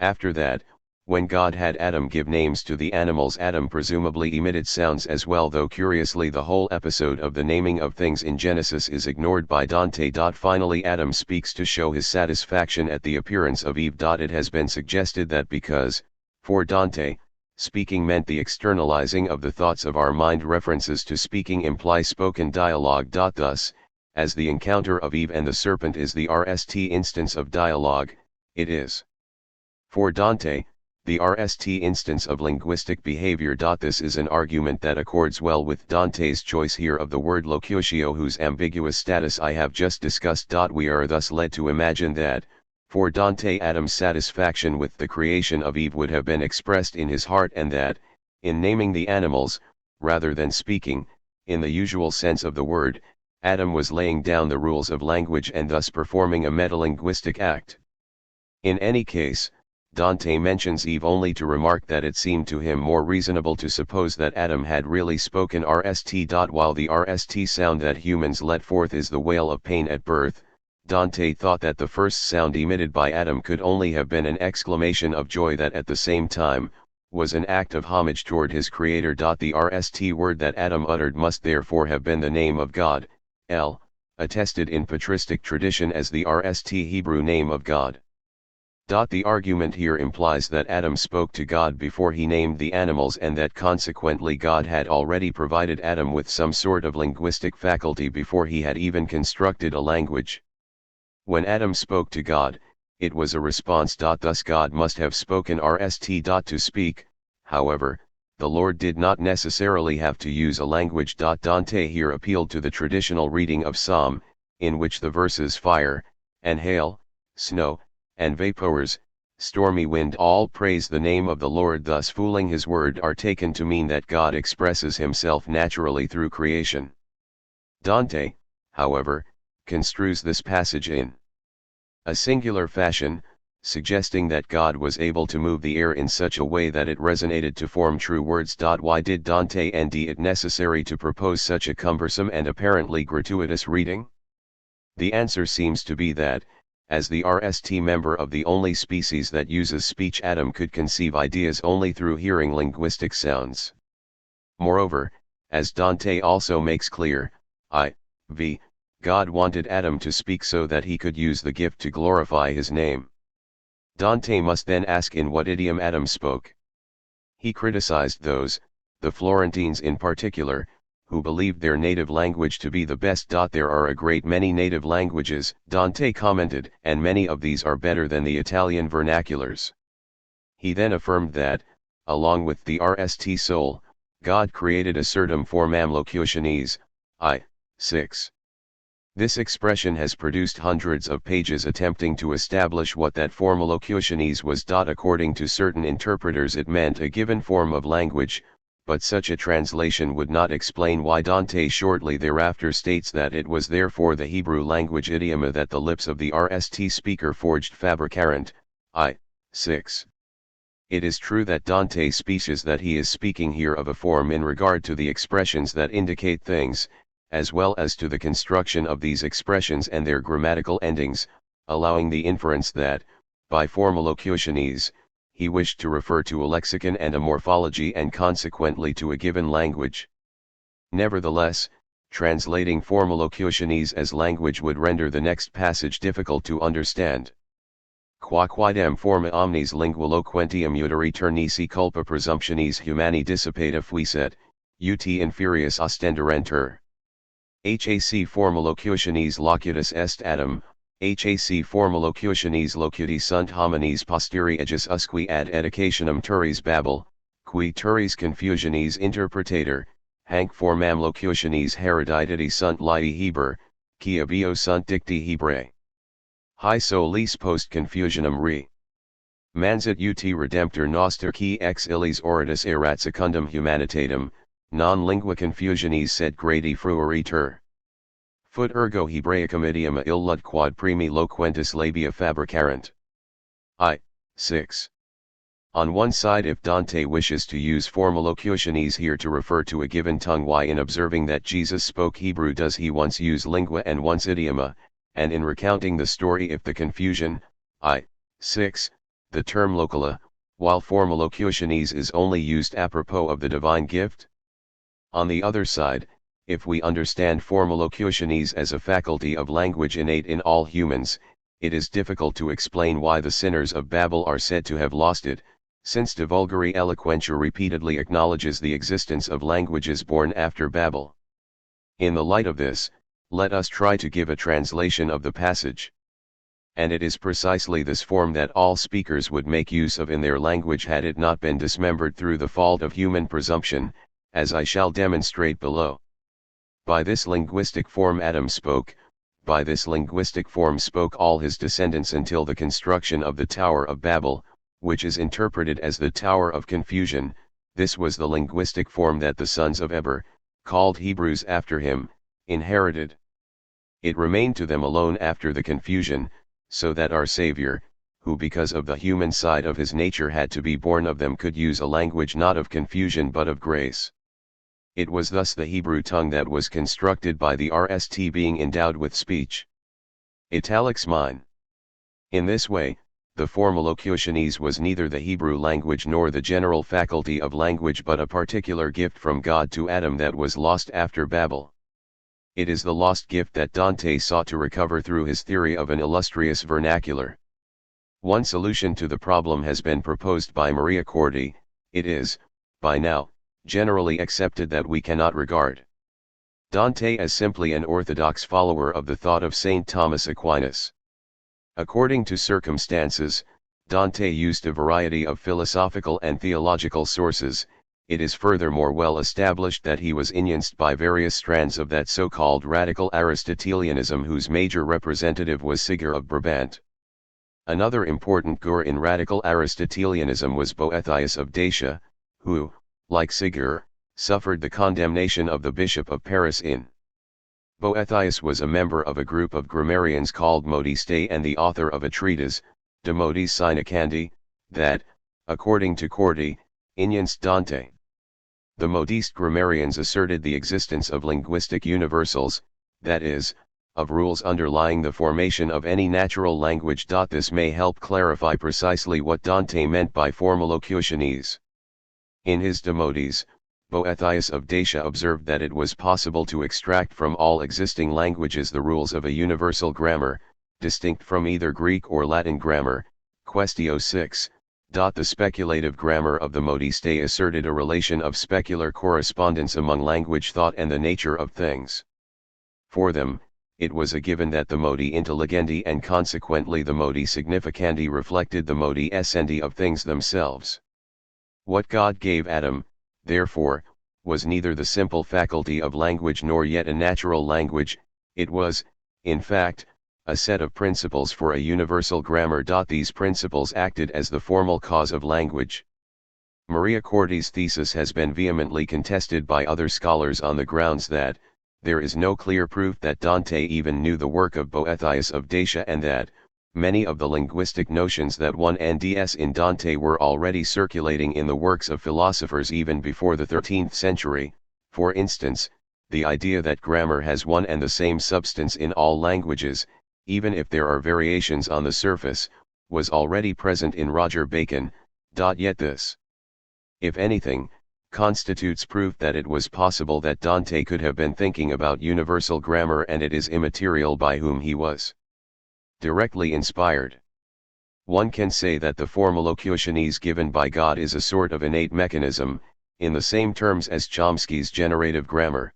After that, when God had Adam give names to the animals, Adam presumably emitted sounds as well, though curiously the whole episode of the naming of things in Genesis is ignored by Dante. Finally, Adam speaks to show his satisfaction at the appearance of Eve. It has been suggested that because, for Dante, speaking meant the externalizing of the thoughts of our mind, references to speaking imply spoken dialogue. Thus, as the encounter of Eve and the serpent is the rst instance of dialogue, it is, for Dante, the rst instance of linguistic behavior. This is an argument that accords well with Dante's choice here of the word locutio, whose ambiguous status I have just discussed. We are thus led to imagine that, for Dante, Adam's satisfaction with the creation of Eve would have been expressed in his heart, and that, in naming the animals, rather than speaking, in the usual sense of the word, Adam was laying down the rules of language and thus performing a metalinguistic act. In any case, Dante mentions Eve only to remark that it seemed to him more reasonable to suppose that Adam had really spoken rst. While the rst sound that humans let forth is the wail of pain at birth, Dante thought that the first sound emitted by Adam could only have been an exclamation of joy that at the same time, was an act of homage toward his creator. The rst word that Adam uttered must therefore have been the name of God, attested in patristic tradition as the rst Hebrew name of God. The argument here implies that Adam spoke to God before he named the animals, and that consequently God had already provided Adam with some sort of linguistic faculty before he had even constructed a language. When Adam spoke to God, it was a response. Thus God must have spoken rst. To speak, however, the Lord did not necessarily have to use a language. Dante here appealed to the traditional reading of Psalm, in which the verses fire, and hail, snow, and vapors, stormy wind all praise the name of the Lord, thus fooling his word, are taken to mean that God expresses himself naturally through creation. Dante, however, construes this passage in a singular fashion, suggesting that God was able to move the air in such a way that it resonated to form true words. Why did Dante and it necessary to propose such a cumbersome and apparently gratuitous reading? The answer seems to be that, as the RST member of the only species that uses speech, Adam could conceive ideas only through hearing linguistic sounds. Moreover, as Dante also makes clear, I.v. God wanted Adam to speak so that he could use the gift to glorify his name. Dante must then ask in what idiom Adam spoke. He criticized those, the Florentines in particular, who believed their native language to be the best. There are a great many native languages, Dante commented, and many of these are better than the Italian vernaculars. He then affirmed that, along with the RST soul, God created a certum formam locutionis, I. 6. This expression has produced hundreds of pages attempting to establish what that form locutionis was. According to certain interpreters, it meant a given form of language, but such a translation would not explain why Dante shortly thereafter states that it was therefore the Hebrew language idioma that the lips of the RST speaker forged fabricarent, I. 6. It is true that Dante speaks that he is speaking here of a form in regard to the expressions that indicate things, as well as to the construction of these expressions and their grammatical endings, allowing the inference that, by formalocutiones, he wished to refer to a lexicon and a morphology and consequently to a given language. Nevertheless, translating formalocutiones as language would render the next passage difficult to understand. Quaquidem forma omnes lingua loquentium uteritur nisi culpa presumptionis humani dissipata fuiset, ut inferius ostenderentur. Hac formalocutiones locutus est Adam, hac formalocutiones locuti sunt homines posteri aegis usque ad educationem turis Babel, qui turis confusiones interpretator, hanc formam locutiones hereditati sunt lii Heber, qui abio sunt dicti Hebrae. Hi solis post confusionum re. Mansit ut redemptor noster qui ex illis oritus erat secundum humanitatem, non lingua confusiones sed gradi frueritur. Foot ergo Hebraicum idioma illud quad primi loquentis labia fabricarent. I. 6. On one side, if Dante wishes to use formalocutiones here to refer to a given tongue, why in observing that Jesus spoke Hebrew does he once use lingua and once idioma, and in recounting the story if the confusion, I. 6, the term locala, while formalocutiones is only used apropos of the divine gift? On the other side, if we understand formalocutiones as a faculty of language innate in all humans, it is difficult to explain why the sinners of Babel are said to have lost it, since De Vulgari Eloquentia repeatedly acknowledges the existence of languages born after Babel. In the light of this, let us try to give a translation of the passage. And it is precisely this form that all speakers would make use of in their language had it not been dismembered through the fault of human presumption, as I shall demonstrate below. By this linguistic form Adam spoke, by this linguistic form spoke all his descendants until the construction of the Tower of Babel, which is interpreted as the Tower of Confusion. This was the linguistic form that the sons of Eber, called Hebrews after him, inherited. It remained to them alone after the confusion, so that our Savior, who because of the human side of his nature had to be born of them, could use a language not of confusion but of grace. It was thus the Hebrew tongue that was constructed by the RST being endowed with speech. Italics mine. In this way, the formalocutiones was neither the Hebrew language nor the general faculty of language but a particular gift from God to Adam that was lost after Babel. It is the lost gift that Dante sought to recover through his theory of an illustrious vernacular. One solution to the problem has been proposed by Maria Corti. It is, by now, generally accepted that we cannot regard Dante as simply an orthodox follower of the thought of Saint Thomas Aquinas. According to circumstances, Dante used a variety of philosophical and theological sources. It is furthermore well established that he was influenced by various strands of that so-called radical Aristotelianism whose major representative was Siger of Brabant. Another important guru in radical Aristotelianism was Boethius of Dacia, who, like Siger, suffered the condemnation of the Bishop of Paris in. Boethius was a member of a group of grammarians called Modistae and the author of a treatise, de modis sinecandi, that, according to Corti, ignanced Dante. The modiste grammarians asserted the existence of linguistic universals, that is, of rules underlying the formation of any natural language. This may help clarify precisely what Dante meant by formalocutiones. In his De Modis, Boethius of Dacia observed that it was possible to extract from all existing languages the rules of a universal grammar, distinct from either Greek or Latin grammar. Quaestio 6. The speculative grammar of the Modiste asserted a relation of specular correspondence among language thought and the nature of things. For them, it was a given that the modi intelligendi and consequently the modi significandi reflected the modi essendi of things themselves. What God gave Adam, therefore, was neither the simple faculty of language nor yet a natural language, it was, in fact, a set of principles for a universal grammar. These principles acted as the formal cause of language. Maria Corti's thesis has been vehemently contested by other scholars on the grounds that, there is no clear proof that Dante even knew the work of Boethius of Dacia and that, many of the linguistic notions that one nds in Dante were already circulating in the works of philosophers even before the 13th century. For instance, the idea that grammar has one and the same substance in all languages, even if there are variations on the surface, was already present in Roger Bacon. Yet this, if anything, constitutes proof that it was possible that Dante could have been thinking about universal grammar, and it is immaterial by whom he was directly inspired. One can say that the formalocutiones given by God is a sort of innate mechanism, in the same terms as Chomsky's generative grammar.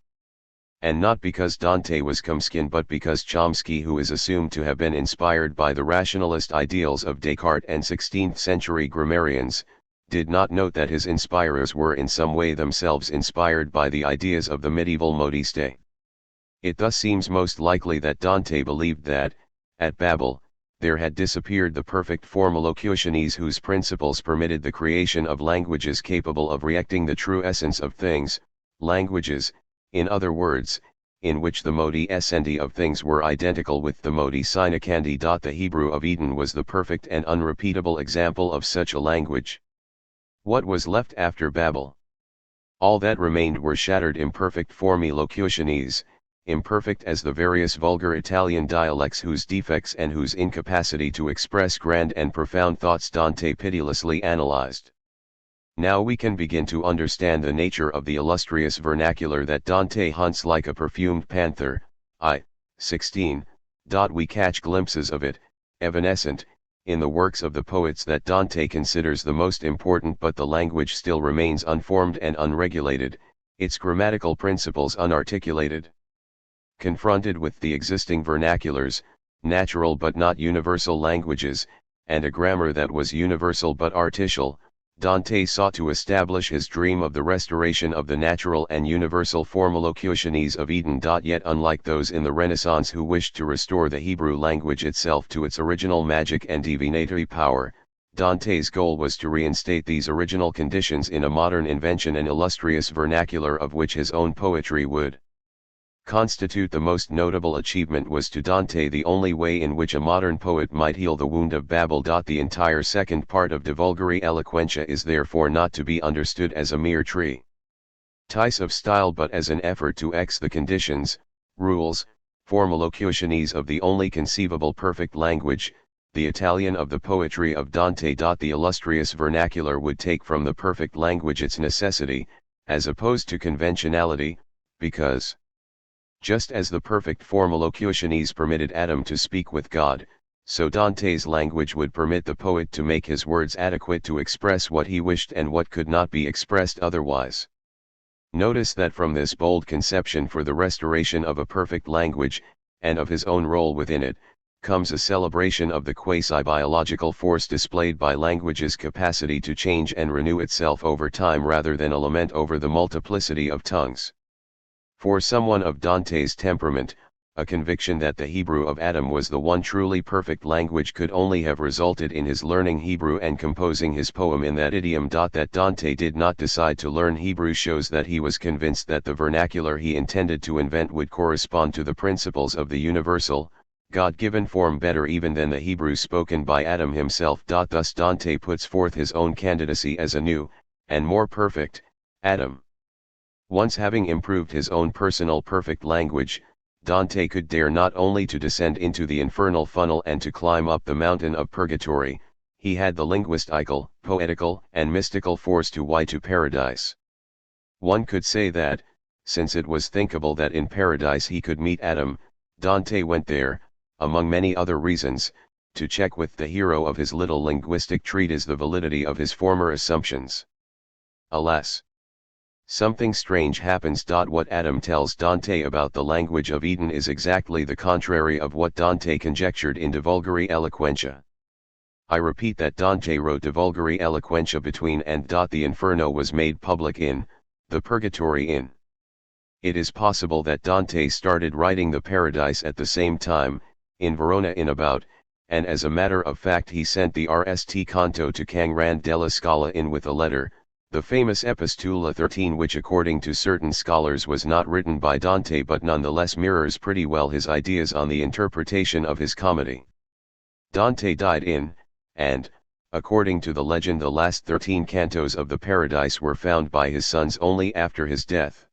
And not because Dante was Chomskyan, but because Chomsky, who is assumed to have been inspired by the rationalist ideals of Descartes and 16th century grammarians, did not note that his inspirers were in some way themselves inspired by the ideas of the medieval modiste. It thus seems most likely that Dante believed that, at Babel, there had disappeared the perfect formalocutiones whose principles permitted the creation of languages capable of reacting the true essence of things, languages, in other words, in which the modi essendi of things were identical with the modi sinecandi. The Hebrew of Eden was the perfect and unrepeatable example of such a language. What was left after Babel? All that remained were shattered imperfect formilocutiones, imperfect as the various vulgar Italian dialects whose defects and whose incapacity to express grand and profound thoughts Dante pitilessly analyzed. Now we can begin to understand the nature of the illustrious vernacular that Dante hunts like a perfumed panther. 16. We catch glimpses of it, evanescent, in the works of the poets that Dante considers the most important, but the language still remains unformed and unregulated, its grammatical principles unarticulated. Confronted with the existing vernaculars, natural but not universal languages, and a grammar that was universal but artificial, Dante sought to establish his dream of the restoration of the natural and universal formalocutiones of Eden. Yet unlike those in the Renaissance who wished to restore the Hebrew language itself to its original magic and divinatory power, Dante's goal was to reinstate these original conditions in a modern invention, an illustrious vernacular of which his own poetry would constitute the most notable achievement. Was to Dante the only way in which a modern poet might heal the wound of Babel. The entire second part of De Vulgari Eloquentia is therefore not to be understood as a mere treatise of style, but as an effort to the conditions, rules, formalocutiones of the only conceivable perfect language, the Italian of the poetry of Dante. The illustrious vernacular would take from the perfect language its necessity, as opposed to conventionality, because just as the perfect formalocutiones permitted Adam to speak with God, so Dante's language would permit the poet to make his words adequate to express what he wished and what could not be expressed otherwise. Notice that from this bold conception for the restoration of a perfect language, and of his own role within it, comes a celebration of the quasi-biological force displayed by language's capacity to change and renew itself over time, rather than a lament over the multiplicity of tongues. For someone of Dante's temperament, a conviction that the Hebrew of Adam was the one truly perfect language could only have resulted in his learning Hebrew and composing his poem in that idiom. That Dante did not decide to learn Hebrew shows that he was convinced that the vernacular he intended to invent would correspond to the principles of the universal, God-given form better even than the Hebrew spoken by Adam himself. Thus Dante puts forth his own candidacy as a new, and more perfect, Adam. Once having improved his own personal perfect language, Dante could dare not only to descend into the infernal funnel and to climb up the mountain of purgatory, he had the linguistical, poetical, and mystical force to to paradise. One could say that, since it was thinkable that in paradise he could meet Adam, Dante went there, among many other reasons, to check with the hero of his little linguistic treatise the validity of his former assumptions. Alas! Something strange happens. What Adam tells Dante about the language of Eden is exactly the contrary of what Dante conjectured in De Vulgari Eloquentia. I repeat that Dante wrote De Vulgari Eloquentia between and the Inferno was made public in, the Purgatory in. It is possible that Dante started writing the Paradise at the same time, in Verona in about, and as a matter of fact he sent the RST Canto to Cangran della Scala in with a letter, the famous Epistula 13, which according to certain scholars was not written by Dante but nonetheless mirrors pretty well his ideas on the interpretation of his comedy. Dante died in, and, according to the legend, the last 13 cantos of the Paradise were found by his sons only after his death.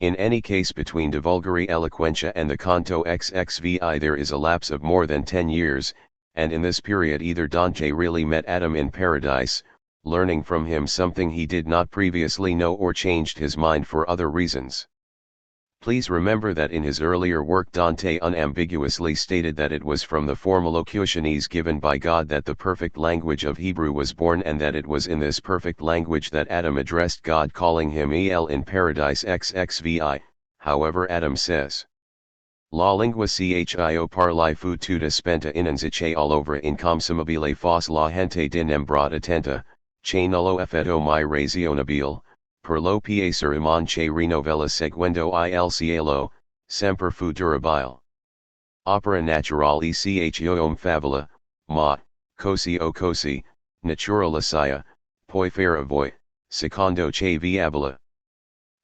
In any case, between De Vulgari Eloquentia and the Canto XXVI there is a lapse of more than 10 years, and in this period either Dante really met Adam in paradise, learning from him something he did not previously know, or changed his mind for other reasons. Please remember that in his earlier work Dante unambiguously stated that it was from the Formolocutiones given by God that the perfect language of Hebrew was born, and that it was in this perfect language that Adam addressed God, calling him El in Paradise XXVI. However, Adam says, La lingua chio parli fu tutta spenta inanzice all over inconsumabile fos la gente de nembrata tenta, che nullo effetto mai razionabile, per lo piacere iman che rinovella seguendo il cielo, semper fu durabile. Opera naturale chioum favola, ma, cosi o cosi, naturalicia, poi fera voi, secondo che viabile.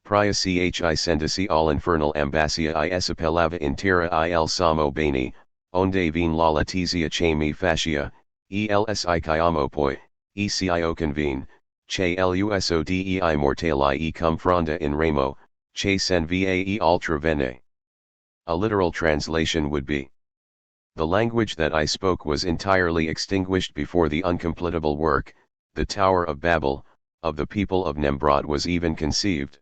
Pria chi sendici all infernal ambassia I esapellava in terra il samo bene, onde vien la letizia che mi fascia, els I chiamo poi, cio convene, che lusodei mortali cum fronda in ramo, che sen vae ultra vene. A literal translation would be: the language that I spoke was entirely extinguished before the uncompletable work, the Tower of Babel, of the people of Nembrod was even conceived.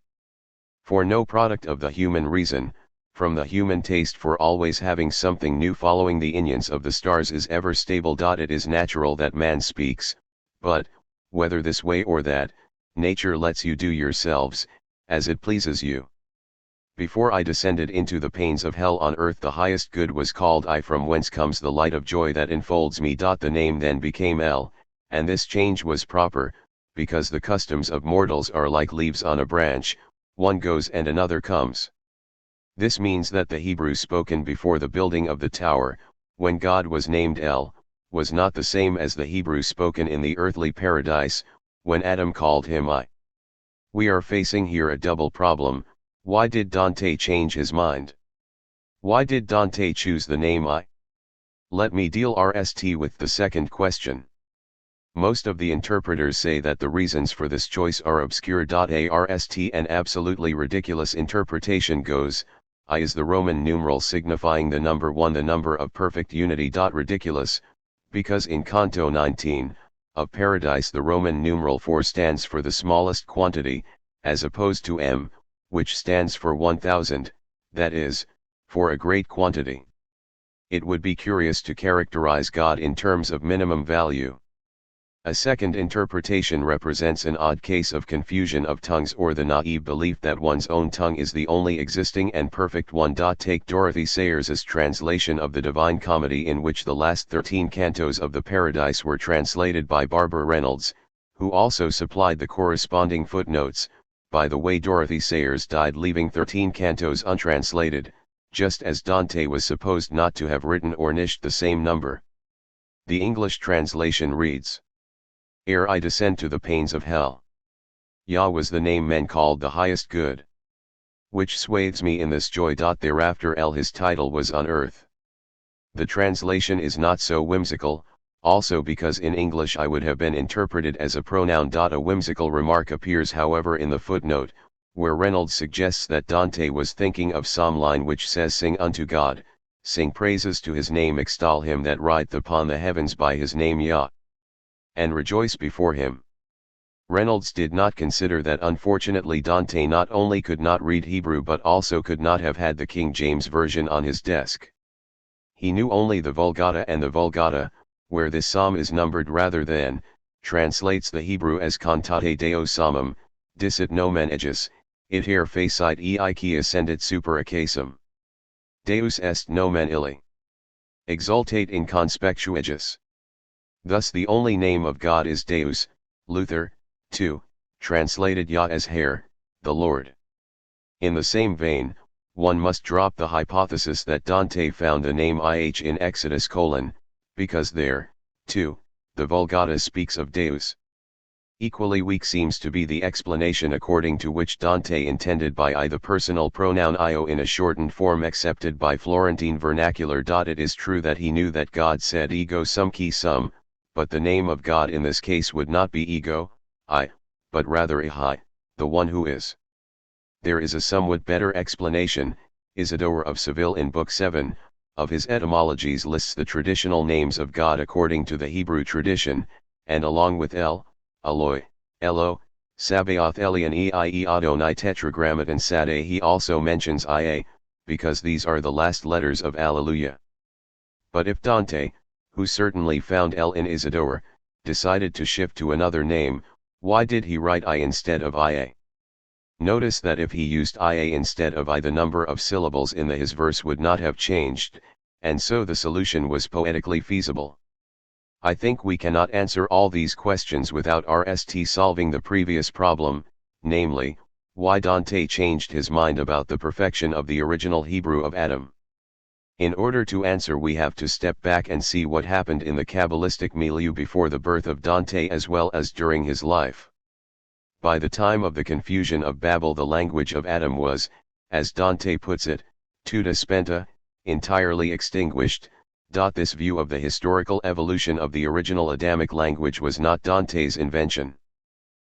For no product of the human reason, from the human taste for always having something new following the inerrancy of the stars, is ever stable. It is natural that man speaks, but, whether this way or that, nature lets you do yourselves, as it pleases you. Before I descended into the pains of hell on earth, the highest good was called I, from whence comes the light of joy that enfolds me. The name then became El, and this change was proper, because the customs of mortals are like leaves on a branch, one goes and another comes. This means that the Hebrew spoken before the building of the tower, when God was named El, was not the same as the Hebrew spoken in the earthly paradise, when Adam called him I. We are facing here a double problem. Why did Dante change his mind? Why did Dante choose the name I? Let me deal with the second question. Most of the interpreters say that the reasons for this choice are obscure. An absolutely ridiculous interpretation goes, I is the Roman numeral signifying the number 1, the number of perfect unity. Ridiculous, because in Canto 19, of Paradise the Roman numeral 4 stands for the smallest quantity, as opposed to M, which stands for 1000, that is, for a great quantity. It would be curious to characterize God in terms of minimum value. A second interpretation represents an odd case of confusion of tongues, or the naive belief that one's own tongue is the only existing and perfect one. Take Dorothy Sayers' translation of the Divine Comedy, in which the last 13 cantos of the Paradise were translated by Barbara Reynolds, who also supplied the corresponding footnotes. By the way, Dorothy Sayers died leaving 13 cantos untranslated, just as Dante was supposed not to have written or nished the same number. The English translation reads, ere I descend to the pains of hell. Yah was the name men called the highest good, which swathes me in this joy. Thereafter El his title was on earth. The translation is not so whimsical, also because in English I would have been interpreted as a pronoun. A whimsical remark appears however in the footnote, where Reynolds suggests that Dante was thinking of Psalm line which says, "Sing unto God, sing praises to his name, extol him that rideth upon the heavens by his name Yah, and rejoice before him." Reynolds did not consider that unfortunately Dante not only could not read Hebrew but also could not have had the King James Version on his desk. He knew only the Vulgata, and the Vulgata, where this psalm is numbered rather than, translates the Hebrew as cantate Deo psalmum, dicit nomen ejus, iter facit eici ascendit super acasum. Deus est nomen illi. Exultate in conspectu ejus. Thus the only name of God is Deus, Luther, 2, translated Yah as Herr, the Lord. In the same vein, one must drop the hypothesis that Dante found the name IH in Exodus: because there, too, the Vulgata speaks of Deus. Equally weak seems to be the explanation according to which Dante intended by I the personal pronoun io in a shortened form accepted by Florentine vernacular. It is true that he knew that God said ego sum qui sum, but the name of God in this case would not be ego, I, but rather Ihai, the one who is. There is a somewhat better explanation. Isidore of Seville in Book 7, of his etymologies lists the traditional names of God according to the Hebrew tradition, and along with El, Eloi, Elo, Sabaoth Elion Ei Adonai Tetragrammaton Sade he also mentions Ia, because these are the last letters of Alleluia. But if Dante, who certainly found El in Isidore, decided to shift to another name, why did he write I instead of Ia? Notice that if he used Ia instead of I, the number of syllables in his verse would not have changed, and so the solution was poetically feasible. I think we cannot answer all these questions without solving the previous problem, namely, why Dante changed his mind about the perfection of the original Hebrew of Adam. In order to answer we have to step back and see what happened in the Kabbalistic milieu before the birth of Dante as well as during his life. By the time of the confusion of Babel the language of Adam was, as Dante puts it, tuta spenta, entirely extinguished. This view of the historical evolution of the original Adamic language was not Dante's invention.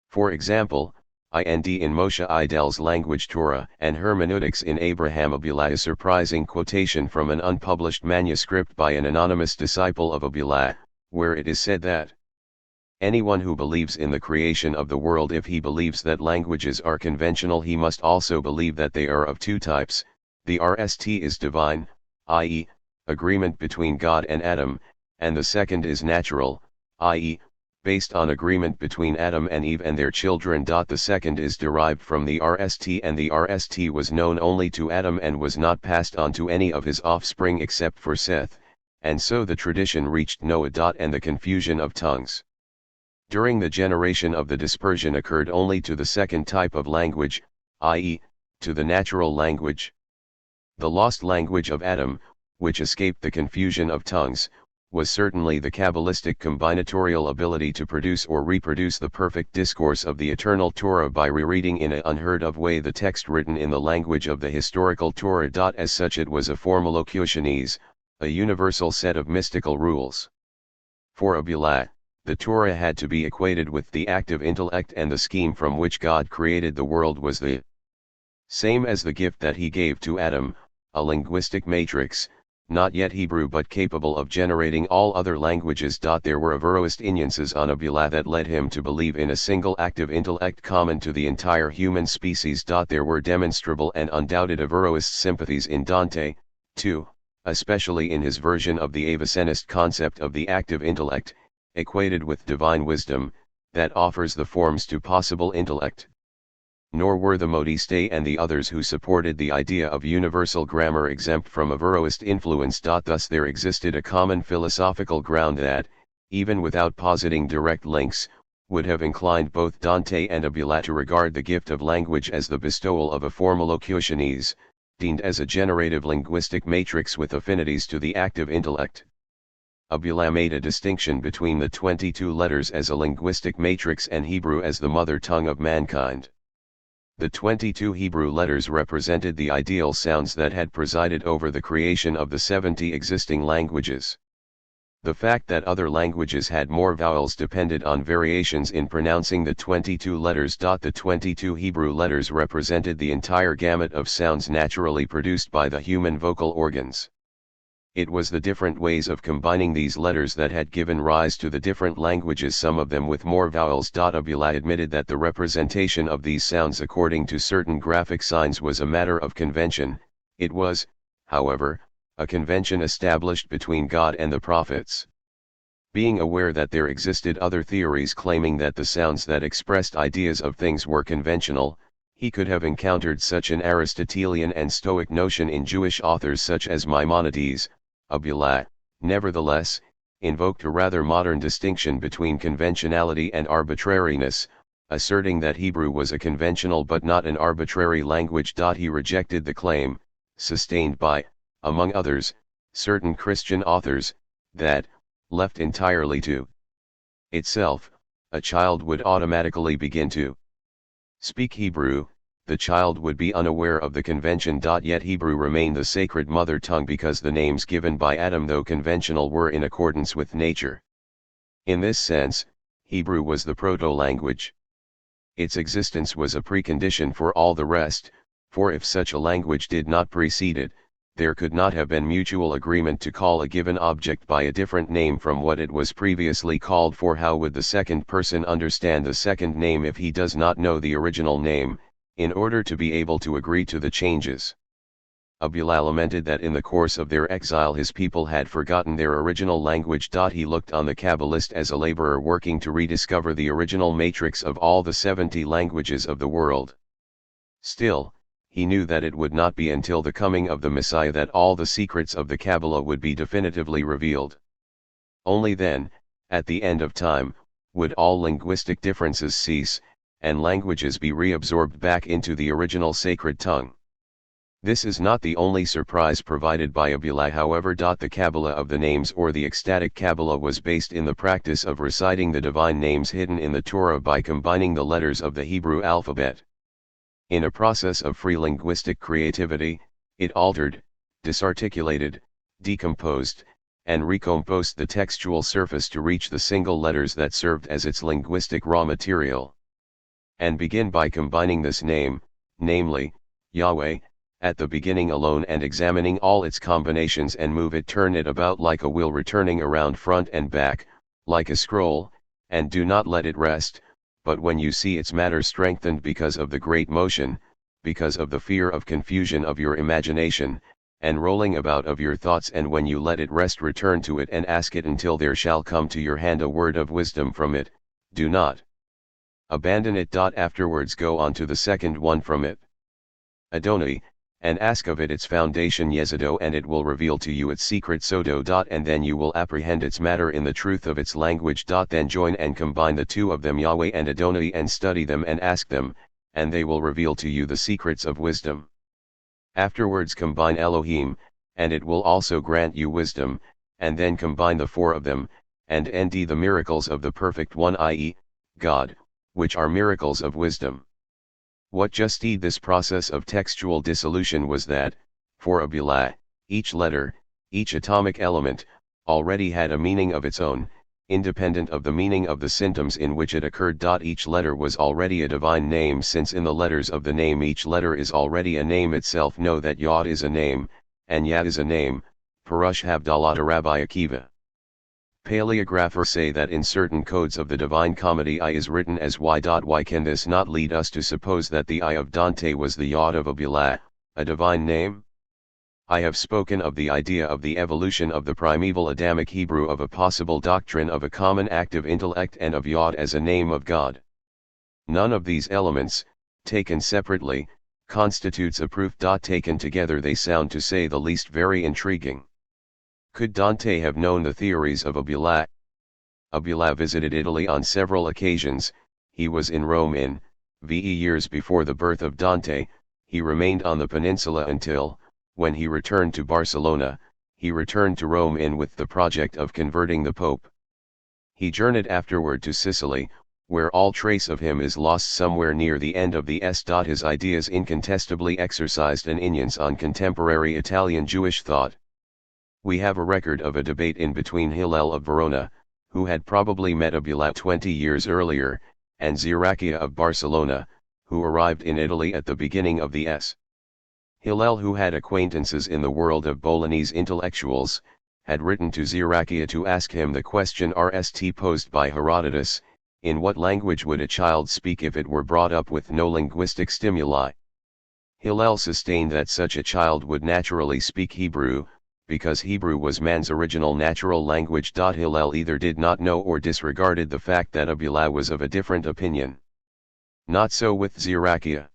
For example, in Moshe Iddel's language Torah and hermeneutics in Abraham Abula, a surprising quotation from an unpublished manuscript by an anonymous disciple of Abula, where it is said that anyone who believes in the creation of the world, if he believes that languages are conventional, he must also believe that they are of two types. The RST is divine, i.e., agreement between God and Adam, and the second is natural, i.e., based on agreement between Adam and Eve and their children. The second is derived from the RST, and the RST was known only to Adam and was not passed on to any of his offspring except for Seth, and so the tradition reached Noah. And the confusion of tongues during the generation of the dispersion occurred only to the second type of language, i.e., to the natural language. The lost language of Adam, which escaped the confusion of tongues, was certainly the Kabbalistic combinatorial ability to produce or reproduce the perfect discourse of the eternal Torah by rereading in an unheard of way the text written in the language of the historical Torah. As such it was a formalocutionese, a universal set of mystical rules. For Abula, the Torah had to be equated with the active intellect, and the scheme from which God created the world was the same as the gift that he gave to Adam, a linguistic matrix, not yet Hebrew but capable of generating all other languages. There were Averroist instances on Abula that led him to believe in a single active intellect common to the entire human species. There were demonstrable and undoubted Averroist sympathies in Dante, too, especially in his version of the Avicenist concept of the active intellect, equated with divine wisdom, that offers the forms to possible intellect. Nor were the Modiste and the others who supported the idea of universal grammar exempt from Averroist influence. Thus there existed a common philosophical ground that, even without positing direct links, would have inclined both Dante and Abula to regard the gift of language as the bestowal of a formalocutionese, deemed as a generative linguistic matrix with affinities to the active intellect. Abula made a distinction between the 22 letters as a linguistic matrix and Hebrew as the mother tongue of mankind. The 22 Hebrew letters represented the ideal sounds that had presided over the creation of the 70 existing languages. The fact that other languages had more vowels depended on variations in pronouncing the 22 letters. The 22 Hebrew letters represented the entire gamut of sounds naturally produced by the human vocal organs. It was the different ways of combining these letters that had given rise to the different languages, some of them with more vowels. Abula admitted that the representation of these sounds according to certain graphic signs was a matter of convention. It was, however, a convention established between God and the prophets. Being aware that there existed other theories claiming that the sounds that expressed ideas of things were conventional, he could have encountered such an Aristotelian and Stoic notion in Jewish authors such as Maimonides. Abula, nevertheless, invoked a rather modern distinction between conventionality and arbitrariness, asserting that Hebrew was a conventional but not an arbitrary language. He rejected the claim, sustained by, among others, certain Christian authors, that, left entirely to itself, a child would automatically begin to speak Hebrew. The child would be unaware of the convention. Yet Hebrew remained the sacred mother tongue because the names given by Adam, though conventional, were in accordance with nature. In this sense, Hebrew was the proto-language. Its existence was a precondition for all the rest, for if such a language did not precede it, there could not have been mutual agreement to call a given object by a different name from what it was previously called. For how would the second person understand the second name if he does not know the original name, in order to be able to agree to the changes? Abula lamented that in the course of their exile his people had forgotten their original language. He looked on the Kabbalist as a laborer working to rediscover the original matrix of all the 70 languages of the world. Still, he knew that it would not be until the coming of the Messiah that all the secrets of the Kabbalah would be definitively revealed. Only then, at the end of time, would all linguistic differences cease, and languages be reabsorbed back into the original sacred tongue. This is not the only surprise provided by Abula, however. The Kabbalah of the names, or the ecstatic Kabbalah, was based in the practice of reciting the divine names hidden in the Torah by combining the letters of the Hebrew alphabet. In a process of free linguistic creativity, it altered, disarticulated, decomposed, and recomposed the textual surface to reach the single letters that served as its linguistic raw material. And begin by combining this name, namely, Yahweh, at the beginning alone, and examining all its combinations and move it, turn it about like a wheel, returning around front and back, like a scroll, and do not let it rest. But when you see its matter strengthened because of the great motion, because of the fear of confusion of your imagination, and rolling about of your thoughts, and when you let it rest, return to it and ask it until there shall come to your hand a word of wisdom from it. Do not abandon it. Afterwards go on to the second one from it, Adonai, and ask of it its foundation Yezido, and it will reveal to you its secret Sodo. And then you will apprehend its matter in the truth of its language. Then join and combine the two of them, Yahweh and Adonai, and study them and ask them, and they will reveal to you the secrets of wisdom. Afterwards combine Elohim, and it will also grant you wisdom, and then combine the four of them, and Nd, the miracles of the perfect one, i.e., God, which are miracles of wisdom. What justed this process of textual dissolution was that, for Abula, each letter, each atomic element, already had a meaning of its own, independent of the meaning of the symptoms in which it occurred. Each letter was already a divine name, since in the letters of the name each letter is already a name itself. Know that Yod is a name, and Yad is a name, Parush Havdalah to Rabbi Akiva. Paleographers say that in certain codes of the Divine Comedy I is written as Y. Why can this not lead us to suppose that the I of Dante was the Yod of Abula, a divine name? I have spoken of the idea of the evolution of the primeval Adamic Hebrew, of a possible doctrine of a common active intellect, and of Yod as a name of God. None of these elements, taken separately, constitutes a proof. Taken together they sound, to say the least, very intriguing. Could Dante have known the theories of Abula? Abula visited Italy on several occasions. He was in Rome in VE years before the birth of Dante. He remained on the peninsula until, when he returned to Barcelona, he returned to Rome with the project of converting the Pope. He journeyed afterward to Sicily, where all trace of him is lost somewhere near the end of the S. His ideas incontestably exercised an influence on contemporary Italian Jewish thought. We have a record of a debate in between Hillel of Verona, who had probably met Abula 20 years earlier, and Ziracchia of Barcelona, who arrived in Italy at the beginning of the S. Hillel, who had acquaintances in the world of Bolognese intellectuals, had written to Ziracchia to ask him the question RST posed by Herodotus: in what language would a child speak if it were brought up with no linguistic stimuli? Hillel sustained that such a child would naturally speak Hebrew, because Hebrew was man's original natural language. Hillel either did not know or disregarded the fact that Abula was of a different opinion. Not so with Ziracchia.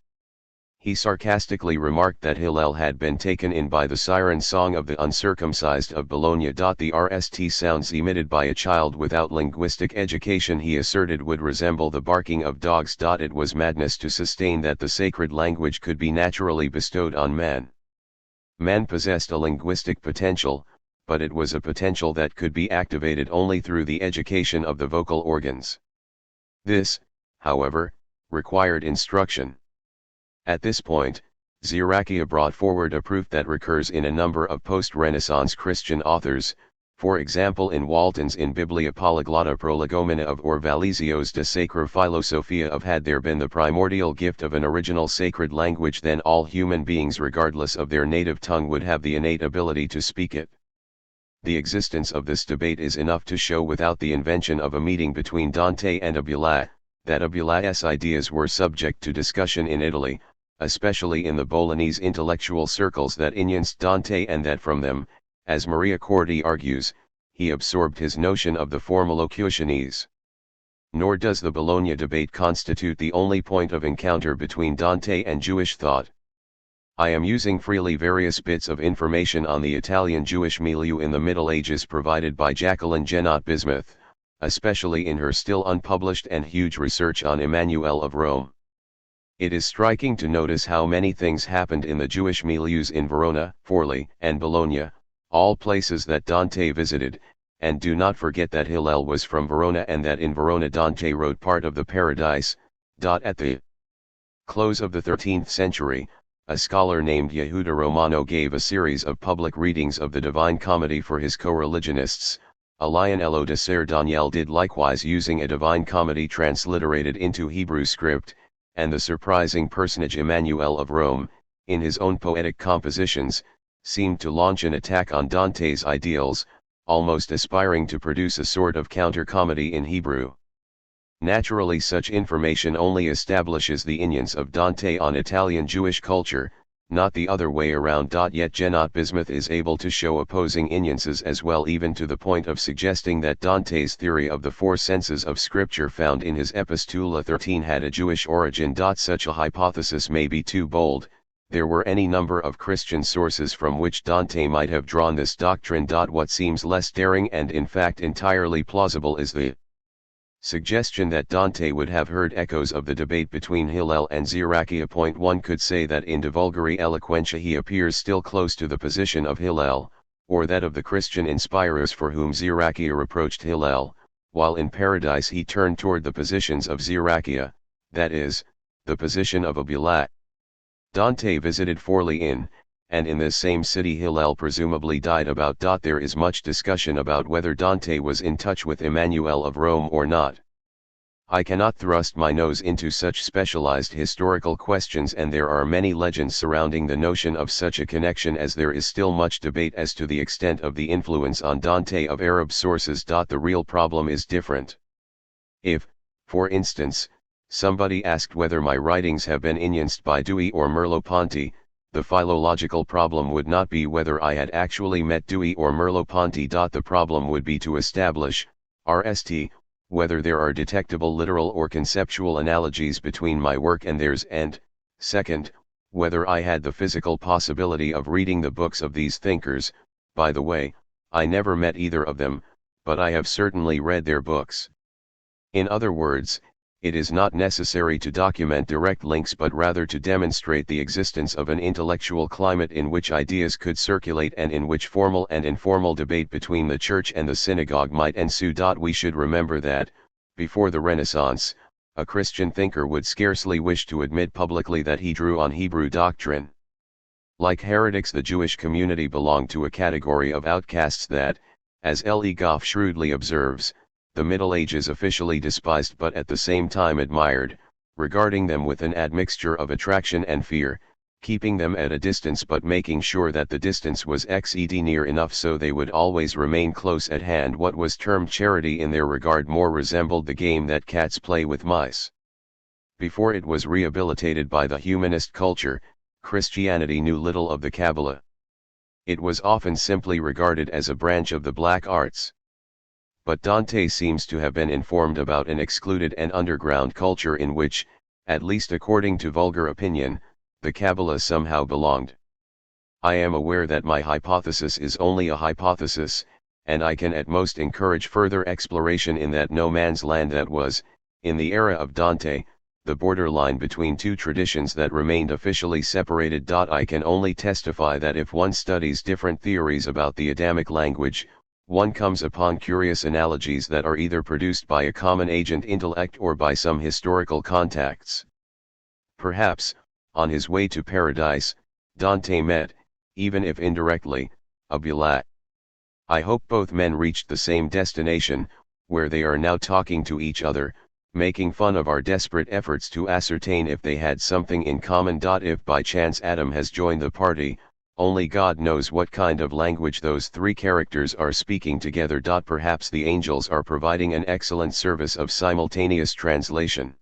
He sarcastically remarked that Hillel had been taken in by the siren song of the uncircumcised of Bologna. The RST sounds emitted by a child without linguistic education, he asserted, would resemble the barking of dogs. It was madness to sustain that the sacred language could be naturally bestowed on man. Man possessed a linguistic potential, but it was a potential that could be activated only through the education of the vocal organs. This, however, required instruction. At this point, Ziracchia brought forward a proof that recurs in a number of post-Renaissance Christian authors, for example in Walton's In Biblia Polyglotta Prolegomena of Orvalisio's De Sacra Philosophia of had there been the primordial gift of an original sacred language, then all human beings regardless of their native tongue would have the innate ability to speak it. The existence of this debate is enough to show without the invention of a meeting between Dante and Abula, that Abula's ideas were subject to discussion in Italy, especially in the Bolognese intellectual circles that influenced Dante, and that from them, as Maria Corti argues, he absorbed his notion of the Formolocutionese. Nor does the Bologna debate constitute the only point of encounter between Dante and Jewish thought. I am using freely various bits of information on the Italian Jewish milieu in the Middle Ages provided by Jacqueline Jennot Bismuth, especially in her still unpublished and huge research on Emmanuel of Rome. It is striking to notice how many things happened in the Jewish milieus in Verona, Forli, and Bologna, all places that Dante visited, and do not forget that Hillel was from Verona and that in Verona Dante wrote part of the Paradise. At the close of the 13th century, a scholar named Yehuda Romano gave a series of public readings of the Divine Comedy for his co-religionists. A Lionello de Ser Daniel did likewise, using a Divine Comedy transliterated into Hebrew script, and the surprising personage Emmanuel of Rome, in his own poetic compositions, seemed to launch an attack on Dante's ideals, almost aspiring to produce a sort of counter-comedy in Hebrew. Naturally, such information only establishes the influence of Dante on Italian Jewish culture, not the other way around. Yet Jennot Bismuth is able to show opposing influences as well, even to the point of suggesting that Dante's theory of the four senses of Scripture found in his Epistula 13 had a Jewish origin. Such a hypothesis may be too bold. There were any number of Christian sources from which Dante might have drawn this doctrine. What seems less daring and in fact entirely plausible is the suggestion that Dante would have heard echoes of the debate between Hillel and Ziracchia. One could say that in De Vulgari Eloquentia he appears still close to the position of Hillel, or that of the Christian inspirers for whom Ziracchia reproached Hillel, while in Paradise he turned toward the positions of Ziracchia, that is, the position of Abula. Dante visited Forli and in this same city Hillel presumably died. There is much discussion about whether Dante was in touch with Emmanuel of Rome or not. I cannot thrust my nose into such specialized historical questions, and there are many legends surrounding the notion of such a connection, as there is still much debate as to the extent of the influence on Dante of Arab sources. The real problem is different. If, for instance, somebody asked whether my writings have been influenced by Dewey or Merleau-Ponty, the philological problem would not be whether I had actually met Dewey or Merleau-Ponty. The problem would be to establish, RST, whether there are detectable literal or conceptual analogies between my work and theirs, and, second, whether I had the physical possibility of reading the books of these thinkers. By the way, I never met either of them, but I have certainly read their books. In other words, it is not necessary to document direct links, but rather to demonstrate the existence of an intellectual climate in which ideas could circulate and in which formal and informal debate between the church and the synagogue might ensue. We should remember that, before the Renaissance, a Christian thinker would scarcely wish to admit publicly that he drew on Hebrew doctrine. Like heretics, the Jewish community belonged to a category of outcasts that, as L. E. Goff shrewdly observes, the Middle Ages officially despised but at the same time admired, regarding them with an admixture of attraction and fear, keeping them at a distance but making sure that the distance was near enough so they would always remain close at hand. What was termed charity in their regard more resembled the game that cats play with mice. Before it was rehabilitated by the humanist culture, Christianity knew little of the Kabbalah. It was often simply regarded as a branch of the black arts. But Dante seems to have been informed about an excluded and underground culture in which, at least according to vulgar opinion, the Kabbalah somehow belonged. I am aware that my hypothesis is only a hypothesis, and I can at most encourage further exploration in that no man's land that was, in the era of Dante, the borderline between two traditions that remained officially separated. I can only testify that if one studies different theories about the Adamic language, one comes upon curious analogies that are either produced by a common agent intellect or by some historical contacts. Perhaps, on his way to paradise, Dante met, even if indirectly, a Beulah. I hope both men reached the same destination, where they are now talking to each other, making fun of our desperate efforts to ascertain if they had something in common. If by chance Adam has joined the party, only God knows what kind of language those three characters are speaking together. Perhaps the angels are providing an excellent service of simultaneous translation.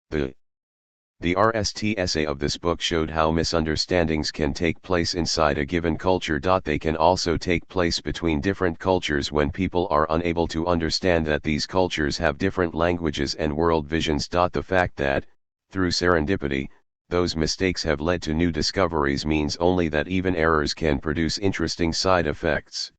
The RST essay of this book showed how misunderstandings can take place inside a given culture. They can also take place between different cultures when people are unable to understand that these cultures have different languages and world visions. The fact that, through serendipity, those mistakes have led to new discoveries means only that even errors can produce interesting side effects.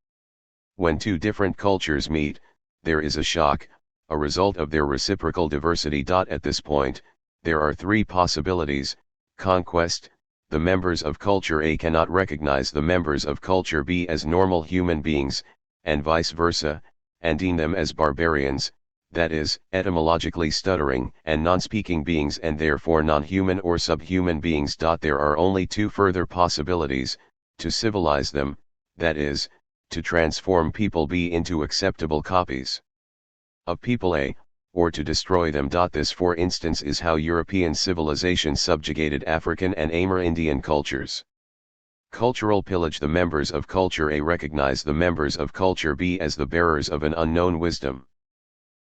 When two different cultures meet, there is a shock, a result of their reciprocal diversity. At this point, there are three possibilities: conquest, the members of culture A cannot recognize the members of culture B as normal human beings, and vice versa, and deem them as barbarians, that is, etymologically stuttering and non-speaking beings and therefore non-human or subhuman beings. There are only two further possibilities: to civilize them, that is, to transform people B into acceptable copies of people A, or to destroy them. This, for instance, is how European civilization subjugated African and Amerindian cultures. Cultural pillage: the members of culture A recognize the members of culture B as the bearers of an unknown wisdom.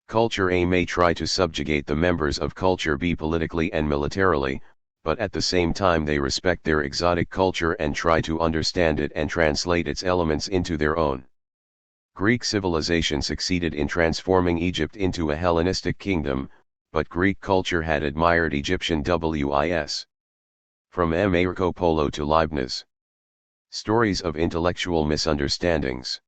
Culture A may try to subjugate the members of culture B politically and militarily, but at the same time they respect their exotic culture and try to understand it and translate its elements into their own. Greek civilization succeeded in transforming Egypt into a Hellenistic kingdom, but Greek culture had admired Egyptian wis. From Marco Polo to Leibniz. Stories of intellectual misunderstandings.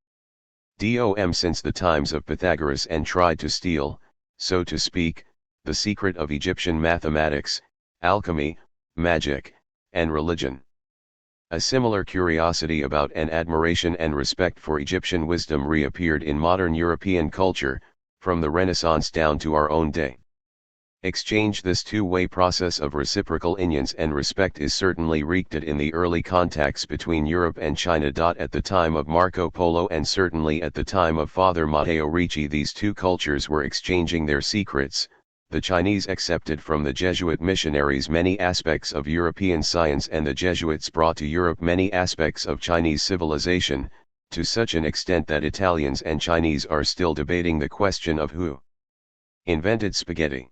Since the times of Pythagoras and tried to steal, so to speak, the secret of Egyptian mathematics, alchemy, magic, and religion. A similar curiosity about and admiration and respect for Egyptian wisdom reappeared in modern European culture, from the Renaissance down to our own day. Exchange: this two-way process of reciprocal unions and respect is certainly wreaked in the early contacts between Europe and China. At the time of Marco Polo and certainly at the time of Father Matteo Ricci, these two cultures were exchanging their secrets. The Chinese accepted from the Jesuit missionaries many aspects of European science, and the Jesuits brought to Europe many aspects of Chinese civilization, to such an extent that Italians and Chinese are still debating the question of who invented spaghetti.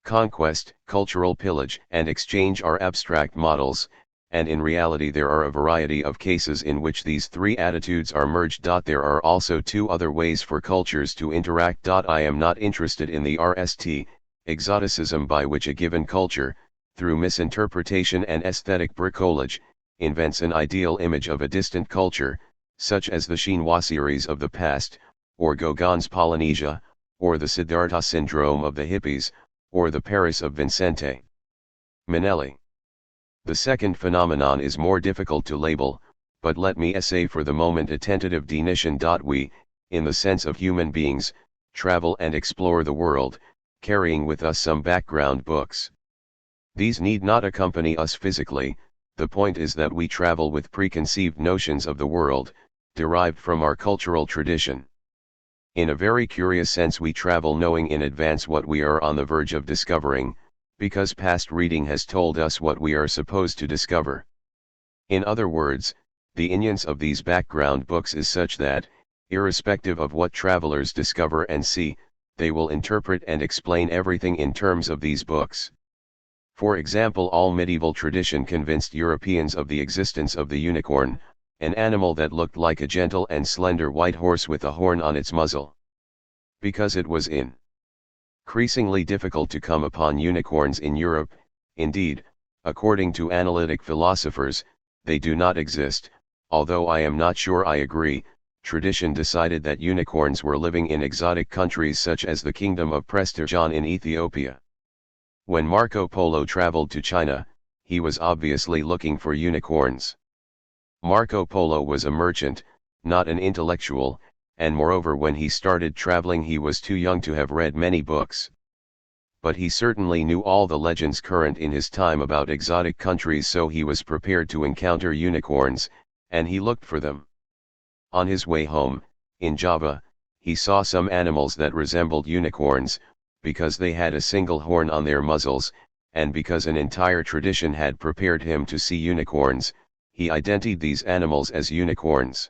Conquest, cultural pillage, and exchange are abstract models, and in reality there are a variety of cases in which these three attitudes are merged. There are also two other ways for cultures to interact. I am not interested in the RST, exoticism by which a given culture, through misinterpretation and aesthetic bricolage, invents an ideal image of a distant culture, such as the Xinhua series of the past, or Gauguin's Polynesia, or the Siddhartha syndrome of the hippies, or the Paris of Vincente Minnelli. The second phenomenon is more difficult to label, but let me essay for the moment a tentative definition. We, in the sense of human beings, travel and explore the world, carrying with us some background books. These need not accompany us physically, the point is that we travel with preconceived notions of the world, derived from our cultural tradition. In a very curious sense we travel knowing in advance what we are on the verge of discovering, because past reading has told us what we are supposed to discover. In other words, the ignorance of these background books is such that, irrespective of what travelers discover and see, they will interpret and explain everything in terms of these books. For example, all medieval tradition convinced Europeans of the existence of the unicorn, an animal that looked like a gentle and slender white horse with a horn on its muzzle. Because it was increasingly difficult to come upon unicorns in Europe, indeed, according to analytic philosophers, they do not exist, although I am not sure I agree. Tradition decided that unicorns were living in exotic countries such as the kingdom of Prestigion in Ethiopia. When Marco Polo traveled to China, he was obviously looking for unicorns. Marco Polo was a merchant, not an intellectual, and moreover when he started traveling he was too young to have read many books. But he certainly knew all the legends current in his time about exotic countries, so he was prepared to encounter unicorns, and he looked for them. On his way home, in Java, he saw some animals that resembled unicorns, because they had a single horn on their muzzles, and because an entire tradition had prepared him to see unicorns, he identified these animals as unicorns.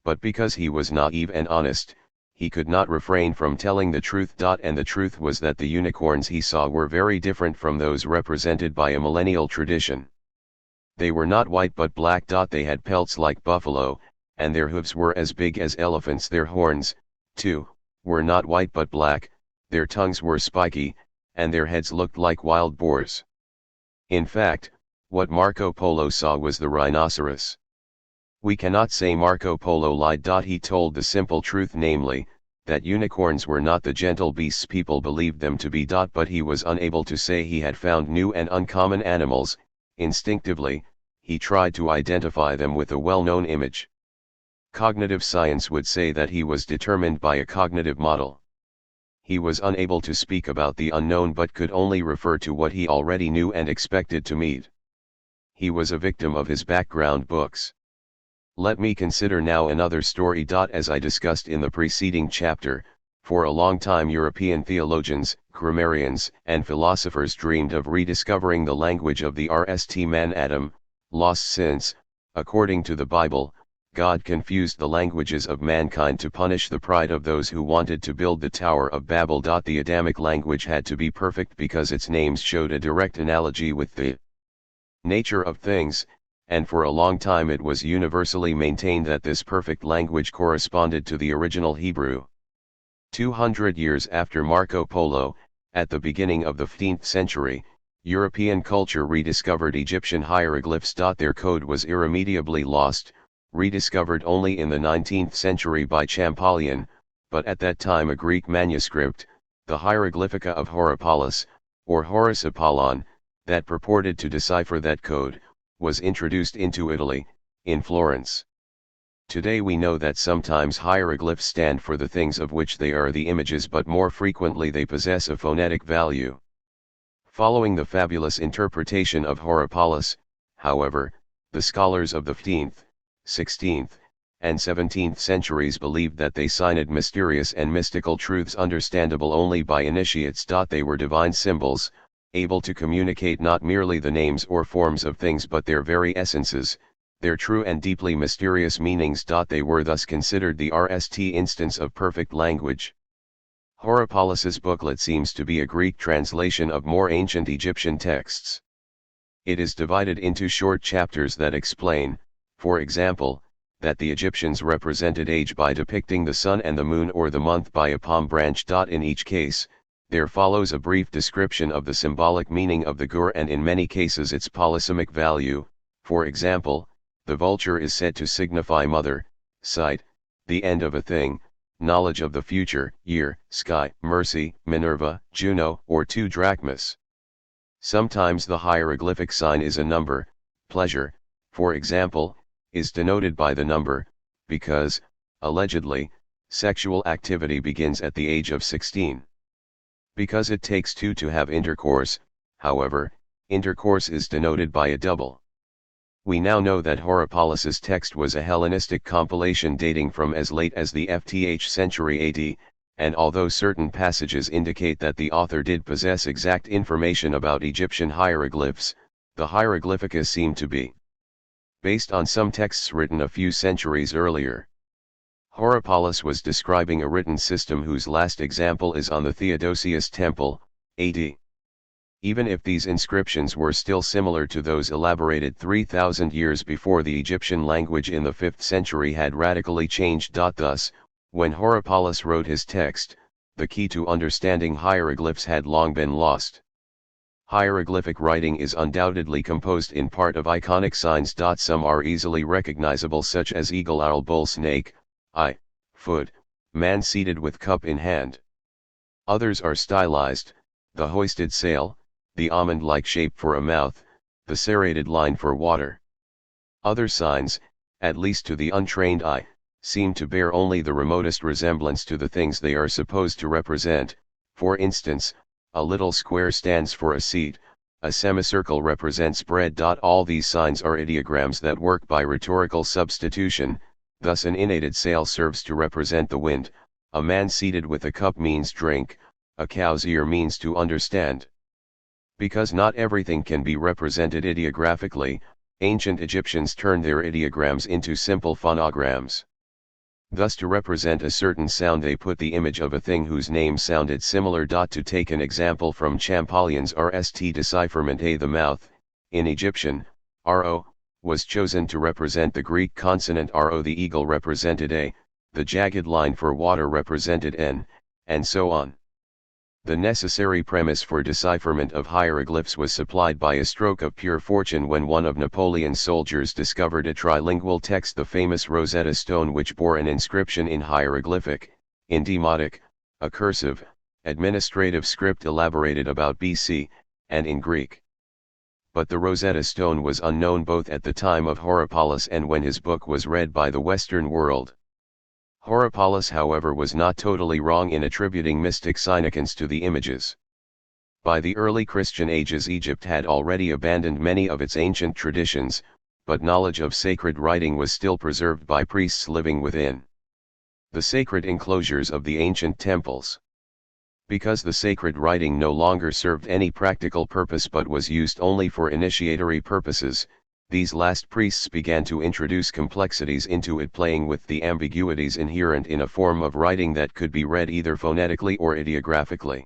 But because he was naive and honest, he could not refrain from telling the truth. And the truth was that the unicorns he saw were very different from those represented by a millennial tradition. They were not white but black. They had pelts like buffalo, and their hooves were as big as elephants. Their horns, too, were not white but black, their tongues were spiky, and their heads looked like wild boars. In fact, what Marco Polo saw was the rhinoceros. We cannot say Marco Polo lied. He told the simple truth, namely, that unicorns were not the gentle beasts people believed them to be. But he was unable to say he had found new and uncommon animals. Instinctively, he tried to identify them with a well-known image. Cognitive science would say that he was determined by a cognitive model. He was unable to speak about the unknown but could only refer to what he already knew and expected to meet. He was a victim of his background books. Let me consider now another story. As I discussed in the preceding chapter, for a long time European theologians, grammarians, and philosophers dreamed of rediscovering the language of the RST man Adam, lost since, according to the Bible, God confused the languages of mankind to punish the pride of those who wanted to build the Tower of Babel. The Adamic language had to be perfect because its names showed a direct analogy with the nature of things, and for a long time it was universally maintained that this perfect language corresponded to the original Hebrew. 200 years after Marco Polo, at the beginning of the 15th century, European culture rediscovered Egyptian hieroglyphs. Their code was irremediably lost, rediscovered only in the 19th century by Champollion, but at that time a Greek manuscript, the Hieroglyphica of Horopolis, or Horus Apollon, that purported to decipher that code, was introduced into Italy, in Florence. Today we know that sometimes hieroglyphs stand for the things of which they are the images, but more frequently they possess a phonetic value. Following the fabulous interpretation of Horopolis, however, the scholars of the 15th, 16th, and 17th centuries believed that they signed mysterious and mystical truths understandable only by initiates. They were divine symbols, able to communicate not merely the names or forms of things but their very essences, their true and deeply mysterious meanings. They were thus considered the RST instance of perfect language. Horopolis's booklet seems to be a Greek translation of more ancient Egyptian texts. It is divided into short chapters that explain, for example, that the Egyptians represented age by depicting the sun and the moon or the month by a palm branch. In each case, there follows a brief description of the symbolic meaning of the gur and in many cases its polysemic value. For example, the vulture is said to signify mother, sight, the end of a thing, knowledge of the future, year, sky, mercy, Minerva, Juno, or 2 drachmas. Sometimes the hieroglyphic sign is a number. Pleasure, for example, is denoted by the number, because, allegedly, sexual activity begins at the age of 16. Because it takes two to have intercourse, however, intercourse is denoted by a double. We now know that Horapollus's text was a Hellenistic compilation dating from as late as the 5th century AD, and although certain passages indicate that the author did possess exact information about Egyptian hieroglyphs, the Hieroglyphica seem to be based on some texts written a few centuries earlier. Horapollus was describing a written system whose last example is on the Theodosius Temple, AD. Even if these inscriptions were still similar to those elaborated 3,000 years before, the Egyptian language in the 5th century had radically changed. Thus, when Horapollus wrote his text, the key to understanding hieroglyphs had long been lost. Hieroglyphic writing is undoubtedly composed in part of iconic signs. Some are easily recognizable, such as eagle, owl, bull, snake, eye, foot, man seated with cup in hand. Others are stylized: the hoisted sail, the almond-like shape for a mouth, the serrated line for water. Other signs, at least to the untrained eye, seem to bear only the remotest resemblance to the things they are supposed to represent. For instance, a little square stands for a seat, a semicircle represents bread. All these signs are ideograms that work by rhetorical substitution. Thus an innated sail serves to represent the wind, a man seated with a cup means drink, a cow's ear means to understand. Because not everything can be represented ideographically, ancient Egyptians turned their ideograms into simple phonograms. Thus, to represent a certain sound, they put the image of a thing whose name sounded similar. To take an example from Champollion's RST decipherment, a, the mouth, in Egyptian, ro, was chosen to represent the Greek consonant ro, the eagle represented a, the jagged line for water represented n, and so on. The necessary premise for decipherment of hieroglyphs was supplied by a stroke of pure fortune when one of Napoleon's soldiers discovered a trilingual text, the famous Rosetta Stone, which bore an inscription in hieroglyphic, in demotic, a cursive, administrative script elaborated about BC, and in Greek. But the Rosetta Stone was unknown both at the time of Horapollus and when his book was read by the Western world. Horapollus, however, was not totally wrong in attributing mystic significance to the images. By the early Christian ages, Egypt had already abandoned many of its ancient traditions, but knowledge of sacred writing was still preserved by priests living within the sacred enclosures of the ancient temples. Because the sacred writing no longer served any practical purpose but was used only for initiatory purposes, these last priests began to introduce complexities into it, playing with the ambiguities inherent in a form of writing that could be read either phonetically or ideographically.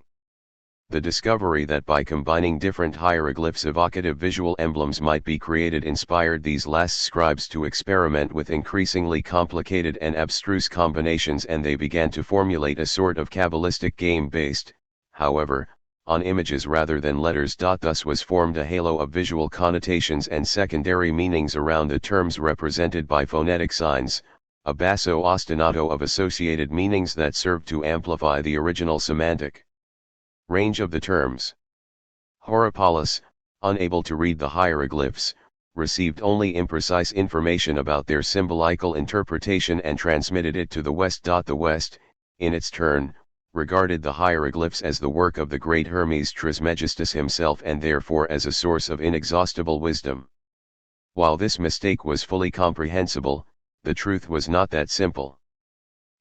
The discovery that by combining different hieroglyphs evocative visual emblems might be created inspired these last scribes to experiment with increasingly complicated and abstruse combinations, and they began to formulate a sort of Kabbalistic game based, however, on images rather than letters. Thus was formed a halo of visual connotations and secondary meanings around the terms represented by phonetic signs, a basso ostinato of associated meanings that served to amplify the original semantic range of the terms. Horapollus, unable to read the hieroglyphs, received only imprecise information about their symbolical interpretation and transmitted it to the West. The West, in its turn, regarded the hieroglyphs as the work of the great Hermes Trismegistus himself, and therefore as a source of inexhaustible wisdom. While this mistake was fully comprehensible, the truth was not that simple.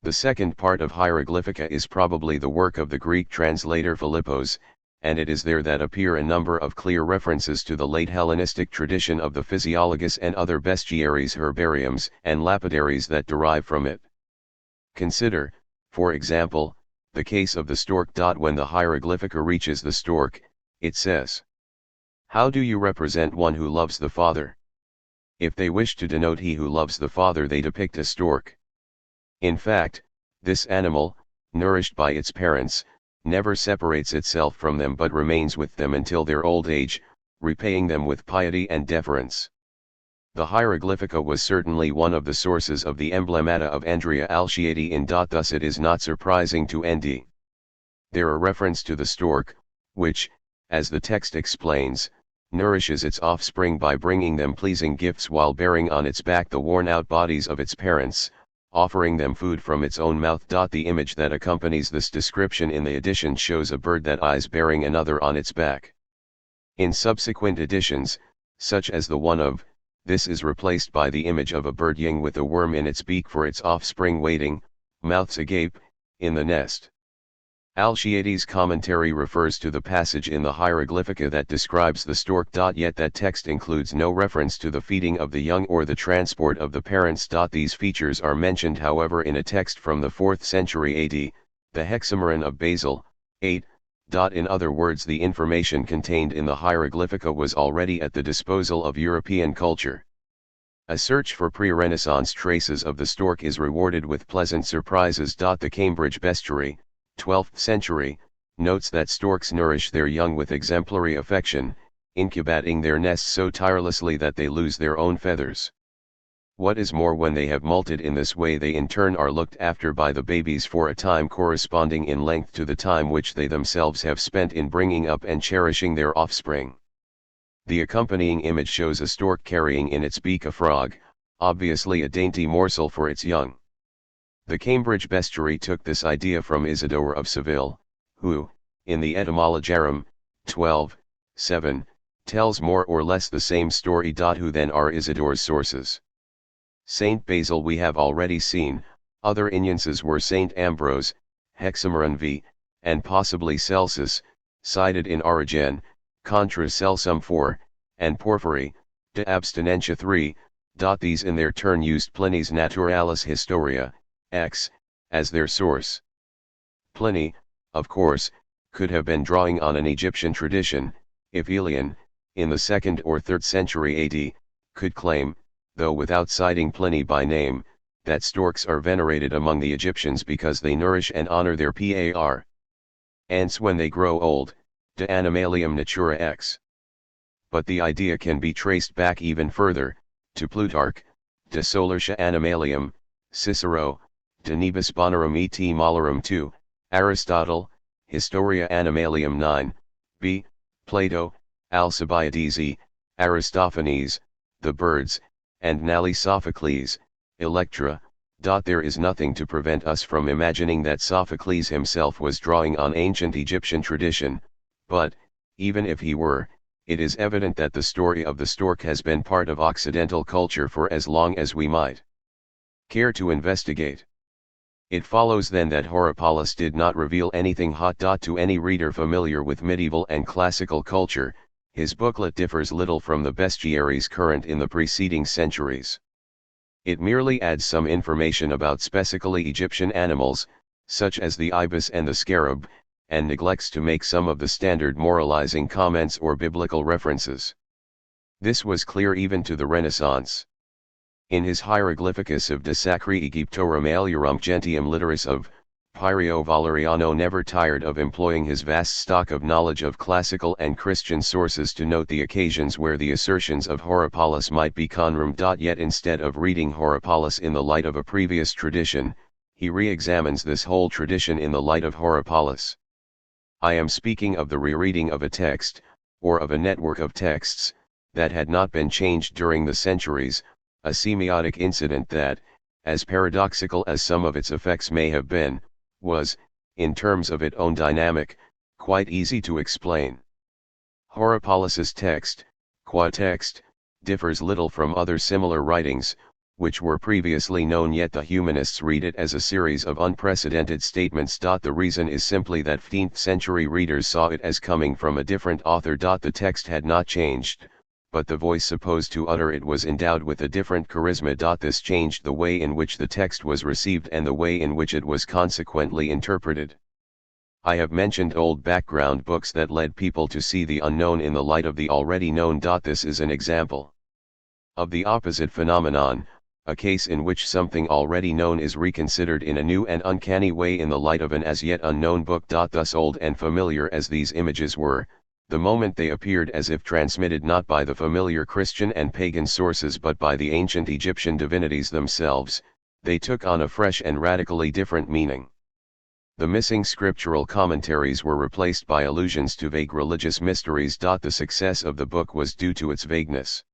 The second part of Hieroglyphica is probably the work of the Greek translator Philippos, and it is there that appear a number of clear references to the late Hellenistic tradition of the physiologus and other bestiaries, herbariums, and lapidaries that derive from it. Consider, for example, the case of the stork. When the Hieroglyphica reaches the stork, it says, "How do you represent one who loves the Father?" If they wish to denote he who loves the Father, they depict a stork. In fact, this animal, nourished by its parents, never separates itself from them but remains with them until their old age, repaying them with piety and deference. The Hieroglyphica was certainly one of the sources of the emblemata of Andrea Alciati. Thus it is not surprising to Nd. There a reference to the stork, which, as the text explains, nourishes its offspring by bringing them pleasing gifts while bearing on its back the worn-out bodies of its parents, offering them food from its own mouth. The image that accompanies this description in the edition shows a bird that eyes bearing another on its back. In subsequent editions, such as the one of, this is replaced by the image of a bird young with a worm in its beak for its offspring waiting, mouths agape, in the nest. Al-Shiati's commentary refers to the passage in the Hieroglyphica that describes the stork. Yet that text includes no reference to the feeding of the young or the transport of the parents. These features are mentioned however in a text from the 4th century AD, the Hexameron of Basil, 8. In other words, the information contained in the Hieroglyphica was already at the disposal of European culture. A search for pre-Renaissance traces of the stork is rewarded with pleasant surprises. The Cambridge Bestiary, 12th century, notes that storks nourish their young with exemplary affection, incubating their nests so tirelessly that they lose their own feathers. What is more, when they have molted in this way, they in turn are looked after by the babies for a time corresponding in length to the time which they themselves have spent in bringing up and cherishing their offspring. The accompanying image shows a stork carrying in its beak a frog, obviously a dainty morsel for its young. The Cambridge Bestiary took this idea from Isidore of Seville, who, in the Etymologiarum, 12:7, tells more or less the same story. Who then are Isidore's sources? Saint Basil we have already seen. Other instances were Saint Ambrose, Hexameron v, and possibly Celsus, cited in Origen, Contra Celsum 4, and Porphyry, De Abstinentia 3. These in their turn used Pliny's Naturalis Historia, X, as their source. Pliny, of course, could have been drawing on an Egyptian tradition, if Aelian, in the 2nd or 3rd century AD, could claim, though without citing Pliny by name, that storks are venerated among the Egyptians because they nourish and honor their par. Ants when they grow old, de animalium natura X. But the idea can be traced back even further, to Plutarch, De Solertia Animalium, Cicero, De Nibus Bonorum et Malorum 2, Aristotle, Historia Animalium 9, b. Plato, Alcibiades e, Aristophanes, The Birds, and Nally Sophocles, Electra. There is nothing to prevent us from imagining that Sophocles himself was drawing on ancient Egyptian tradition, but, even if he were, it is evident that the story of the stork has been part of Occidental culture for as long as we might care to investigate. It follows then that Horapolus did not reveal anything hot. To any reader familiar with medieval and classical culture, his booklet differs little from the bestiaries current in the preceding centuries. It merely adds some information about specifically Egyptian animals, such as the ibis and the scarab, and neglects to make some of the standard moralizing comments or biblical references. This was clear even to the Renaissance. In his Hieroglyphicus of De Sacri Egyptorum Aliarum Gentium Literis of, Piero Valeriano never tired of employing his vast stock of knowledge of classical and Christian sources to note the occasions where the assertions of Horapolus might be confirmed. Yet instead of reading Horapolus in the light of a previous tradition, he re-examines this whole tradition in the light of Horapolus. I am speaking of the rereading of a text, or of a network of texts, that had not been changed during the centuries, a semiotic incident that, as paradoxical as some of its effects may have been, was, in terms of its own dynamic, quite easy to explain. Horapolus's text, qua text, differs little from other similar writings, which were previously known, yet the humanists read it as a series of unprecedented statements. The reason is simply that 15th century readers saw it as coming from a different author. The text had not changed, but the voice supposed to utter it was endowed with a different charisma. This changed the way in which the text was received and the way in which it was consequently interpreted. I have mentioned old background books that led people to see the unknown in the light of the already known. This is an example of the opposite phenomenon, a case in which something already known is reconsidered in a new and uncanny way in the light of an as yet unknown book. Thus old and familiar as these images were, the moment they appeared as if transmitted not by the familiar Christian and pagan sources but by the ancient Egyptian divinities themselves, they took on a fresh and radically different meaning. The missing scriptural commentaries were replaced by allusions to vague religious mysteries. The success of the book was due to its vagueness.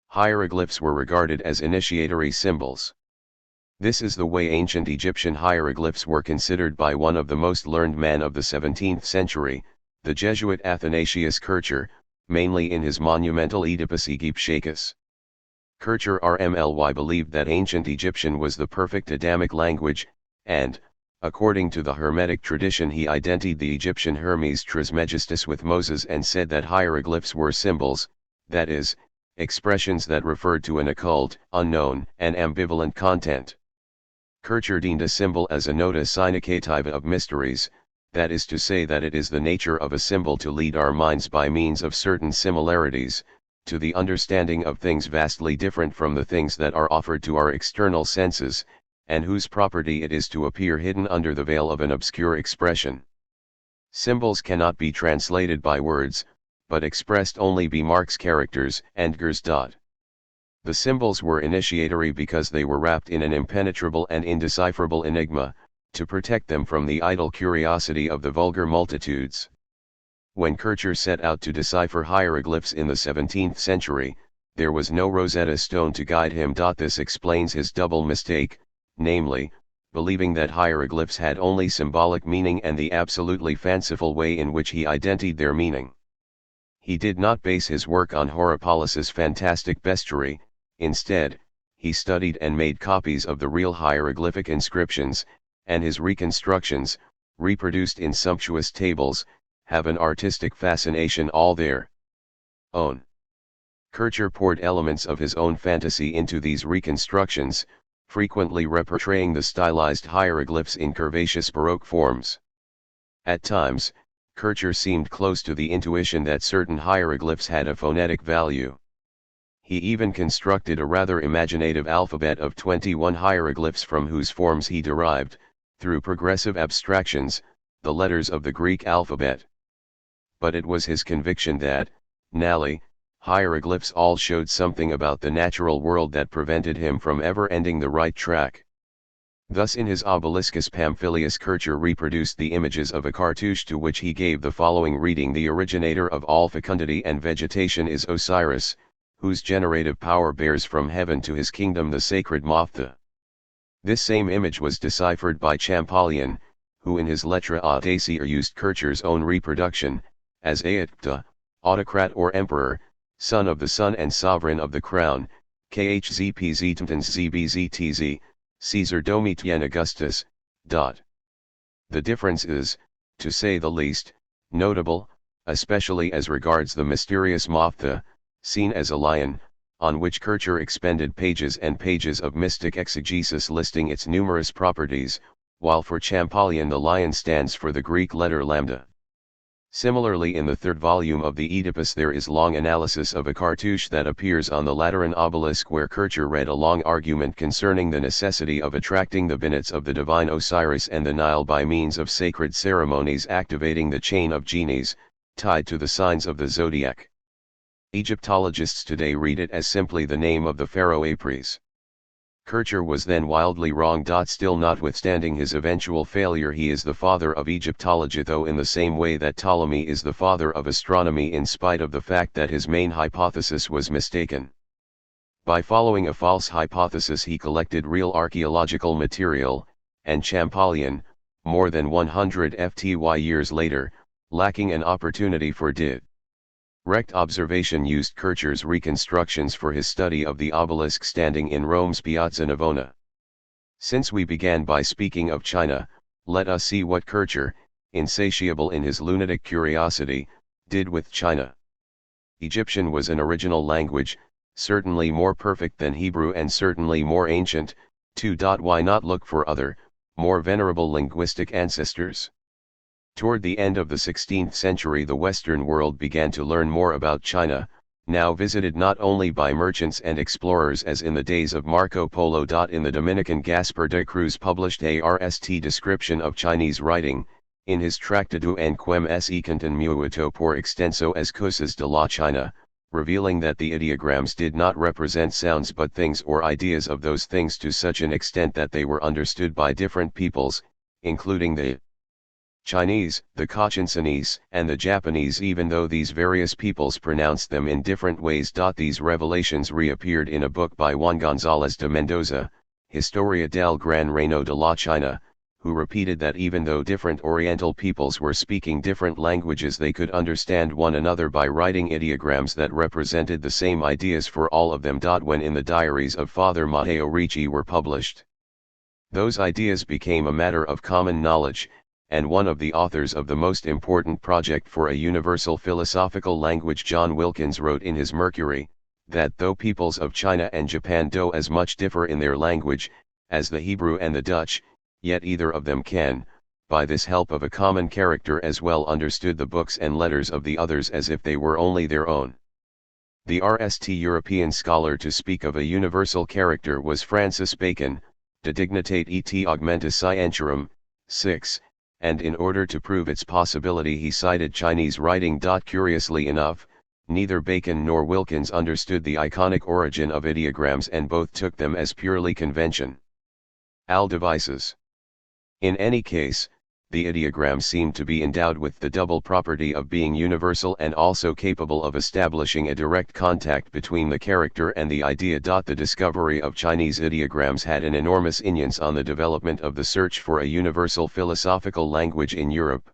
Hieroglyphs were regarded as initiatory symbols. This is the way ancient Egyptian hieroglyphs were considered by one of the most learned men of the 17th century, the Jesuit Athanasius Kircher, mainly in his monumental Oedipus Aegyptiacus. Kircher RMLY believed that ancient Egyptian was the perfect Adamic language, and, according to the Hermetic tradition, he identified the Egyptian Hermes Trismegistus with Moses and said that hieroglyphs were symbols, that is, expressions that referred to an occult, unknown, and ambivalent content. Kircher deemed a symbol as a nota significativa of mysteries, that is to say that it is the nature of a symbol to lead our minds by means of certain similarities, to the understanding of things vastly different from the things that are offered to our external senses, and whose property it is to appear hidden under the veil of an obscure expression. Symbols cannot be translated by words, but expressed only by marks, characters, and gears. The symbols were initiatory because they were wrapped in an impenetrable and indecipherable enigma, to protect them from the idle curiosity of the vulgar multitudes. When Kircher set out to decipher hieroglyphs in the 17th century, there was no Rosetta Stone to guide him. This explains his double mistake, namely, believing that hieroglyphs had only symbolic meaning and the absolutely fanciful way in which he identified their meaning. He did not base his work on Horapollus's fantastic bestiary. Instead, he studied and made copies of the real hieroglyphic inscriptions, and his reconstructions, reproduced in sumptuous tables, have an artistic fascination all their own. Kircher poured elements of his own fantasy into these reconstructions, frequently reportraying the stylized hieroglyphs in curvaceous Baroque forms. At times, Kircher seemed close to the intuition that certain hieroglyphs had a phonetic value. He even constructed a rather imaginative alphabet of 21 hieroglyphs from whose forms he derived, through progressive abstractions, the letters of the Greek alphabet. But it was his conviction that, nally, hieroglyphs all showed something about the natural world that prevented him from ever ending the right track. Thus in his Obeliscus Pamphilius Kircher reproduced the images of a cartouche to which he gave the following reading: "The originator of all fecundity and vegetation is Osiris, whose generative power bears from heaven to his kingdom the sacred Moftha." This same image was deciphered by Champollion, who in his Lettre à Dacier used Kircher's own reproduction, as Aetka, autocrat or emperor, son of the sun and sovereign of the crown, Khzpztmtns Caesar Domitian Augustus. The difference is, to say the least, notable, especially as regards the mysterious Moftha, seen as a lion, on which Kircher expended pages and pages of mystic exegesis listing its numerous properties, while for Champollion the lion stands for the Greek letter lambda. Similarly, in the third volume of the Oedipus there is long analysis of a cartouche that appears on the Lateran obelisk, where Kircher read a long argument concerning the necessity of attracting the binnets of the divine Osiris and the Nile by means of sacred ceremonies activating the chain of genies, tied to the signs of the zodiac. Egyptologists today read it as simply the name of the pharaoh Apries. Kircher was then wildly wrong. Still, notwithstanding his eventual failure, he is the father of Egyptology, though in the same way that Ptolemy is the father of astronomy, in spite of the fact that his main hypothesis was mistaken. By following a false hypothesis he collected real archaeological material, and Champollion, more than 100 years later, lacking an opportunity for direct observation, used Kircher's reconstructions for his study of the obelisk standing in Rome's Piazza Navona. Since we began by speaking of China, let us see what Kircher, insatiable in his lunatic curiosity, did with China. Egyptian was an original language, certainly more perfect than Hebrew and certainly more ancient, too. Why not look for other, more venerable linguistic ancestors? Toward the end of the 16th century the Western world began to learn more about China, now visited not only by merchants and explorers as in the days of Marco Polo. In the Dominican Gaspar de Cruz published a RST description of Chinese writing, in his Tractado en quem se cantan muito por extenso as cosas de la China, revealing that the ideograms did not represent sounds but things or ideas of those things to such an extent that they were understood by different peoples, including the Chinese, the Cochinese, and the Japanese, even though these various peoples pronounced them in different ways. These revelations reappeared in a book by Juan González de Mendoza, Historia del Gran Reino de la China, who repeated that even though different Oriental peoples were speaking different languages, they could understand one another by writing ideograms that represented the same ideas for all of them. When in the diaries of Father Matteo Ricci were published, those ideas became a matter of common knowledge, and one of the authors of the most important project for a universal philosophical language, John Wilkins, wrote in his Mercury, that though peoples of China and Japan do as much differ in their language, as the Hebrew and the Dutch, yet either of them can, by this help of a common character, as well understood the books and letters of the others as if they were only their own. The RST European scholar to speak of a universal character was Francis Bacon, De Dignitate et Augmenta Scientiarum, 6, and in order to prove its possibility he cited Chinese writing. Curiously enough, neither Bacon nor Wilkins understood the iconic origin of ideograms, and both took them as purely convention. Devices. In any case, the ideograms seem to be endowed with the double property of being universal and also capable of establishing a direct contact between the character and the idea. The discovery of Chinese ideograms had an enormous influence on the development of the search for a universal philosophical language in Europe.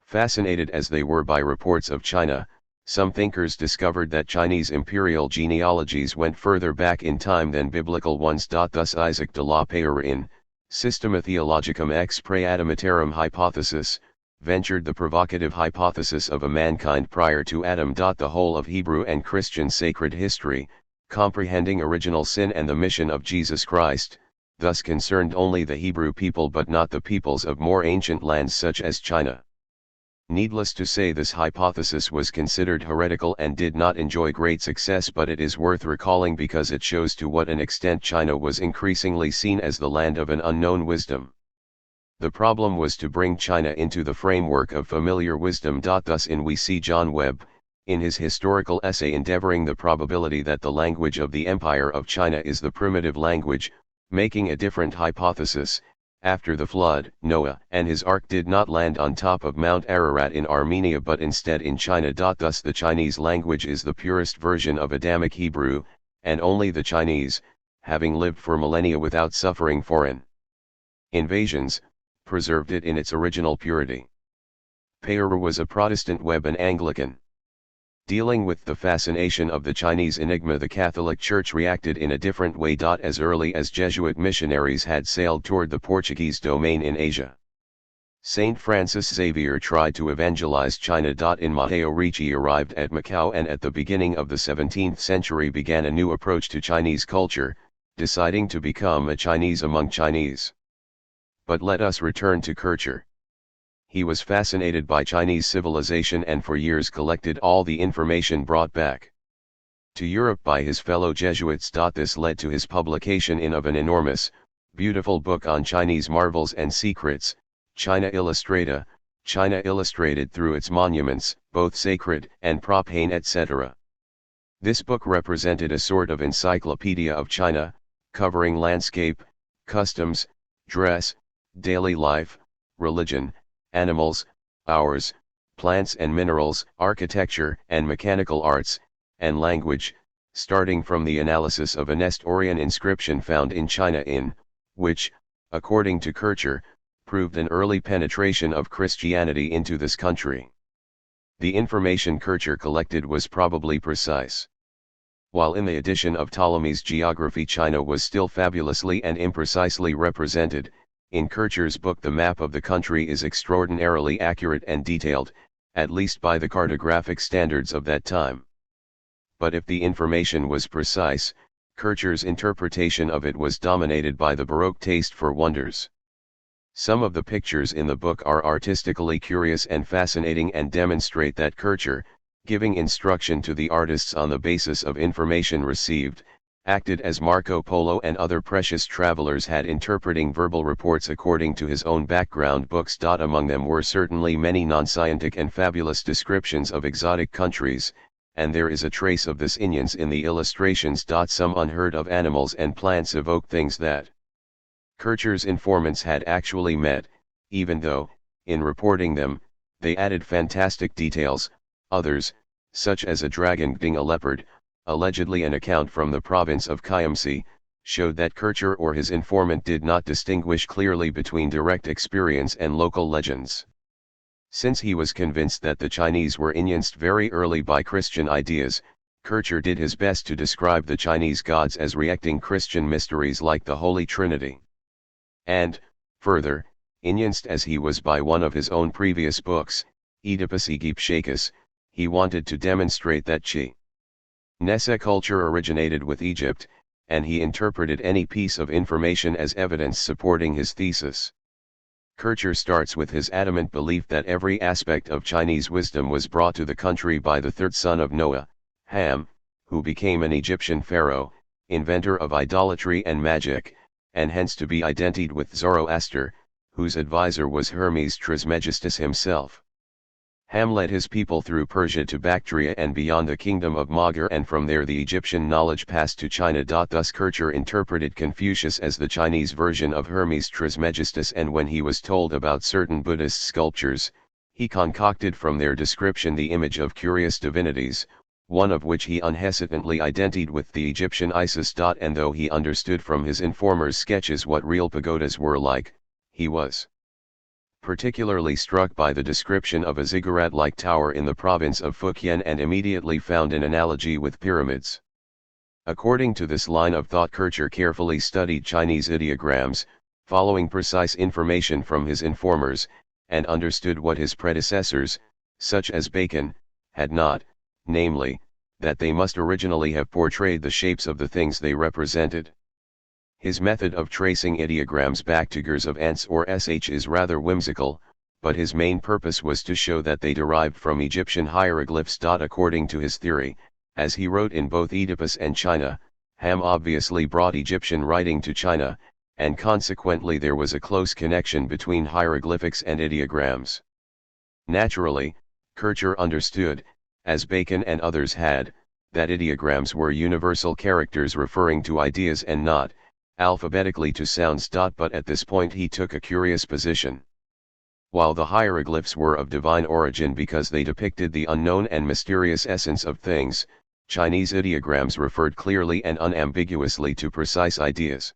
Fascinated as they were by reports of China, some thinkers discovered that Chinese imperial genealogies went further back in time than biblical ones. Thus Isaac de la Peyre in Systema Theologicum ex Praeadameterum Hypothesis, ventured the provocative hypothesis of a mankind prior to Adam. The whole of Hebrew and Christian sacred history, comprehending original sin and the mission of Jesus Christ, thus concerned only the Hebrew people but not the peoples of more ancient lands such as China. Needless to say, this hypothesis was considered heretical and did not enjoy great success, but it is worth recalling because it shows to what an extent China was increasingly seen as the land of an unknown wisdom. The problem was to bring China into the framework of familiar wisdom. Thus we see John Webb, in his historical essay endeavoring the probability that the language of the Empire of China is the primitive language, making a different hypothesis. After the flood, Noah and his ark did not land on top of Mount Ararat in Armenia but instead in China. Thus the Chinese language is the purest version of Adamic Hebrew, and only the Chinese, having lived for millennia without suffering foreign invasions, preserved it in its original purity. Peyre was a Protestant, Webb an Anglican. Dealing with the fascination of the Chinese enigma, the Catholic Church reacted in a different way. As early as Jesuit missionaries had sailed toward the Portuguese domain in Asia, Saint Francis Xavier tried to evangelize China. In Matteo Ricci arrived at Macau and at the beginning of the 17th century began a new approach to Chinese culture, deciding to become a Chinese among Chinese. But let us return to Kircher. He was fascinated by Chinese civilization and for years collected all the information brought back to Europe by his fellow Jesuits. This led to his publication of an enormous, beautiful book on Chinese marvels and secrets, China Illustrata, China illustrated through its monuments, both sacred and profane, etc. This book represented a sort of encyclopedia of China, covering landscape, customs, dress, daily life, religion, animals, hours, plants and minerals, architecture and mechanical arts, and language, starting from the analysis of a Nestorian inscription found in China which, according to Kircher, proved an early penetration of Christianity into this country. The information Kircher collected was probably precise. While in the edition of Ptolemy's Geography China was still fabulously and imprecisely represented, in Kircher's book the map of the country is extraordinarily accurate and detailed, at least by the cartographic standards of that time. But if the information was precise, Kircher's interpretation of it was dominated by the Baroque taste for wonders. Some of the pictures in the book are artistically curious and fascinating and demonstrate that Kircher, giving instruction to the artists on the basis of information received, acted as Marco Polo and other precious travelers had, interpreting verbal reports according to his own background books. Among them were certainly many non-scientific and fabulous descriptions of exotic countries, and there is a trace of this influence in the illustrations. Some unheard of animals and plants evoke things that Kircher's informants had actually met, even though, in reporting them, they added fantastic details. Others, such as a dragon eating a leopard, allegedly an account from the province of Kiamsi, showed that Kircher or his informant did not distinguish clearly between direct experience and local legends. Since he was convinced that the Chinese were influenced very early by Christian ideas, Kircher did his best to describe the Chinese gods as reacting Christian mysteries like the Holy Trinity. And, further, influenced as he was by one of his own previous books, Oedipus Aegyptiacus, he wanted to demonstrate that Chinese culture originated with Egypt, and he interpreted any piece of information as evidence supporting his thesis. Kircher starts with his adamant belief that every aspect of Chinese wisdom was brought to the country by the third son of Noah, Ham, who became an Egyptian pharaoh, inventor of idolatry and magic, and hence to be identified with Zoroaster, whose advisor was Hermes Trismegistus himself. Ham led his people through Persia to Bactria and beyond the kingdom of Magar, and from there the Egyptian knowledge passed to China. Thus Kircher interpreted Confucius as the Chinese version of Hermes Trismegistus, and when he was told about certain Buddhist sculptures, he concocted from their description the image of curious divinities, one of which he unhesitantly identified with the Egyptian Isis. And though he understood from his informer's sketches what real pagodas were like, he was particularly struck by the description of a ziggurat-like tower in the province of Fujian and immediately found an analogy with pyramids. According to this line of thought, Kircher carefully studied Chinese ideograms, following precise information from his informers, and understood what his predecessors, such as Bacon, had not, namely, that they must originally have portrayed the shapes of the things they represented. His method of tracing ideograms back to figures of ants or sh is rather whimsical, but his main purpose was to show that they derived from Egyptian hieroglyphs. According to his theory, as he wrote in both Oedipus and China, Ham obviously brought Egyptian writing to China, and consequently there was a close connection between hieroglyphics and ideograms. Naturally, Kircher understood, as Bacon and others had, that ideograms were universal characters referring to ideas and not alphabetically to sounds. But at this point he took a curious position. While the hieroglyphs were of divine origin because they depicted the unknown and mysterious essence of things, Chinese ideograms referred clearly and unambiguously to precise ideas.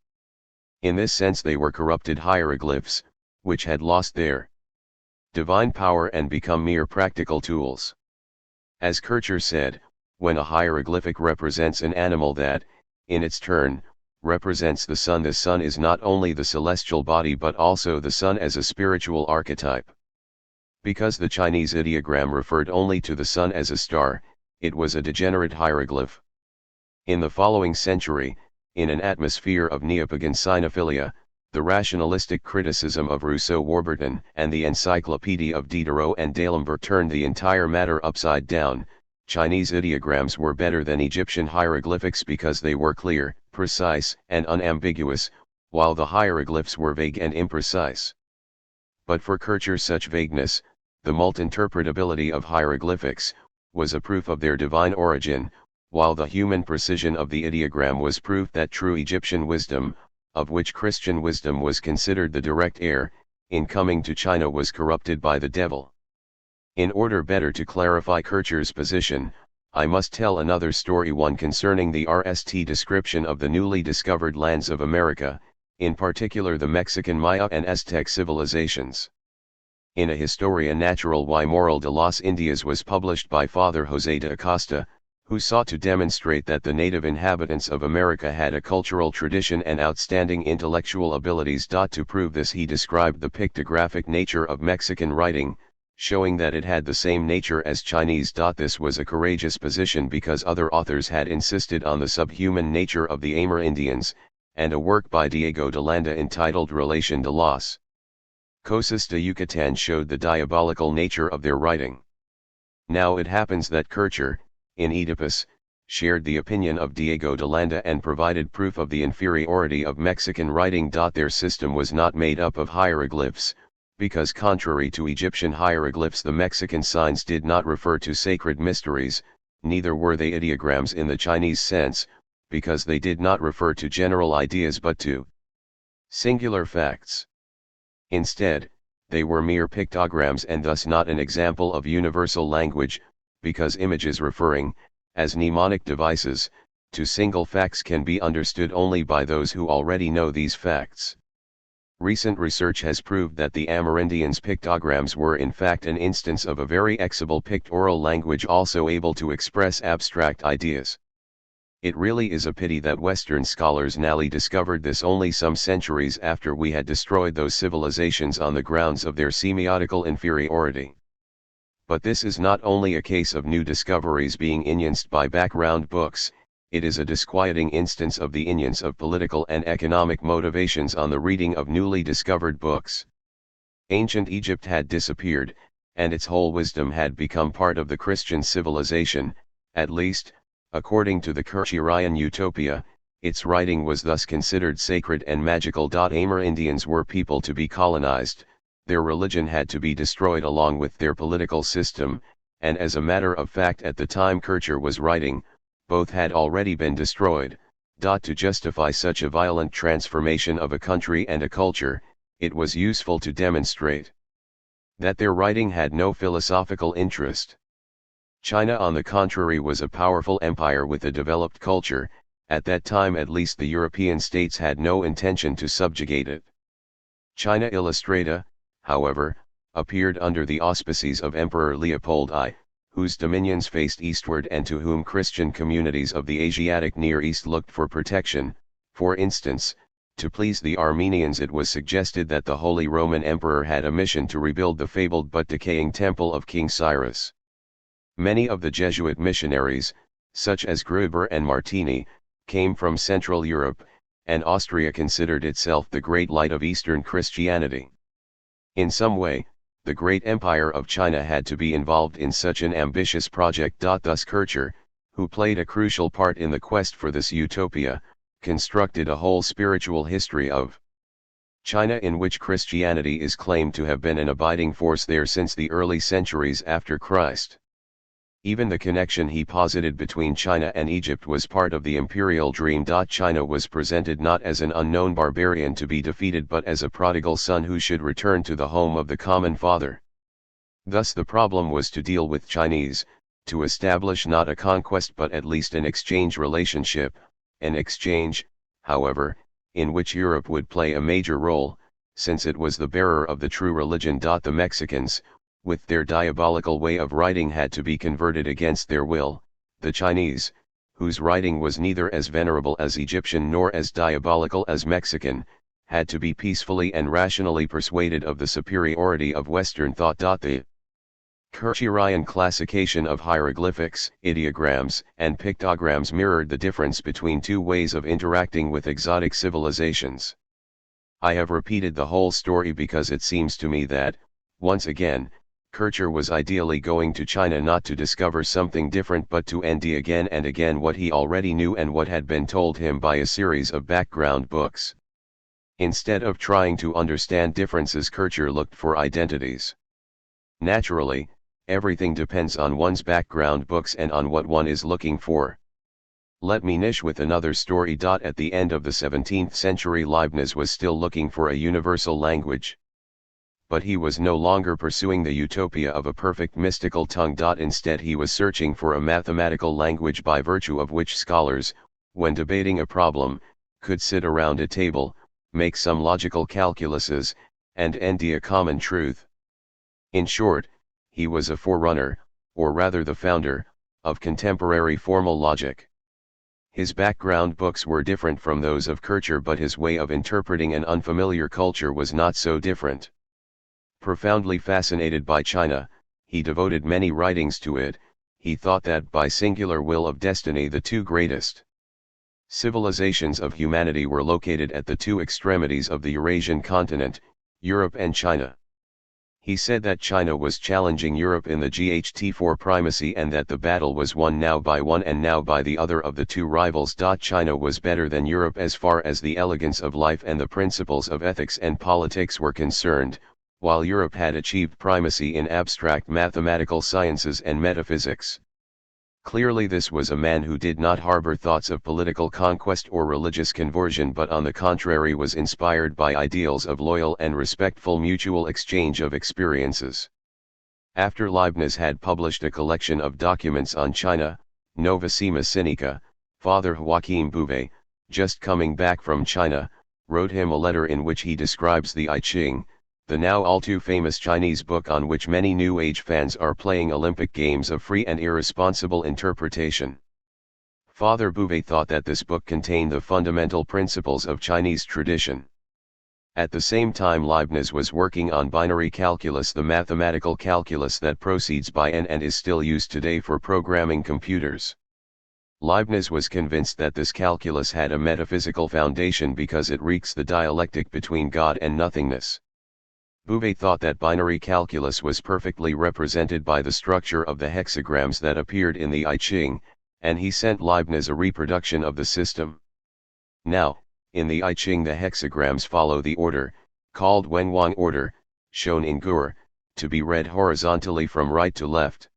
In this sense they were corrupted hieroglyphs, which had lost their divine power and become mere practical tools. As Kircher said, when a hieroglyphic represents an animal that, in its turn, represents the sun is not only the celestial body but also the sun as a spiritual archetype. Because the Chinese ideogram referred only to the sun as a star, it was a degenerate hieroglyph. In the following century, in an atmosphere of neopagan sinophilia, the rationalistic criticism of Rousseau Warburton and the encyclopedia of Diderot and D'Alembert turned the entire matter upside down. Chinese ideograms were better than Egyptian hieroglyphics because they were clear, precise, and unambiguous, while the hieroglyphs were vague and imprecise. But for Kircher such vagueness, the multi-interpretability of hieroglyphics, was a proof of their divine origin, while the human precision of the ideogram was proof that true Egyptian wisdom, of which Christian wisdom was considered the direct heir, in coming to China was corrupted by the devil. In order better to clarify Kircher's position, I must tell another story, one concerning the RST description of the newly discovered lands of America, in particular the Mexican Maya and Aztec civilizations. In a Historia Natural y Moral de las Indias was published by Father José de Acosta, who sought to demonstrate that the native inhabitants of America had a cultural tradition and outstanding intellectual abilities. To prove this he described the pictographic nature of Mexican writing, showing that it had the same nature as Chinese. This was a courageous position because other authors had insisted on the subhuman nature of the Aymer Indians, and a work by Diego de Landa entitled Relation de las Cosas de Yucatan showed the diabolical nature of their writing. Now it happens that Kircher, in Oedipus, shared the opinion of Diego de Landa and provided proof of the inferiority of Mexican writing. Their system was not made up of hieroglyphs, because contrary to Egyptian hieroglyphs the Mexican signs did not refer to sacred mysteries, neither were they ideograms in the Chinese sense, because they did not refer to general ideas but to singular facts. Instead, they were mere pictograms and thus not an example of universal language, because images referring, as mnemonic devices, to single facts can be understood only by those who already know these facts. Recent research has proved that the Amerindians' pictograms were in fact an instance of a very exable pictorial language also able to express abstract ideas. It really is a pity that Western scholars nally discovered this only some centuries after we had destroyed those civilizations on the grounds of their semiotical inferiority. But this is not only a case of new discoveries being influenced by background books, it is a disquieting instance of the influence of political and economic motivations on the reading of newly discovered books. Ancient Egypt had disappeared, and its whole wisdom had become part of the Christian civilization, at least, according to the Kircherian utopia. Its writing was thus considered sacred and magical. Amerindians were people to be colonized, their religion had to be destroyed along with their political system, and as a matter of fact at the time Kircher was writing, both had already been destroyed. To justify such a violent transformation of a country and a culture, it was useful to demonstrate that their writing had no philosophical interest. China, on the contrary, was a powerful empire with a developed culture. At that time at least the European states had no intention to subjugate it. China Illustrata, however, appeared under the auspices of Emperor Leopold I, whose dominions faced eastward and to whom Christian communities of the Asiatic Near East looked for protection. For instance, to please the Armenians it was suggested that the Holy Roman Emperor had a mission to rebuild the fabled but decaying temple of King Cyrus. Many of the Jesuit missionaries, such as Gruber and Martini, came from Central Europe, and Austria considered itself the great light of Eastern Christianity. In some way, the great empire of China had to be involved in such an ambitious project. Thus Kircher, who played a crucial part in the quest for this utopia, constructed a whole spiritual history of China in which Christianity is claimed to have been an abiding force there since the early centuries after Christ. Even the connection he posited between China and Egypt was part of the imperial dream. China was presented not as an unknown barbarian to be defeated but as a prodigal son who should return to the home of the common father. Thus the problem was to deal with Chinese, to establish not a conquest but at least an exchange relationship, an exchange, however, in which Europe would play a major role, since it was the bearer of the true religion. The Mexicans, with their diabolical way of writing, had to be converted against their will. The Chinese, whose writing was neither as venerable as Egyptian nor as diabolical as Mexican, had to be peacefully and rationally persuaded of the superiority of Western thought. The Kircherian classification of hieroglyphics, ideograms, and pictograms mirrored the difference between two ways of interacting with exotic civilizations. I have repeated the whole story because it seems to me that, once again, Kircher was ideally going to China not to discover something different but to undo again and again what he already knew and what had been told him by a series of background books. Instead of trying to understand differences, Kircher looked for identities. Naturally, everything depends on one's background books and on what one is looking for. Let me finish with another story. At the end of the 17th century, Leibniz was still looking for a universal language. But he was no longer pursuing the utopia of a perfect mystical tongue. Instead he was searching for a mathematical language by virtue of which scholars, when debating a problem, could sit around a table, make some logical calculuses, and end a common truth. In short, he was a forerunner, or rather the founder, of contemporary formal logic. His background books were different from those of Kircher, but his way of interpreting an unfamiliar culture was not so different. Profoundly fascinated by China, he devoted many writings to it. He thought that by singular will of destiny the two greatest civilizations of humanity were located at the two extremities of the Eurasian continent, Europe and China. He said that China was challenging Europe in the GHT for primacy and that the battle was won now by one and now by the other of the two rivals. China was better than Europe as far as the elegance of life and the principles of ethics and politics were concerned, while Europe had achieved primacy in abstract mathematical sciences and metaphysics. Clearly this was a man who did not harbor thoughts of political conquest or religious conversion, but on the contrary was inspired by ideals of loyal and respectful mutual exchange of experiences. After Leibniz had published a collection of documents on China, Novissima Sinica, Father Joachim Bouvet, just coming back from China, wrote him a letter in which he describes the I Ching, the now all too famous Chinese book on which many New Age fans are playing Olympic games of free and irresponsible interpretation. Father Bouvet thought that this book contained the fundamental principles of Chinese tradition. At the same time, Leibniz was working on binary calculus, the mathematical calculus that proceeds by n and is still used today for programming computers. Leibniz was convinced that this calculus had a metaphysical foundation because it wreaks the dialectic between God and nothingness. Bouvet thought that binary calculus was perfectly represented by the structure of the hexagrams that appeared in the I Ching, and he sent Leibniz a reproduction of the system. Now, in the I Ching the hexagrams follow the order, called Wenwang order, shown in Gur, to be read horizontally from right to left.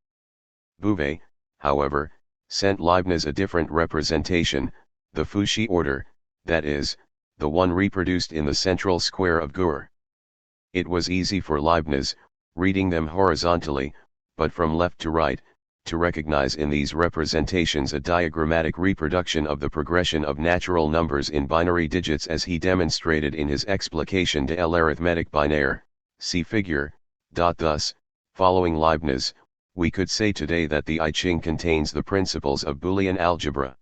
Bouvet, however, sent Leibniz a different representation, the Fuxi order, that is, the one reproduced in the central square of Gur. It was easy for Leibniz, reading them horizontally, but from left to right, to recognize in these representations a diagrammatic reproduction of the progression of natural numbers in binary digits as he demonstrated in his Explication de l'arithmétique binaire, see figure. Thus, following Leibniz, we could say today that the I Ching contains the principles of Boolean algebra.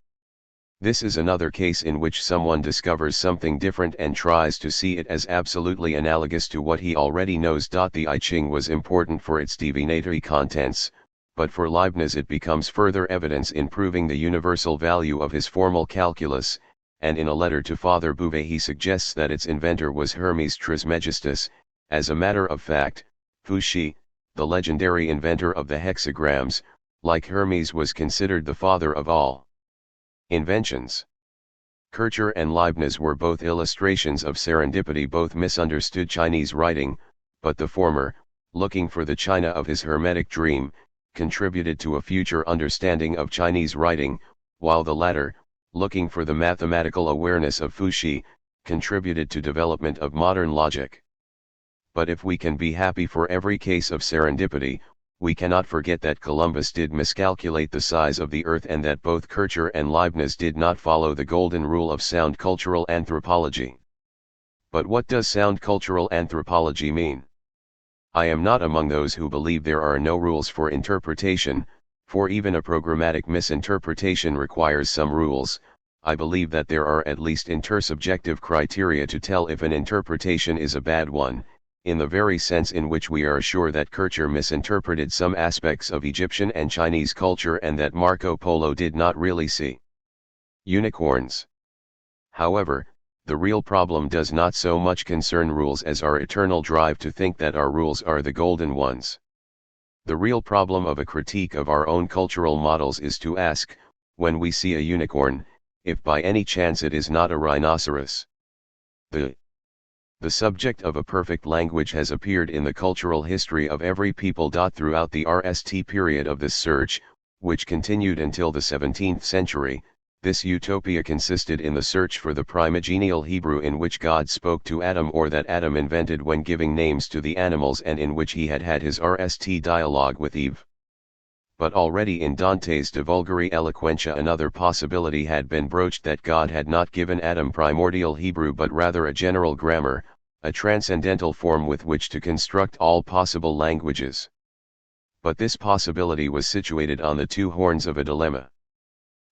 This is another case in which someone discovers something different and tries to see it as absolutely analogous to what he already knows. The I Ching was important for its divinatory contents, but for Leibniz it becomes further evidence in proving the universal value of his formal calculus, and in a letter to Father Bouvet he suggests that its inventor was Hermes Trismegistus. As a matter of fact, Fuxi, the legendary inventor of the hexagrams, like Hermes was considered the father of all inventions. Kircher and Leibniz were both illustrations of serendipity. Both misunderstood Chinese writing, but the former, looking for the China of his Hermetic dream, contributed to a future understanding of Chinese writing, while the latter, looking for the mathematical awareness of Fuxi, contributed to development of modern logic. But if we can be happy for every case of serendipity, we cannot forget that Columbus did miscalculate the size of the Earth and that both Kircher and Leibniz did not follow the golden rule of sound cultural anthropology. But what does sound cultural anthropology mean? I am not among those who believe there are no rules for interpretation, for even a programmatic misinterpretation requires some rules. I believe that there are at least intersubjective criteria to tell if an interpretation is a bad one, in the very sense in which we are sure that Kircher misinterpreted some aspects of Egyptian and Chinese culture and that Marco Polo did not really see unicorns. However, the real problem does not so much concern rules as our eternal drive to think that our rules are the golden ones. The real problem of a critique of our own cultural models is to ask, when we see a unicorn, if by any chance it is not a rhinoceros. The subject of a perfect language has appeared in the cultural history of every people. Throughout the RST period of this search, which continued until the 17th century, this utopia consisted in the search for the primigenial Hebrew in which God spoke to Adam or that Adam invented when giving names to the animals and in which he had had his RST dialogue with Eve. But already in Dante's De Vulgari Eloquentia another possibility had been broached, that God had not given Adam primordial Hebrew but rather a general grammar, a transcendental form with which to construct all possible languages. But this possibility was situated on the two horns of a dilemma.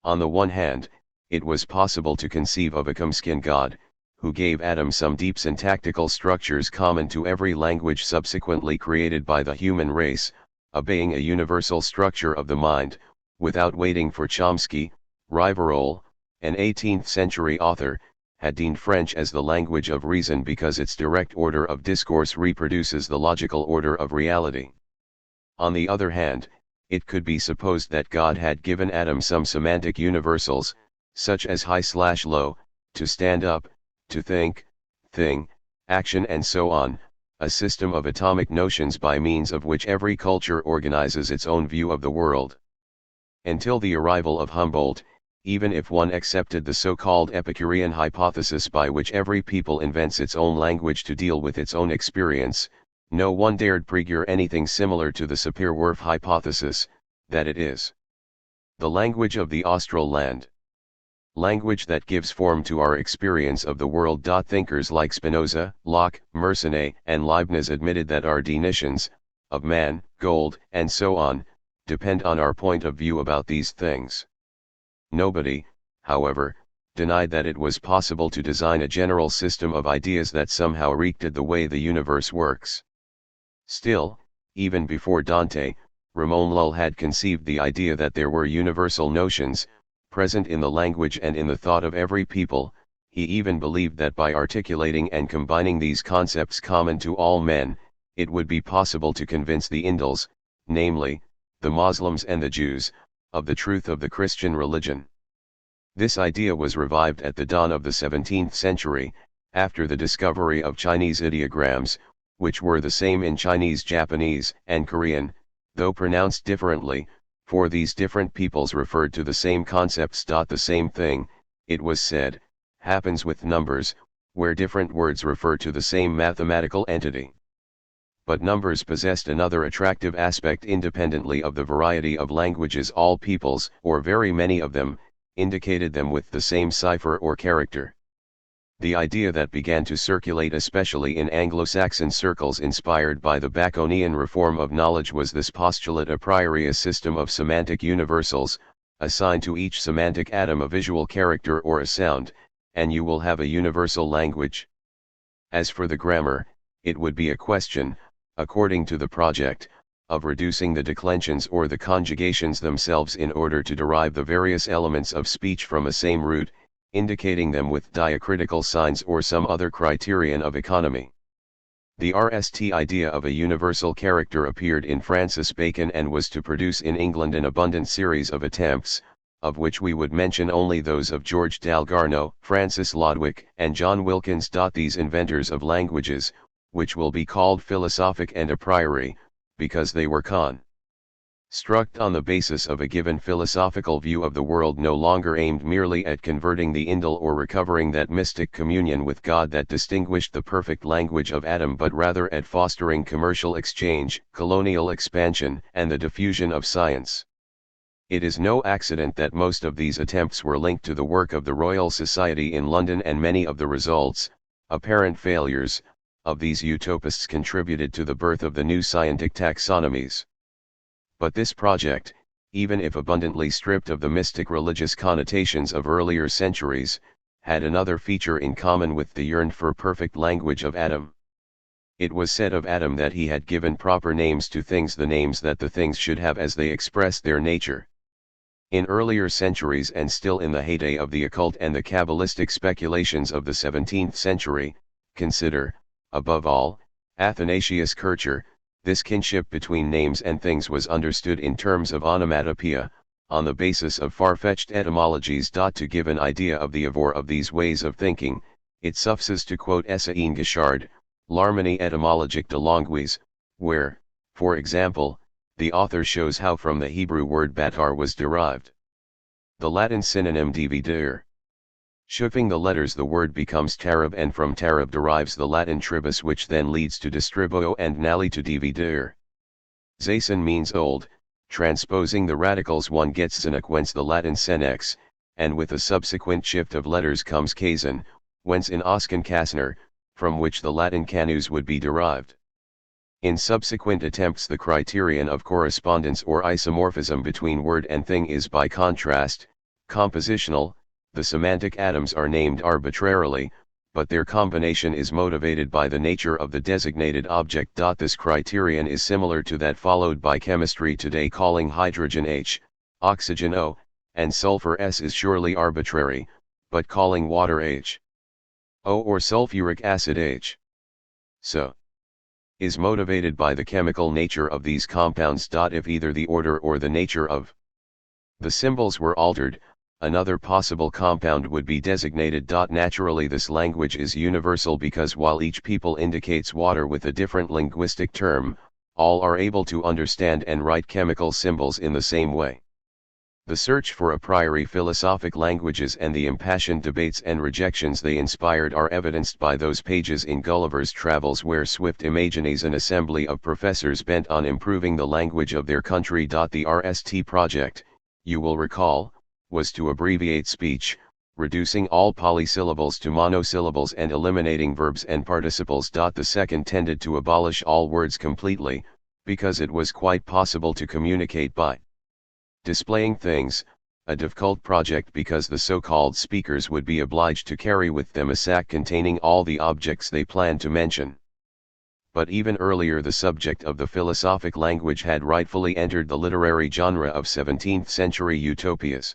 On the one hand, it was possible to conceive of a Comskin God, who gave Adam some deep syntactical structures common to every language subsequently created by the human race, obeying a universal structure of the mind, without waiting for Chomsky. Rivarol, an 18th-century author, had deemed French as the language of reason because its direct order of discourse reproduces the logical order of reality. On the other hand, it could be supposed that God had given Adam some semantic universals, such as high/low, to stand up, to think, thing, action and so on, a system of atomic notions by means of which every culture organizes its own view of the world. Until the arrival of Humboldt, even if one accepted the so-called Epicurean hypothesis by which every people invents its own language to deal with its own experience, no one dared prejure anything similar to the Sapir-Whorf hypothesis, that it is the language of the austral land. Language that gives form to our experience of the world. Thinkers like Spinoza, Locke, Mersenne, and Leibniz admitted that our definitions of man, gold, and so on, depend on our point of view about these things. Nobody, however, denied that it was possible to design a general system of ideas that somehow recreated the way the universe works. Still, even before Dante, Ramon Lull had conceived the idea that there were universal notions, present in the language and in the thought of every people. He even believed that by articulating and combining these concepts common to all men, it would be possible to convince the Indals, namely, the Muslims and the Jews, of the truth of the Christian religion. This idea was revived at the dawn of the 17th century, after the discovery of Chinese ideograms, which were the same in Chinese, Japanese, and Korean, though pronounced differently, for these different peoples referred to the same concepts. The same thing, it was said, happens with numbers, where different words refer to the same mathematical entity. But numbers possessed another attractive aspect. Independently of the variety of languages, all peoples, or very many of them, indicated them with the same cipher or character. The idea that began to circulate especially in Anglo-Saxon circles inspired by the Baconian reform of knowledge was this postulate: a priori, a system of semantic universals, assign to each semantic atom a visual character or a sound, and you will have a universal language. As for the grammar, it would be a question, according to the project, of reducing the declensions or the conjugations themselves in order to derive the various elements of speech from a same root, indicating them with diacritical signs or some other criterion of economy. The RST idea of a universal character appeared in Francis Bacon and was to produce in England an abundant series of attempts, of which we would mention only those of George Dalgarno, Francis Lodwick, and John Wilkins. These inventors of languages, which will be called philosophic and a priori, because they were constructed on the basis of a given philosophical view of the world, no longer aimed merely at converting the Indal or recovering that mystic communion with God that distinguished the perfect language of Adam, but rather at fostering commercial exchange, colonial expansion, and the diffusion of science. It is no accident that most of these attempts were linked to the work of the Royal Society in London, and many of the results, apparent failures, of these utopists contributed to the birth of the new scientific taxonomies. But this project, even if abundantly stripped of the mystic religious connotations of earlier centuries, had another feature in common with the yearned for perfect language of Adam. It was said of Adam that he had given proper names to things, the names that the things should have as they expressed their nature. In earlier centuries, and still in the heyday of the occult and the Kabbalistic speculations of the 17th century, consider, above all, Athanasius Kircher, this kinship between names and things was understood in terms of onomatopoeia, on the basis of far-fetched etymologies. To give an idea of the avor of these ways of thinking, it suffices to quote Essaïn Guichard, L'harmonie etymologique de langues, where, for example, the author shows how from the Hebrew word batar was derived the Latin synonym dividere. Shifting the letters, the word becomes tarab, and from tarab derives the Latin tribus, which then leads to distribuo and nali to dividere. Zasen means old, transposing the radicals one gets senex, whence the Latin senex, and with a subsequent shift of letters comes casen, whence in Oscan casner, from which the Latin canus would be derived. In subsequent attempts, the criterion of correspondence or isomorphism between word and thing is by contrast, compositional. The semantic atoms are named arbitrarily, but their combination is motivated by the nature of the designated object. This criterion is similar to that followed by chemistry today. Calling hydrogen H, oxygen O, and sulfur S is surely arbitrary, but calling water H, O, or sulfuric acid H, so, is motivated by the chemical nature of these compounds. If either the order or the nature of the symbols were altered, another possible compound would be designated. Naturally, this language is universal because while each people indicates water with a different linguistic term, all are able to understand and write chemical symbols in the same way. The search for a priori philosophic languages and the impassioned debates and rejections they inspired are evidenced by those pages in Gulliver's Travels where Swift imagines an assembly of professors bent on improving the language of their country. The RST project, you will recall, was to abbreviate speech, reducing all polysyllables to monosyllables and eliminating verbs and participles. The second tended to abolish all words completely, because it was quite possible to communicate by displaying things, a difficult project because the so-called speakers would be obliged to carry with them a sack containing all the objects they planned to mention. But even earlier the subject of the philosophic language had rightfully entered the literary genre of 17th century utopias.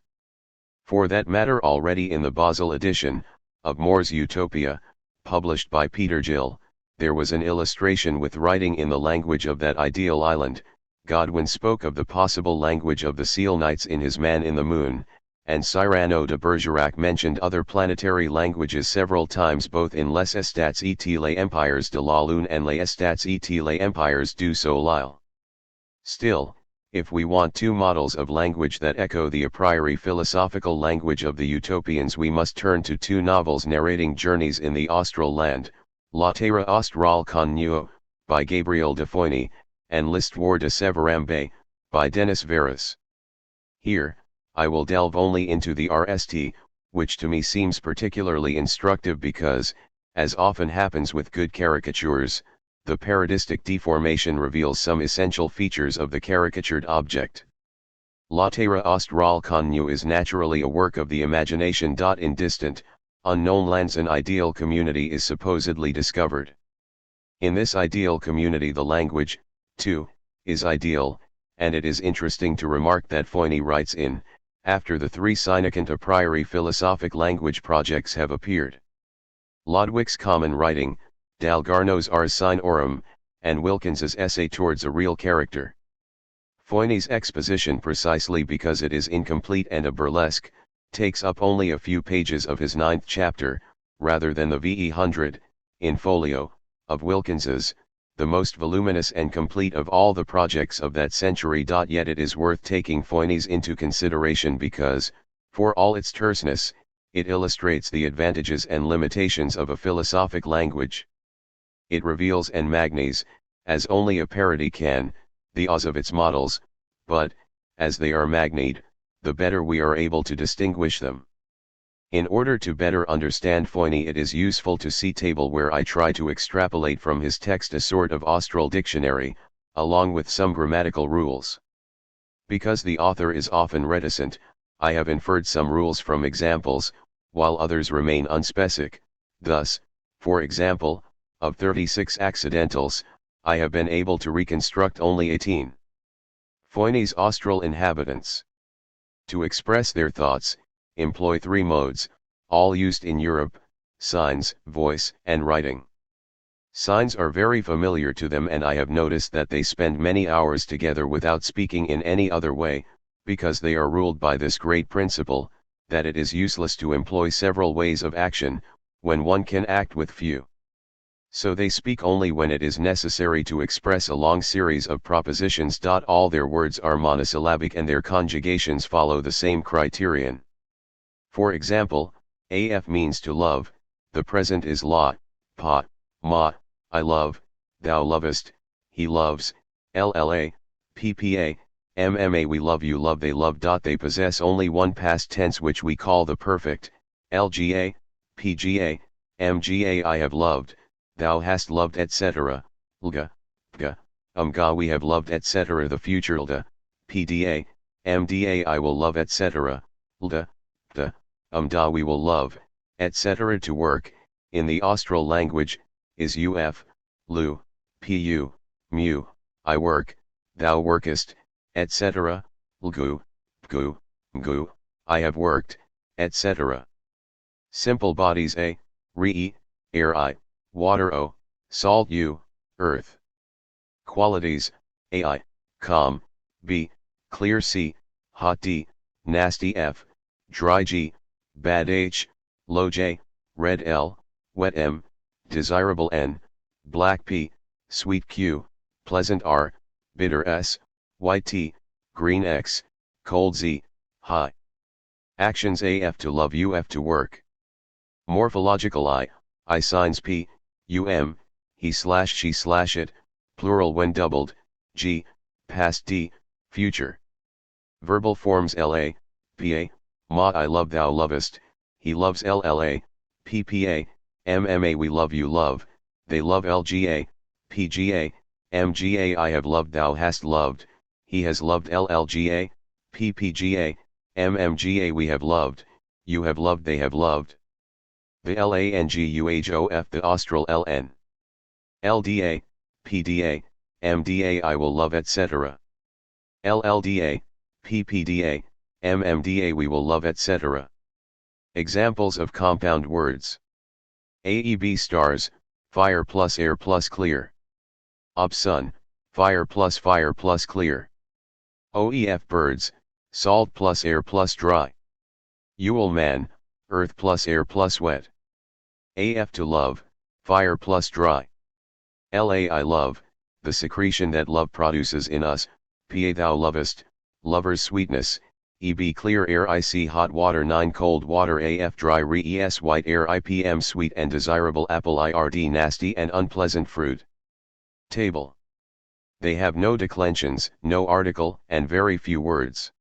For that matter, already in the Basel edition of More's Utopia, published by Peter Gill, there was an illustration with writing in the language of that ideal island. Godwin spoke of the possible language of the Selenites in his Man in the Moon, and Cyrano de Bergerac mentioned other planetary languages several times, both in Les Estats et les Empires de la Lune and Les Estats et les Empires du Soleil. Still, if we want two models of language that echo the a priori philosophical language of the utopians, we must turn to two novels narrating journeys in the austral land, La Terre Australe Connue, by Gabriel de Foigny, and L'Histoire de Sévérambe, by Denis Verus. Here, I will delve only into the RST, which to me seems particularly instructive because, as often happens with good caricatures, the parodistic deformation reveals some essential features of the caricatured object. La Terre Australe Connue is naturally a work of the imagination. In distant, unknown lands an ideal community is supposedly discovered. In this ideal community the language, too, is ideal, and it is interesting to remark that Foigny writes in, after the three significant a priori philosophic language projects have appeared: Lodwick's Common Writing, Dalgarno's Ars Signorum, and Wilkins's Essay Towards a Real Character. Foigny's exposition, precisely because it is incomplete and a burlesque, takes up only a few pages of his 9th chapter, rather than the VE 100, in folio, of Wilkins's, the most voluminous and complete of all the projects of that century. Yet it is worth taking Foigny's into consideration because, for all its terseness, it illustrates the advantages and limitations of a philosophic language. It reveals and magnifies, as only a parody can, the awes of its models, but, as they are magnified, the better we are able to distinguish them. In order to better understand Foigny, it is useful to see table where I try to extrapolate from his text a sort of austral dictionary, along with some grammatical rules. Because the author is often reticent, I have inferred some rules from examples, while others remain unspecific. Thus, for example, of 36 accidentals, I have been able to reconstruct only 18. Foigny's austral inhabitants. To express their thoughts, employ three modes, all used in Europe: signs, voice, and writing. Signs are very familiar to them, and I have noticed that they spend many hours together without speaking in any other way, because they are ruled by this great principle, that it is useless to employ several ways of action, when one can act with few. So they speak only when it is necessary to express a long series of propositions. All their words are monosyllabic and their conjugations follow the same criterion. For example, AF means to love, the present is la, pa, ma, I love, thou lovest, he loves, LLA, PPA, MMA we love, you love, they love. They possess only one past tense which we call the perfect, LGA, PGA, MGA I have loved, thou hast loved, etc., LGA, PGA, ga we have loved, etc. The future LGA, PDA, MDA I will love, etc., LGA, PGA, da we will love, etc. To work, in the austral language, is uf, lu, pu, mu, I work, thou workest, etc., lgu, pgu, mgu, I have worked, etc. Simple bodies: a, re, air I, water o, salt u, earth. Qualities: ai, calm, b, clear c, hot d, nasty f, dry g, bad h, low j, red l, wet m, desirable n, black p, sweet q, pleasant r, bitter s, white t, green x, cold z, high. Actions: af to love, uf to work. Morphological: I signs p, he slash she slash it, plural when doubled, g, past d, future. Verbal forms: la, pa, ma I love, thou lovest, he loves LLA, PPA, MMA we love you love, they love LGA, PGA, MGA I have loved thou hast loved, he has loved LLGA, PPGA, MMGA we have loved, you have loved they have loved. The LANGUHOF the Austral LN. LDA, PDA, MDA I will love etc. LLDA, PPDA, MMDA we will love etc. Examples of compound words. AEB stars, fire plus air plus clear. OB sun, fire plus clear. OEF birds, salt plus air plus dry. UL man, earth plus air plus wet. AF to love, fire plus dry. LA I love, the secretion that love produces in us, PA thou lovest, lover's sweetness, EB clear air IC hot water 9 cold water AF dry RES white air IPM sweet and desirable apple IRD nasty and unpleasant fruit. Table. They have no declensions, no article, and very few words.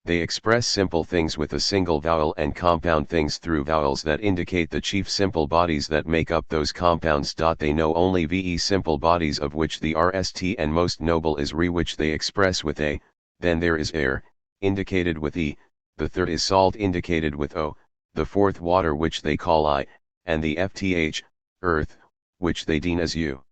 They express simple things with a single vowel and compound things through vowels that indicate the chief simple bodies that make up those compounds. They know only VE simple bodies of which the RST and most noble is RE which they express with A, then there is air, indicated with E, the third is salt indicated with O, the fourth water which they call I, and the FTH, earth, which they deem as U.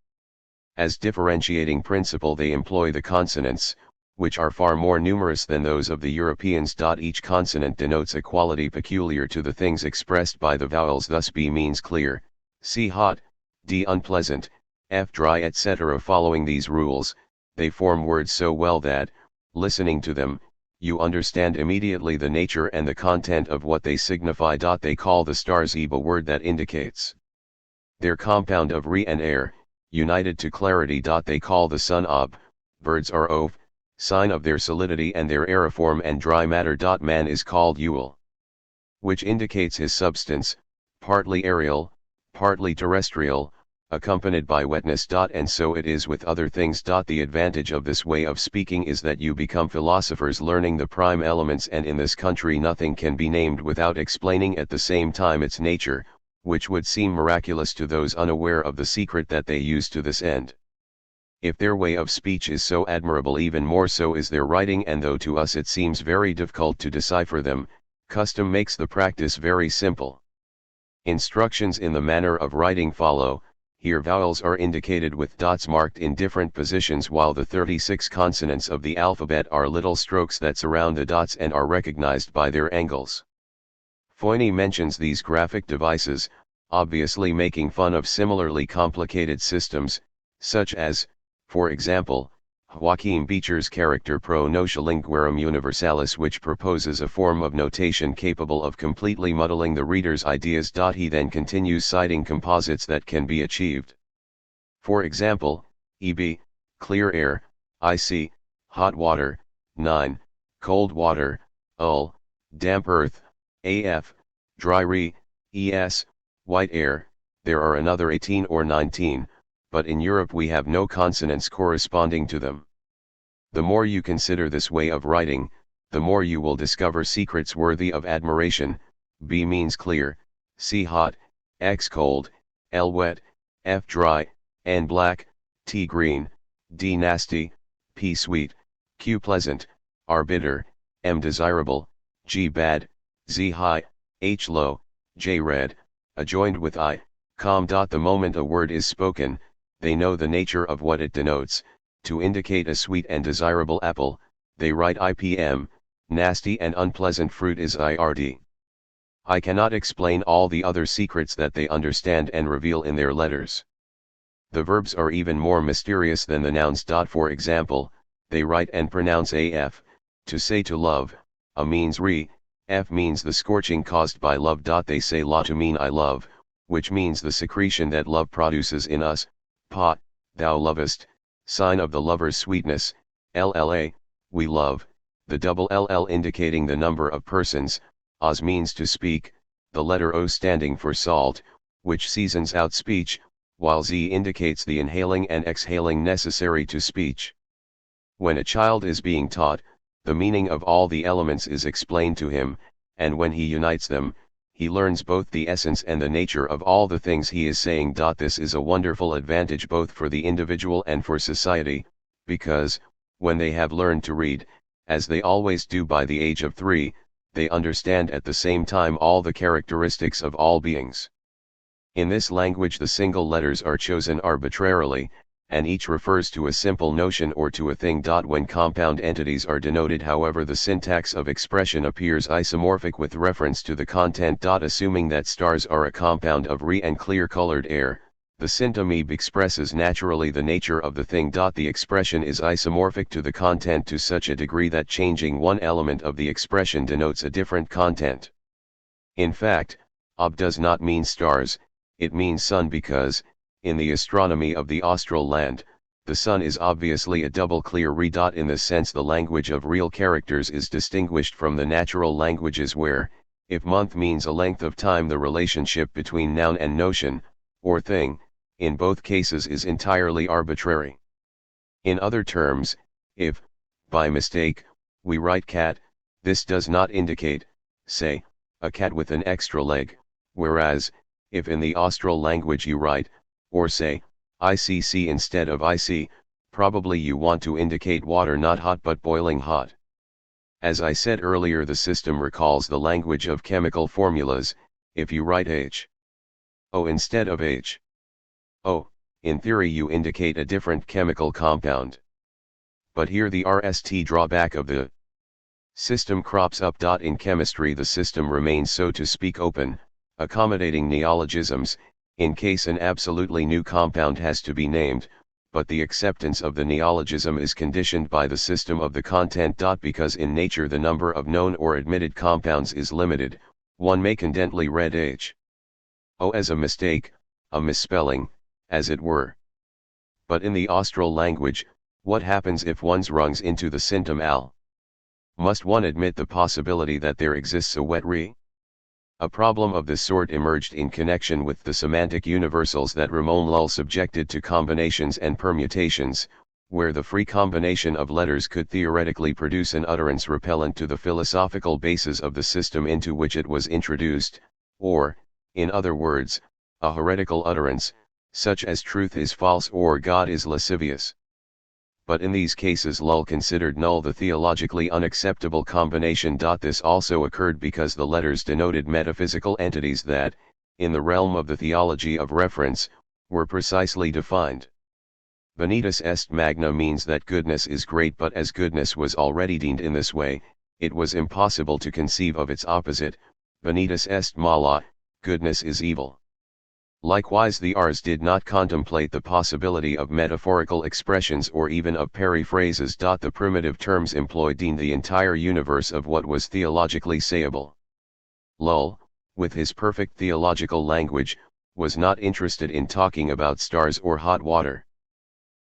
As differentiating principle they employ the consonants, which are far more numerous than those of the Europeans. Each consonant denotes a quality peculiar to the things expressed by the vowels, thus B means clear, C hot, D unpleasant, F dry etc. Following these rules, they form words so well that, listening to them, you understand immediately the nature and the content of what they signify. They call the stars EB a word that indicates their compound of re and air, united to clarity. They call the sun ob, birds are ov, sign of their solidity and their aeriform and dry matter. Man is called Ul, which indicates his substance, partly aerial, partly terrestrial, accompanied by wetness. And so it is with other things. The advantage of this way of speaking is that you become philosophers learning the prime elements, and in this country nothing can be named without explaining at the same time its nature, which would seem miraculous to those unaware of the secret that they use to this end. If their way of speech is so admirable, even more so is their writing, and though to us it seems very difficult to decipher them, custom makes the practice very simple. Instructions in the manner of writing follow. Here vowels are indicated with dots marked in different positions, while the 36 consonants of the alphabet are little strokes that surround the dots and are recognized by their angles. Foyne mentions these graphic devices, obviously making fun of similarly complicated systems, such as, for example, Joachim Beecher's character Pro Notia Linguarum Universalis, which proposes a form of notation capable of completely muddling the reader's ideas. He then continues citing composites that can be achieved. For example, EB, clear air, IC, hot water, 9, cold water, UL, damp earth, AF, dry re, ES, white air. There are another 18 or 19, but in Europe we have no consonants corresponding to them. The more you consider this way of writing, the more you will discover secrets worthy of admiration. B means clear, C hot, X cold, L wet, F dry, N black, T green, D nasty, P sweet, Q pleasant, R bitter, M desirable, G bad, Z high, H low, J red, adjoined with I, com. The moment a word is spoken, they know the nature of what it denotes. To indicate a sweet and desirable apple, they write IPM, nasty and unpleasant fruit is IRD. I cannot explain all the other secrets that they understand and reveal in their letters. The verbs are even more mysterious than the nouns. For example, they write and pronounce AF, to say to love, A means re, F means the scorching caused by love. They say la to mean I love, which means the secretion that love produces in us, pa, thou lovest, sign of the lover's sweetness, LLA, we love, the double LL indicating the number of persons, Oz means to speak, the letter O standing for salt, which seasons out speech, while Z indicates the inhaling and exhaling necessary to speech. When a child is being taught, the meaning of all the elements is explained to him, and when he unites them, he learns both the essence and the nature of all the things he is saying. This is a wonderful advantage both for the individual and for society, because, when they have learned to read, as they always do by the age of 3, they understand at the same time all the characteristics of all beings. In this language the single letters are chosen arbitrarily, and each refers to a simple notion or to a thing. When compound entities are denoted, however, the syntax of expression appears isomorphic with reference to the content. Assuming that stars are a compound of re and clear-colored air, the syntamoebe expresses naturally the nature of the thing. The expression is isomorphic to the content to such a degree that changing one element of the expression denotes a different content. In fact, ob does not mean stars, it means sun, because, in the astronomy of the austral land, the sun is obviously a double clear re. In this sense the language of real characters is distinguished from the natural languages where, if month means a length of time, the relationship between noun and notion, or thing, in both cases is entirely arbitrary. In other terms, if, by mistake, we write cat, this does not indicate, say, a cat with an extra leg, whereas, if in the austral language you write, or say, ICC instead of IC, probably you want to indicate water not hot but boiling hot. As I said earlier, the system recalls the language of chemical formulas. If you write HO instead of HO, in theory you indicate a different chemical compound. But here the RST drawback of the system crops up. In chemistry the system remains, so to speak, open, accommodating neologisms, in case an absolutely new compound has to be named, but the acceptance of the neologism is conditioned by the system of the content. Because in nature the number of known or admitted compounds is limited, one may conveniently read HO as a mistake, a misspelling, as it were. But in the austral language, what happens if one runs into the symptom al? Must one admit the possibility that there exists a wet re? A problem of this sort emerged in connection with the semantic universals that Ramon Lull subjected to combinations and permutations, where the free combination of letters could theoretically produce an utterance repellent to the philosophical basis of the system into which it was introduced, or, in other words, a heretical utterance, such as truth is false or God is lascivious. But in these cases Lull considered null the theologically unacceptable combination. This also occurred because the letters denoted metaphysical entities that, in the realm of the theology of reference, were precisely defined. Benitus est magna means that goodness is great, but as goodness was already deemed in this way, it was impossible to conceive of its opposite. Benitus est mala, goodness is evil. Likewise the Rs did not contemplate the possibility of metaphorical expressions or even of periphrases. The primitive terms employed deemed the entire universe of what was theologically sayable. Lull, with his perfect theological language, was not interested in talking about stars or hot water.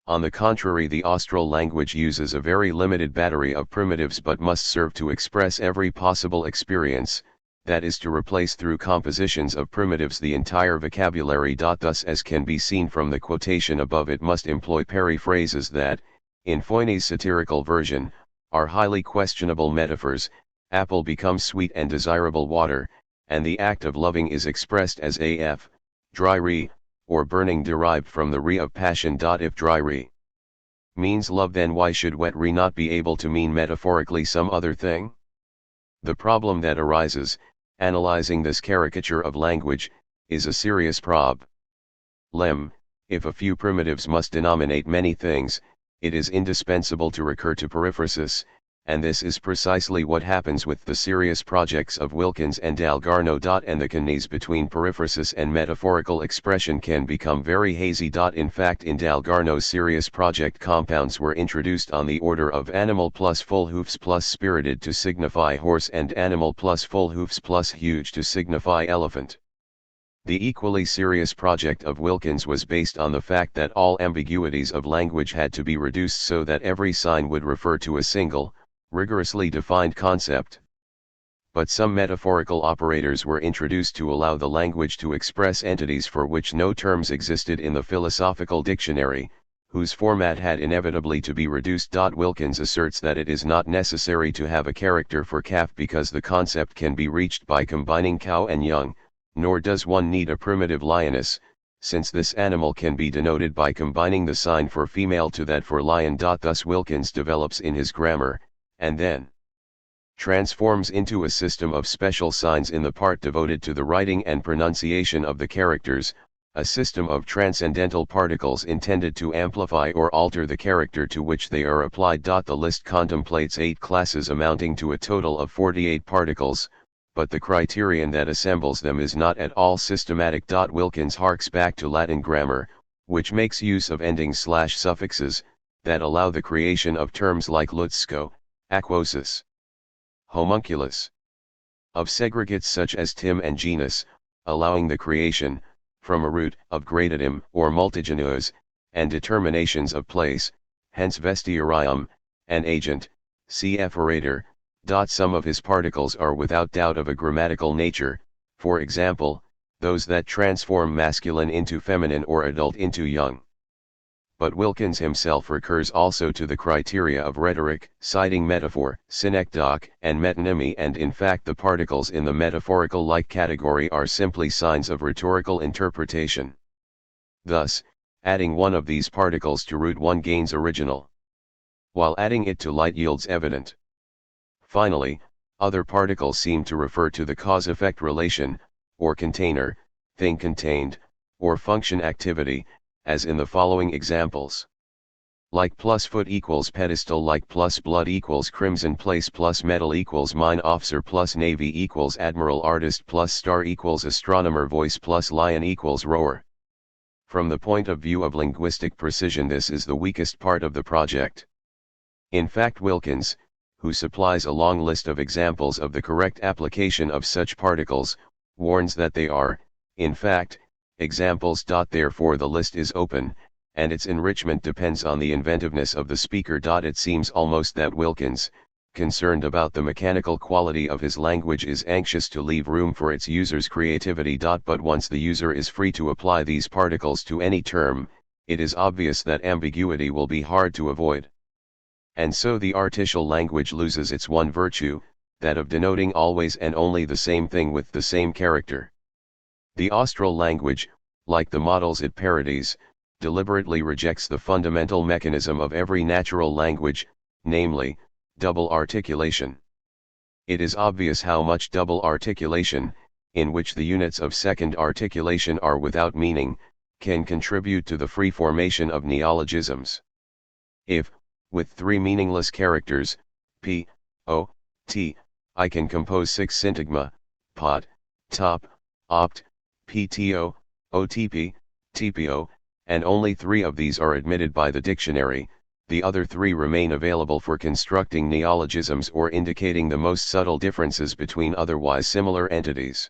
On the contrary, the austral language uses a very limited battery of primitives but must serve to express every possible experience, that is to replace through compositions of primitives the entire vocabulary. Thus, as can be seen from the quotation above, it must employ periphrases that, in Foyney's satirical version, are highly questionable metaphors. Apple becomes sweet and desirable water, and the act of loving is expressed as af, dry re, or burning, derived from the re of passion. If dry re means love, then why should wet re not be able to mean metaphorically some other thing? The problem that arises, analyzing this caricature of language, is a serious problem. If a few primitives must denominate many things, it is indispensable to recur to periphrasis, and this is precisely what happens with the serious projects of Wilkins and Dalgarno. And the canons between periphrasis and metaphorical expression can become very hazy. In fact, in Dalgarno's serious project, compounds were introduced on the order of animal plus full hoofs plus spirited to signify horse and animal plus full hoofs plus huge to signify elephant. The equally serious project of Wilkins was based on the fact that all ambiguities of language had to be reduced so that every sign would refer to a single, rigorously defined concept. But some metaphorical operators were introduced to allow the language to express entities for which no terms existed in the philosophical dictionary, whose format had inevitably to be reduced. Wilkins asserts that it is not necessary to have a character for calf because the concept can be reached by combining cow and young, nor does one need a primitive lioness, since this animal can be denoted by combining the sign for female to that for lion. Thus Wilkins develops in his grammar, and then transforms into a system of special signs in the part devoted to the writing and pronunciation of the characters, a system of transcendental particles intended to amplify or alter the character to which they are applied. The list contemplates 8 classes amounting to a total of 48 particles, but the criterion that assembles them is not at all systematic. Wilkins harks back to Latin grammar, which makes use of endings/suffixes, that allow the creation of terms like lutsco, aquosis, homunculus, of segregates such as tim and genus, allowing the creation, from a root, of gradatim or multigenus, and determinations of place, hence vestiarium, and agent, cf. orator. Some of his particles are without doubt of a grammatical nature, for example, those that transform masculine into feminine or adult into young. But Wilkins himself recurs also to the criteria of rhetoric, citing metaphor, synecdoche, and metonymy, and in fact the particles in the metaphorical-like category are simply signs of rhetorical interpretation. Thus, adding one of these particles to root one gains original, while adding it to light yields evident. Finally, other particles seem to refer to the cause-effect relation, or container, thing contained, or function activity, as in the following examples. Like plus foot equals pedestal, like plus blood equals crimson, place plus metal equals mine officer, plus navy equals admiral, artist plus star equals astronomer, voice plus lion equals roar. From the point of view of linguistic precision, this is the weakest part of the project. In fact, Wilkins, who supplies a long list of examples of the correct application of such particles, warns that they are, in fact, examples. Therefore the list is open, and its enrichment depends on the inventiveness of the speaker. It seems almost that Wilkins, concerned about the mechanical quality of his language, is anxious to leave room for its user's creativity. But once the user is free to apply these particles to any term, it is obvious that ambiguity will be hard to avoid. And so the artificial language loses its one virtue, that of denoting always and only the same thing with the same character. The Austral language, like the models it parodies, deliberately rejects the fundamental mechanism of every natural language, namely, double articulation. It is obvious how much double articulation, in which the units of second articulation are without meaning, can contribute to the free formation of neologisms. If, with 3 meaningless characters, p, o, t, I can compose 6 syntagma, pot, top, opt, pto, otp, tpo, and only 3 of these are admitted by the dictionary, the other 3 remain available for constructing neologisms or indicating the most subtle differences between otherwise similar entities.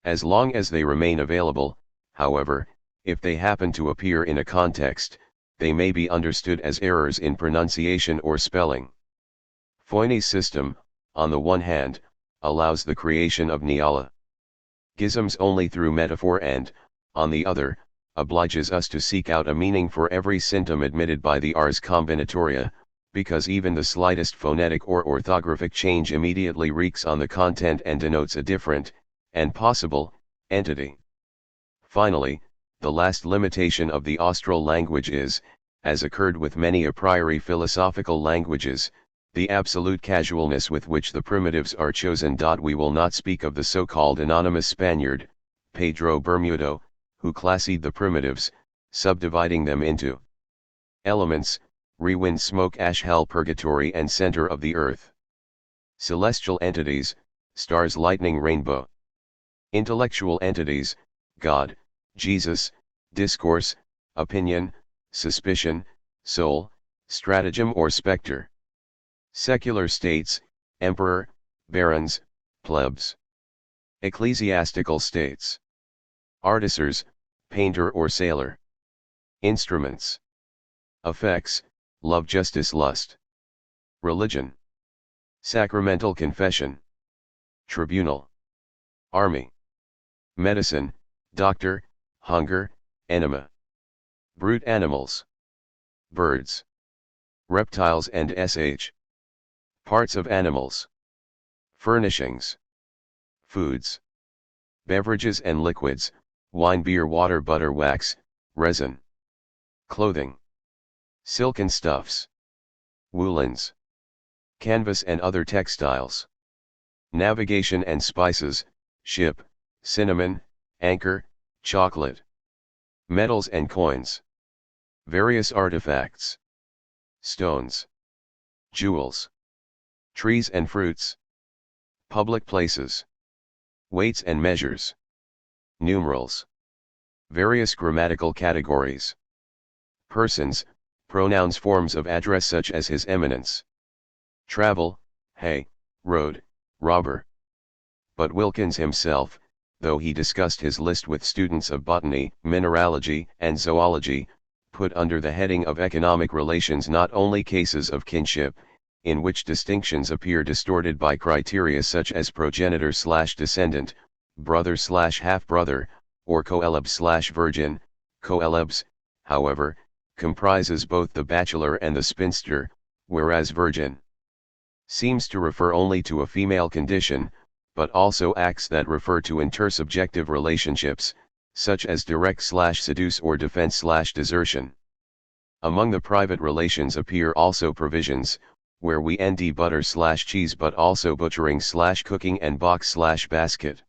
As long as they remain available, however, if they happen to appear in a context, they may be understood as errors in pronunciation or spelling. Foyney's system, on the one hand, allows the creation of neologisms only through metaphor and, on the other, obliges us to seek out a meaning for every symptom admitted by the ars combinatoria, because even the slightest phonetic or orthographic change immediately reeks on the content and denotes a different, and possible, entity. Finally, the last limitation of the Austral language is, as occurred with many a priori philosophical languages, the absolute casualness with which the primitives are chosen. We will not speak of the so-called anonymous Spaniard, Pedro Bermudo, who classified the primitives, subdividing them into elements: wind, smoke, ash, hell, purgatory, and center of the earth; celestial entities, stars, lightning, rainbow; intellectual entities, God, Jesus, discourse, opinion, suspicion, soul, stratagem or spectre; secular states, emperor, barons, plebs; ecclesiastical states, artificers, painter or sailor; instruments, effects, love, justice, lust; religion, sacramental confession; tribunal, army; medicine, doctor, hunger, enema; brute animals, birds, reptiles and sh. Parts of animals. Furnishings. Foods. Beverages and liquids, wine, beer, water, butter, wax, resin. Clothing. Silken stuffs. Woolens. Canvas and other textiles. Navigation and spices, ship, cinnamon, anchor, chocolate. Metals and coins. Various artifacts. Stones. Jewels. Trees and fruits. Public places. Weights and measures. Numerals. Various grammatical categories. Persons, pronouns, forms of address such as His Eminence. Travel, hey, road, robber. But Wilkins himself, though he discussed his list with students of botany, mineralogy, and zoology, put under the heading of economic relations not only cases of kinship, in which distinctions appear distorted by criteria such as progenitor/descendant, brother/half-brother, or coeleb/virgin. Coelebs, however, comprises both the bachelor and the spinster, whereas virgin seems to refer only to a female condition, but also acts that refer to intersubjective relationships, such as direct/seduce or defense/desertion. Among the private relations appear also provisions, where we nd butter/cheese, but also butchering/cooking and box/basket.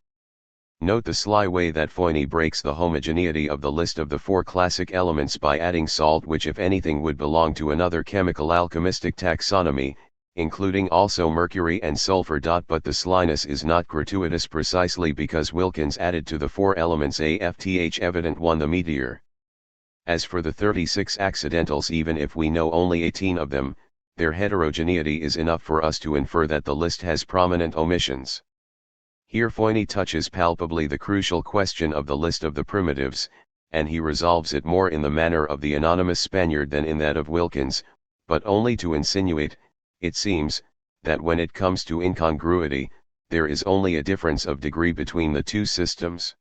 Note the sly way that Foyne breaks the homogeneity of the list of the four classic elements by adding salt, which if anything would belong to another chemical alchemistic taxonomy, including also mercury and sulfur. But the slyness is not gratuitous precisely because Wilkins added to the four elements a FTH evident one, the meteor. As for the 36 accidentals, even if we know only 18 of them, their heterogeneity is enough for us to infer that the list has prominent omissions. Here Foyne touches palpably the crucial question of the list of the primitives, and he resolves it more in the manner of the anonymous Spaniard than in that of Wilkins, but only to insinuate, it seems, that when it comes to incongruity, there is only a difference of degree between the two systems.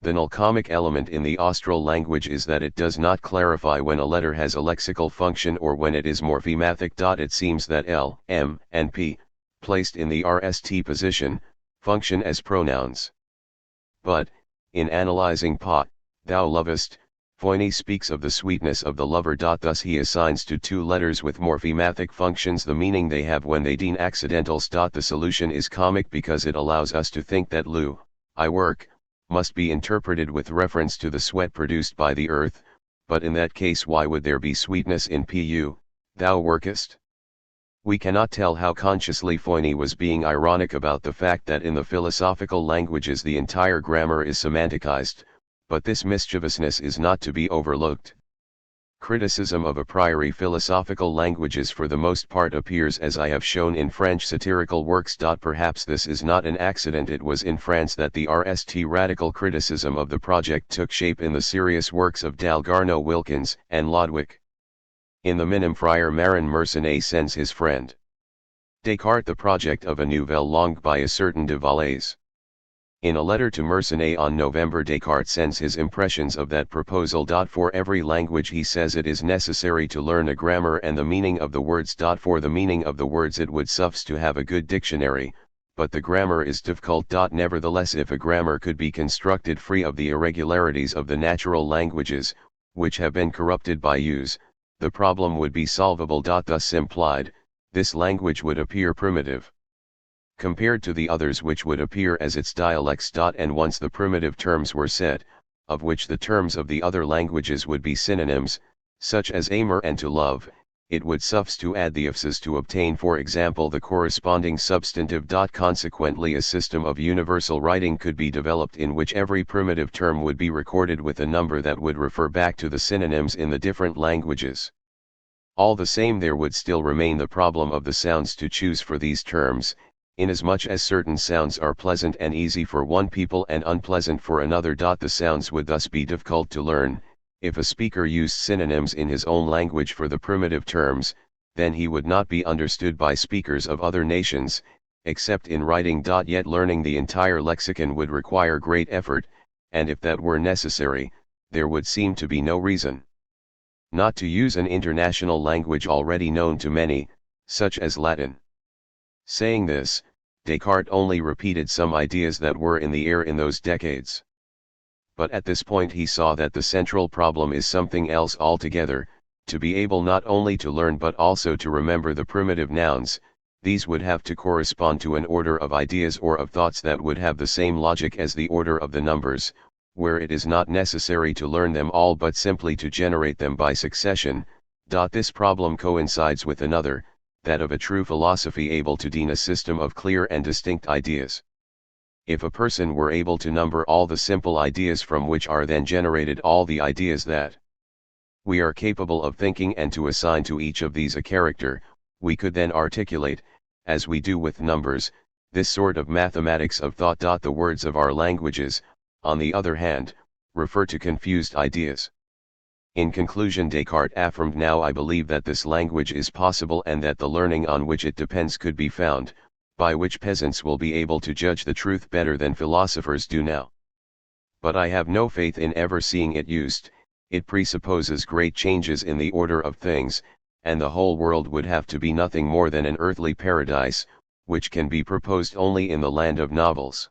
The null comic element in the Austral language is that it does not clarify when a letter has a lexical function or when it is morphematic. It seems that L, M, and P, placed in the RST position, function as pronouns. But, in analyzing pa, thou lovest, Foyne speaks of the sweetness of the lover. Thus he assigns to two letters with morphematic functions the meaning they have when they deem accidentals. The solution is comic because it allows us to think that lu, I work, must be interpreted with reference to the sweat produced by the earth, but in that case why would there be sweetness in pu, thou workest? We cannot tell how consciously Foyne was being ironic about the fact that in the philosophical languages the entire grammar is semanticized, but this mischievousness is not to be overlooked. Criticism of a priori philosophical languages for the most part appears, as I have shown, in French satirical works. Perhaps this is not an accident. It was in France that the RST radical criticism of the project took shape in the serious works of Dalgarno, Wilkins, and Lodwick. In the Minim Friar Marin Mersenne sends his friend Descartes the project of a nouvelle langue by a certain de Valais. In a letter to Mersenne on November, Descartes sends his impressions of that proposal. For every language, he says, it is necessary to learn a grammar and the meaning of the words. For the meaning of the words it would suffice to have a good dictionary, but the grammar is difficult. Nevertheless, if a grammar could be constructed free of the irregularities of the natural languages, which have been corrupted by use, the problem would be solvable. Thus implied, this language would appear primitive compared to the others, which would appear as its dialects. And once the primitive terms were set, of which the terms of the other languages would be synonyms, such as aimer and to love, it would suffice to add the ifs to obtain, for example, the corresponding substantive. Consequently, a system of universal writing could be developed in which every primitive term would be recorded with a number that would refer back to the synonyms in the different languages. All the same, there would still remain the problem of the sounds to choose for these terms, inasmuch as certain sounds are pleasant and easy for one people and unpleasant for another. The sounds would thus be difficult to learn. If a speaker used synonyms in his own language for the primitive terms, then he would not be understood by speakers of other nations, except in writing. Yet learning the entire lexicon would require great effort, and if that were necessary, there would seem to be no reason not to use an international language already known to many, such as Latin. Saying this, Descartes only repeated some ideas that were in the air in those decades. But at this point he saw that the central problem is something else altogether, to be able not only to learn but also to remember the primitive nouns. These would have to correspond to an order of ideas or of thoughts that would have the same logic as the order of the numbers, where it is not necessary to learn them all but simply to generate them by succession. This problem coincides with another, that of a true philosophy able to design a system of clear and distinct ideas. If a person were able to number all the simple ideas from which are then generated all the ideas that we are capable of thinking and to assign to each of these a character, we could then articulate, as we do with numbers, this sort of mathematics of thought. The words of our languages, on the other hand, refer to confused ideas. In conclusion, Descartes affirmed, "Now I believe that this language is possible and that the learning on which it depends could be found, by which peasants will be able to judge the truth better than philosophers do now. But I have no faith in ever seeing it used. It presupposes great changes in the order of things, and the whole world would have to be nothing more than an earthly paradise, which can be proposed only in the land of novels."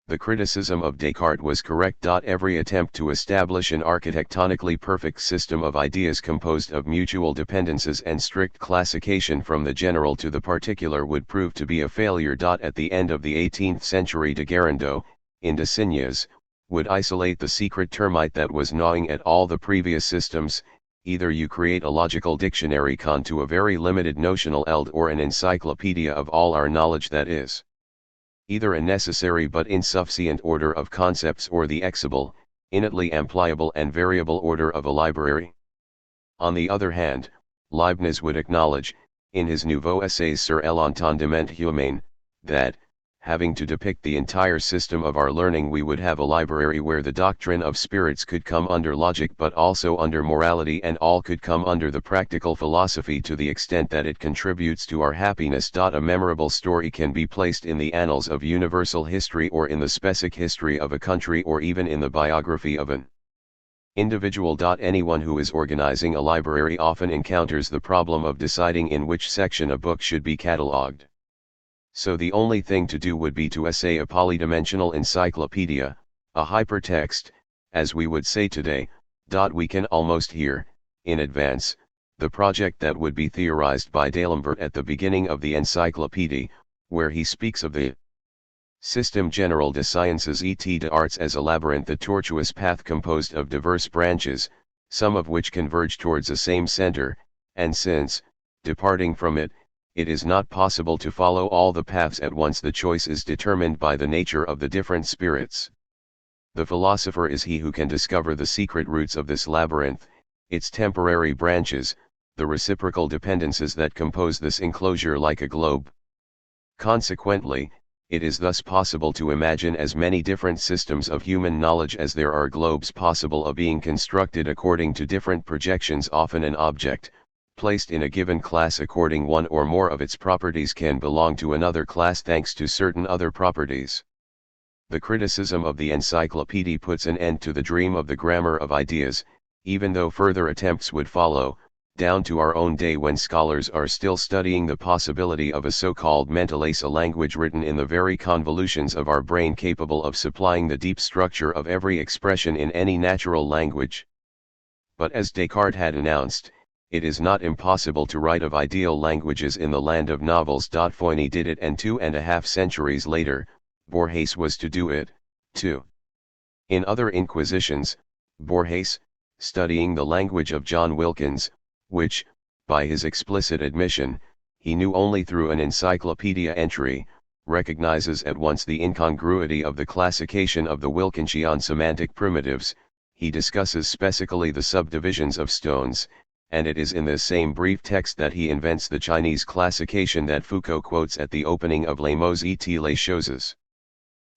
The criticism of Descartes was correct. Every attempt to establish an architectonically perfect system of ideas composed of mutual dependences and strict classification from the general to the particular would prove to be a failure. At the end of the 18th century, de Guerando, in De Signes, would isolate the secret termite that was gnawing at all the previous systems. Either you create a logical dictionary con to a very limited notional eld, or an encyclopedia of all our knowledge that is either a necessary but insufficient order of concepts or the exible, innately ampliable and variable order of a library. On the other hand, Leibniz would acknowledge, in his Nouveau Essays sur l'entendement humain, that, having to depict the entire system of our learning, we would have a library where the doctrine of spirits could come under logic but also under morality, and all could come under the practical philosophy to the extent that it contributes to our happiness. A memorable story can be placed in the annals of universal history, or in the specific history of a country, or even in the biography of an individual. Anyone who is organizing a library often encounters the problem of deciding in which section a book should be catalogued. So the only thing to do would be to essay a polydimensional encyclopedia, a hypertext, as we would say today. We can almost hear, in advance, the project that would be theorized by D'Alembert at the beginning of the encyclopedia, where he speaks of the système général des sciences et des arts as a labyrinth, a tortuous path composed of diverse branches, some of which converge towards a same center, and since, departing from it, it is not possible to follow all the paths at once, the choice is determined by the nature of the different spirits. The philosopher is he who can discover the secret roots of this labyrinth, its temporary branches, the reciprocal dependences that compose this enclosure like a globe. Consequently, it is thus possible to imagine as many different systems of human knowledge as there are globes possible of being constructed according to different projections. Often an object, placed in a given class according one or more of its properties, can belong to another class thanks to certain other properties. The criticism of the encyclopedia puts an end to the dream of the grammar of ideas, even though further attempts would follow, down to our own day when scholars are still studying the possibility of a so-called mentalese, a language written in the very convolutions of our brain, capable of supplying the deep structure of every expression in any natural language. But as Descartes had announced, it is not impossible to write of ideal languages in the land of novels. Foyne did it, and 2.5 centuries later, Borges was to do it, too. In other inquisitions, Borges, studying the language of John Wilkins, which, by his explicit admission, he knew only through an encyclopedia entry, recognizes at once the incongruity of the classification of the Wilkinsian semantic primitives. He discusses specifically the subdivisions of stones, and it is in this same brief text that he invents the Chinese classification that Foucault quotes at the opening of Les mots et les choses.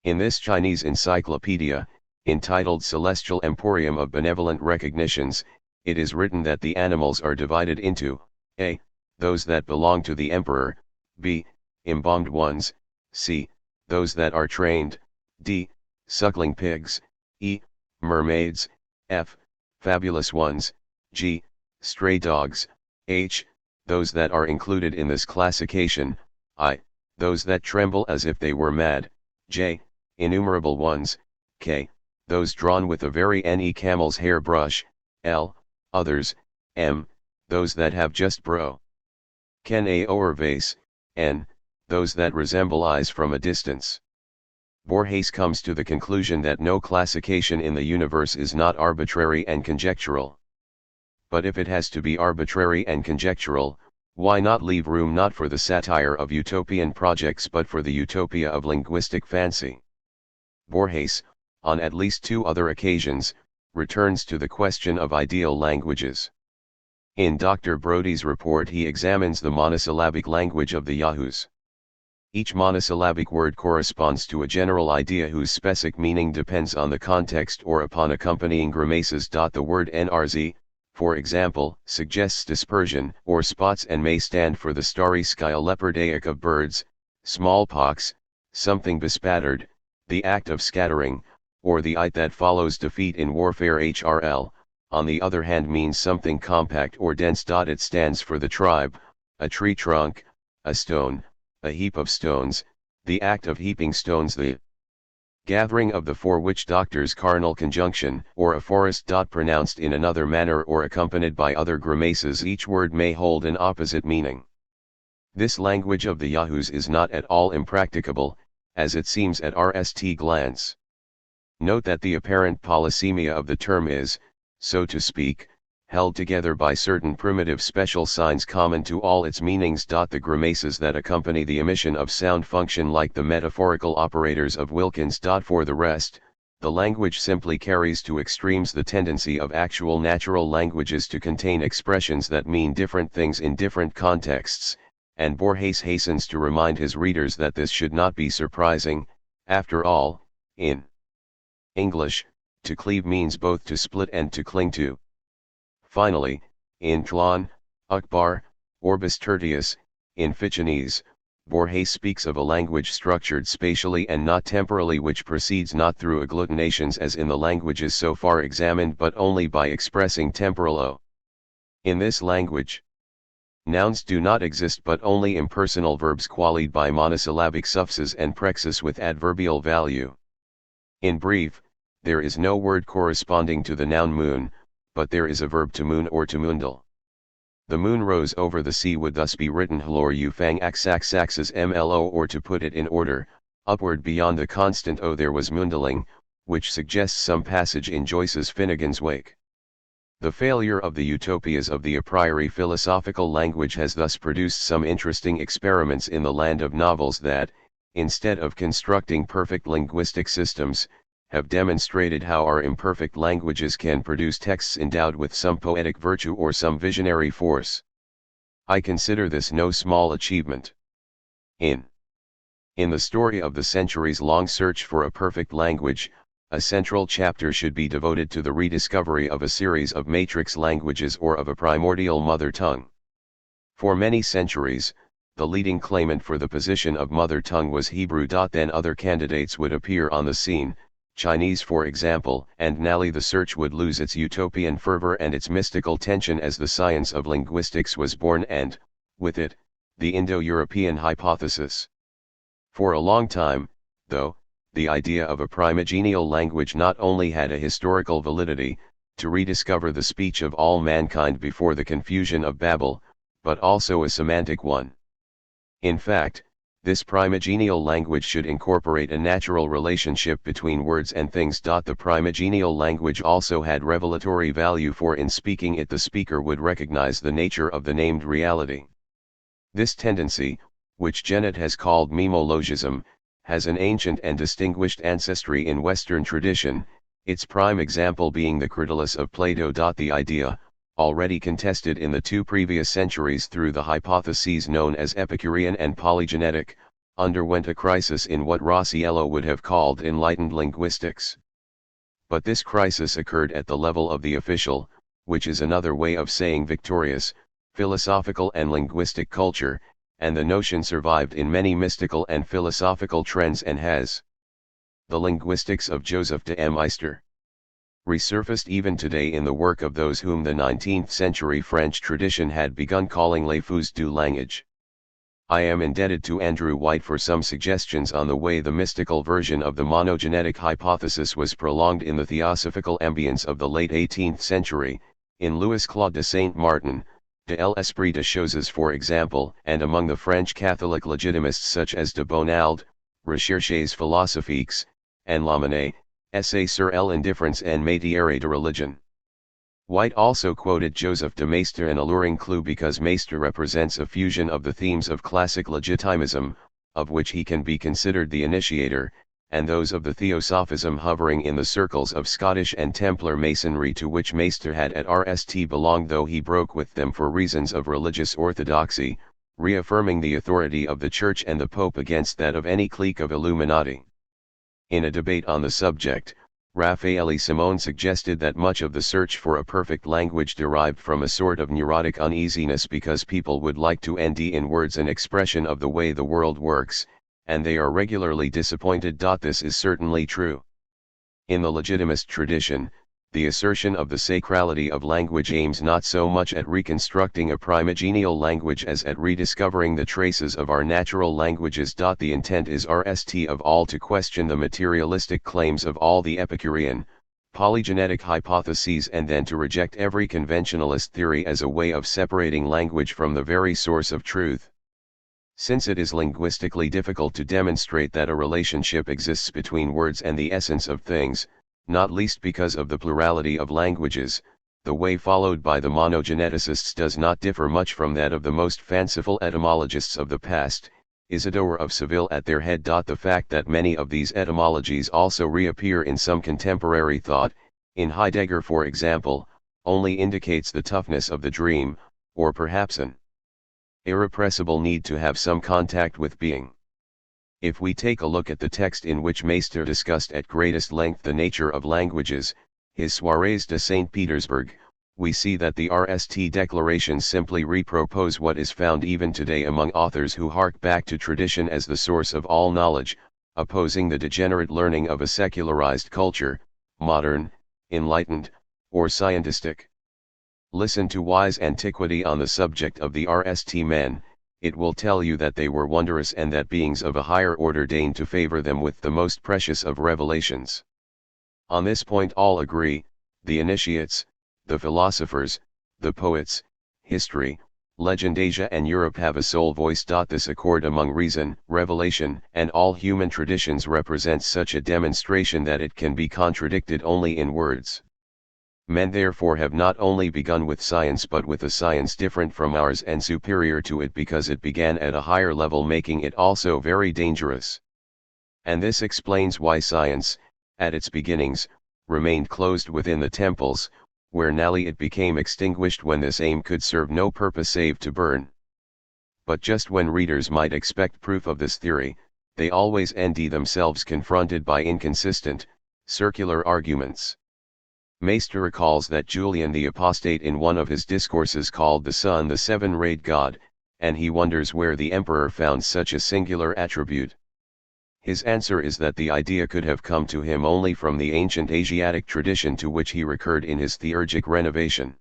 In this Chinese encyclopedia, entitled Celestial Emporium of Benevolent Recognitions, it is written that the animals are divided into a. those that belong to the emperor, b. embalmed ones, c. those that are trained, d. suckling pigs, e. mermaids, f. fabulous ones, g. stray dogs, h, those that are included in this classification, I, those that tremble as if they were mad, j, innumerable ones, k, those drawn with a very any camel's hair brush, l, others, m, those that have just bro. Ken a or vase, n, those that resemble eyes from a distance. Borges comes to the conclusion that no classification in the universe is not arbitrary and conjectural. But if it has to be arbitrary and conjectural, why not leave room not for the satire of utopian projects but for the utopia of linguistic fancy? Borges, on at least 2 other occasions, returns to the question of ideal languages. In Dr. Brody's report he examines the monosyllabic language of the Yahoos. Each monosyllabic word corresponds to a general idea whose specific meaning depends on the context or upon accompanying grimaces. The word NRZ, for example, suggests dispersion or spots and may stand for the starry sky, a leopardaic of birds, smallpox, something bespattered, the act of scattering, or the ite that follows defeat in warfare. HRL, on the other hand, means something compact or dense. It stands for the tribe, a tree trunk, a stone, a heap of stones, the act of heaping stones, the gathering of the for which doctors carnal conjunction, or a forest. Pronounced in another manner or accompanied by other grimaces, each word may hold an opposite meaning. This language of the Yahoos is not at all impracticable, as it seems at first glance. Note that the apparent polysemia of the term is, so to speak, held together by certain primitive special signs common to all its meanings. The grimaces that accompany the emission of sound function like the metaphorical operators of Wilkins. For the rest, the language simply carries to extremes the tendency of actual natural languages to contain expressions that mean different things in different contexts, and Borges hastens to remind his readers that this should not be surprising. After all, in English, to cleave means both to split and to cling to. Finally, in Tlan, Akbar, Orbis Tertius, in Fichenese, Borges speaks of a language structured spatially and not temporally, which proceeds not through agglutinations as in the languages so far examined but only by expressing temporal o. In this language, nouns do not exist but only impersonal verbs qualified by monosyllabic suffixes and prefixes with adverbial value. In brief, there is no word corresponding to the noun moon, but there is a verb to moon or to moondle. The moon rose over the sea would thus be written hlor ufang axaxaxes mlo, or to put it in order, upward beyond the constant o there was moondeling, which suggests some passage in Joyce's Finnegan's Wake. The failure of the utopias of the a priori philosophical language has thus produced some interesting experiments in the land of novels that, instead of constructing perfect linguistic systems, have demonstrated how our imperfect languages can produce texts endowed with some poetic virtue or some visionary force. I consider this no small achievement. In the story of the centuries-long search for a perfect language, a central chapter should be devoted to the rediscovery of a series of matrix languages or of a primordial mother tongue. For many centuries, the leading claimant for the position of mother tongue was Hebrew. Then other candidates would appear on the scene, Chinese for example, and nally the search would lose its utopian fervor and its mystical tension as the science of linguistics was born and, with it, the Indo-European hypothesis. For a long time, though, the idea of a primogenial language not only had a historical validity, to rediscover the speech of all mankind before the confusion of Babel, but also a semantic one. In fact, this primogenial language should incorporate a natural relationship between words and things. The primogenial language also had revelatory value, for in speaking it the speaker would recognize the nature of the named reality. This tendency, which Jennett has called mimologism, has an ancient and distinguished ancestry in Western tradition, its prime example being the Credulus of Plato. The idea, already contested in the 2 previous centuries through the hypotheses known as Epicurean and polygenetic, underwent a crisis in what Rosciello would have called enlightened linguistics. But this crisis occurred at the level of the official, which is another way of saying victorious, philosophical and linguistic culture, and the notion survived in many mystical and philosophical trends and has. The Linguistics of Joseph de Meister. resurfaced even today in the work of those whom the 19th century French tradition had begun calling les fous du langage. I am indebted to Andrew White for some suggestions on the way the mystical version of the monogenetic hypothesis was prolonged in the theosophical ambience of the late 18th century, in Louis Claude de Saint-Martin, de l'Esprit de Choses for example, and among the French Catholic legitimists such as de Bonald, Recherches philosophiques, and Lamennais, Essai sur l'indifference en matière de religion. White also quoted Joseph de Maistre, an alluring clue because Maistre represents a fusion of the themes of classic legitimism, of which he can be considered the initiator, and those of the Theosophism hovering in the circles of Scottish and Templar Masonry to which Maistre had at RST belonged, though he broke with them for reasons of religious orthodoxy, reaffirming the authority of the Church and the Pope against that of any clique of Illuminati. In a debate on the subject, Raffaele Simone suggested that much of the search for a perfect language derived from a sort of neurotic uneasiness because people would like to end in words an expression of the way the world works, and they are regularly disappointed. This is certainly true. In the legitimist tradition, the assertion of the sacrality of language aims not so much at reconstructing a primogenial language as at rediscovering the traces of our natural languages. The intent is of all to question the materialistic claims of all the Epicurean, polygenetic hypotheses and then to reject every conventionalist theory as a way of separating language from the very source of truth. Since it is linguistically difficult to demonstrate that a relationship exists between words and the essence of things, not least because of the plurality of languages, the way followed by the monogeneticists does not differ much from that of the most fanciful etymologists of the past, Isidore of Seville at their head. The fact that many of these etymologies also reappear in some contemporary thought, in Heidegger for example, only indicates the toughness of the dream, or perhaps an irrepressible need to have some contact with being. If we take a look at the text in which Maistre discussed at greatest length the nature of languages, his Soirées de St. Petersburg, we see that the RST declarations simply repropose what is found even today among authors who hark back to tradition as the source of all knowledge, opposing the degenerate learning of a secularized culture, modern, enlightened, or scientistic. Listen to wise antiquity on the subject of the RST men. It will tell you that they were wondrous and that beings of a higher order deigned to favor them with the most precious of revelations. On this point all agree, the initiates, the philosophers, the poets, history, legend. Asia and Europe have a sole voice. This accord among reason, revelation, and all human traditions represents such a demonstration that it can be contradicted only in words. Men therefore have not only begun with science but with a science different from ours and superior to it because it began at a higher level, making it also very dangerous. And this explains why science, at its beginnings, remained closed within the temples, where nally it became extinguished when this aim could serve no purpose save to burn. But just when readers might expect proof of this theory, they always end themselves confronted by inconsistent, circular arguments. Maistre recalls that Julian the Apostate in one of his discourses called the sun the seven-rayed god, and he wonders where the emperor found such a singular attribute. His answer is that the idea could have come to him only from the ancient Asiatic tradition to which he recurred in his theurgic renovation.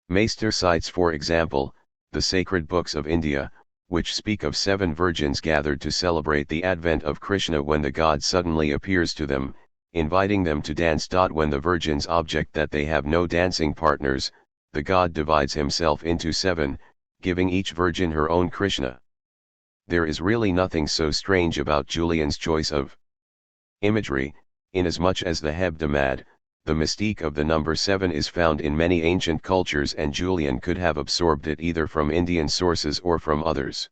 Maistre cites for example, the sacred books of India, which speak of 7 virgins gathered to celebrate the advent of Krishna when the god suddenly appears to them, inviting them to dance. When the virgins object that they have no dancing partners, the god divides himself into 7, giving each virgin her own Krishna. There is really nothing so strange about Julian's choice of imagery, inasmuch as the hebdomad, the mystique of the number 7, is found in many ancient cultures and Julian could have absorbed it either from Indian sources or from others.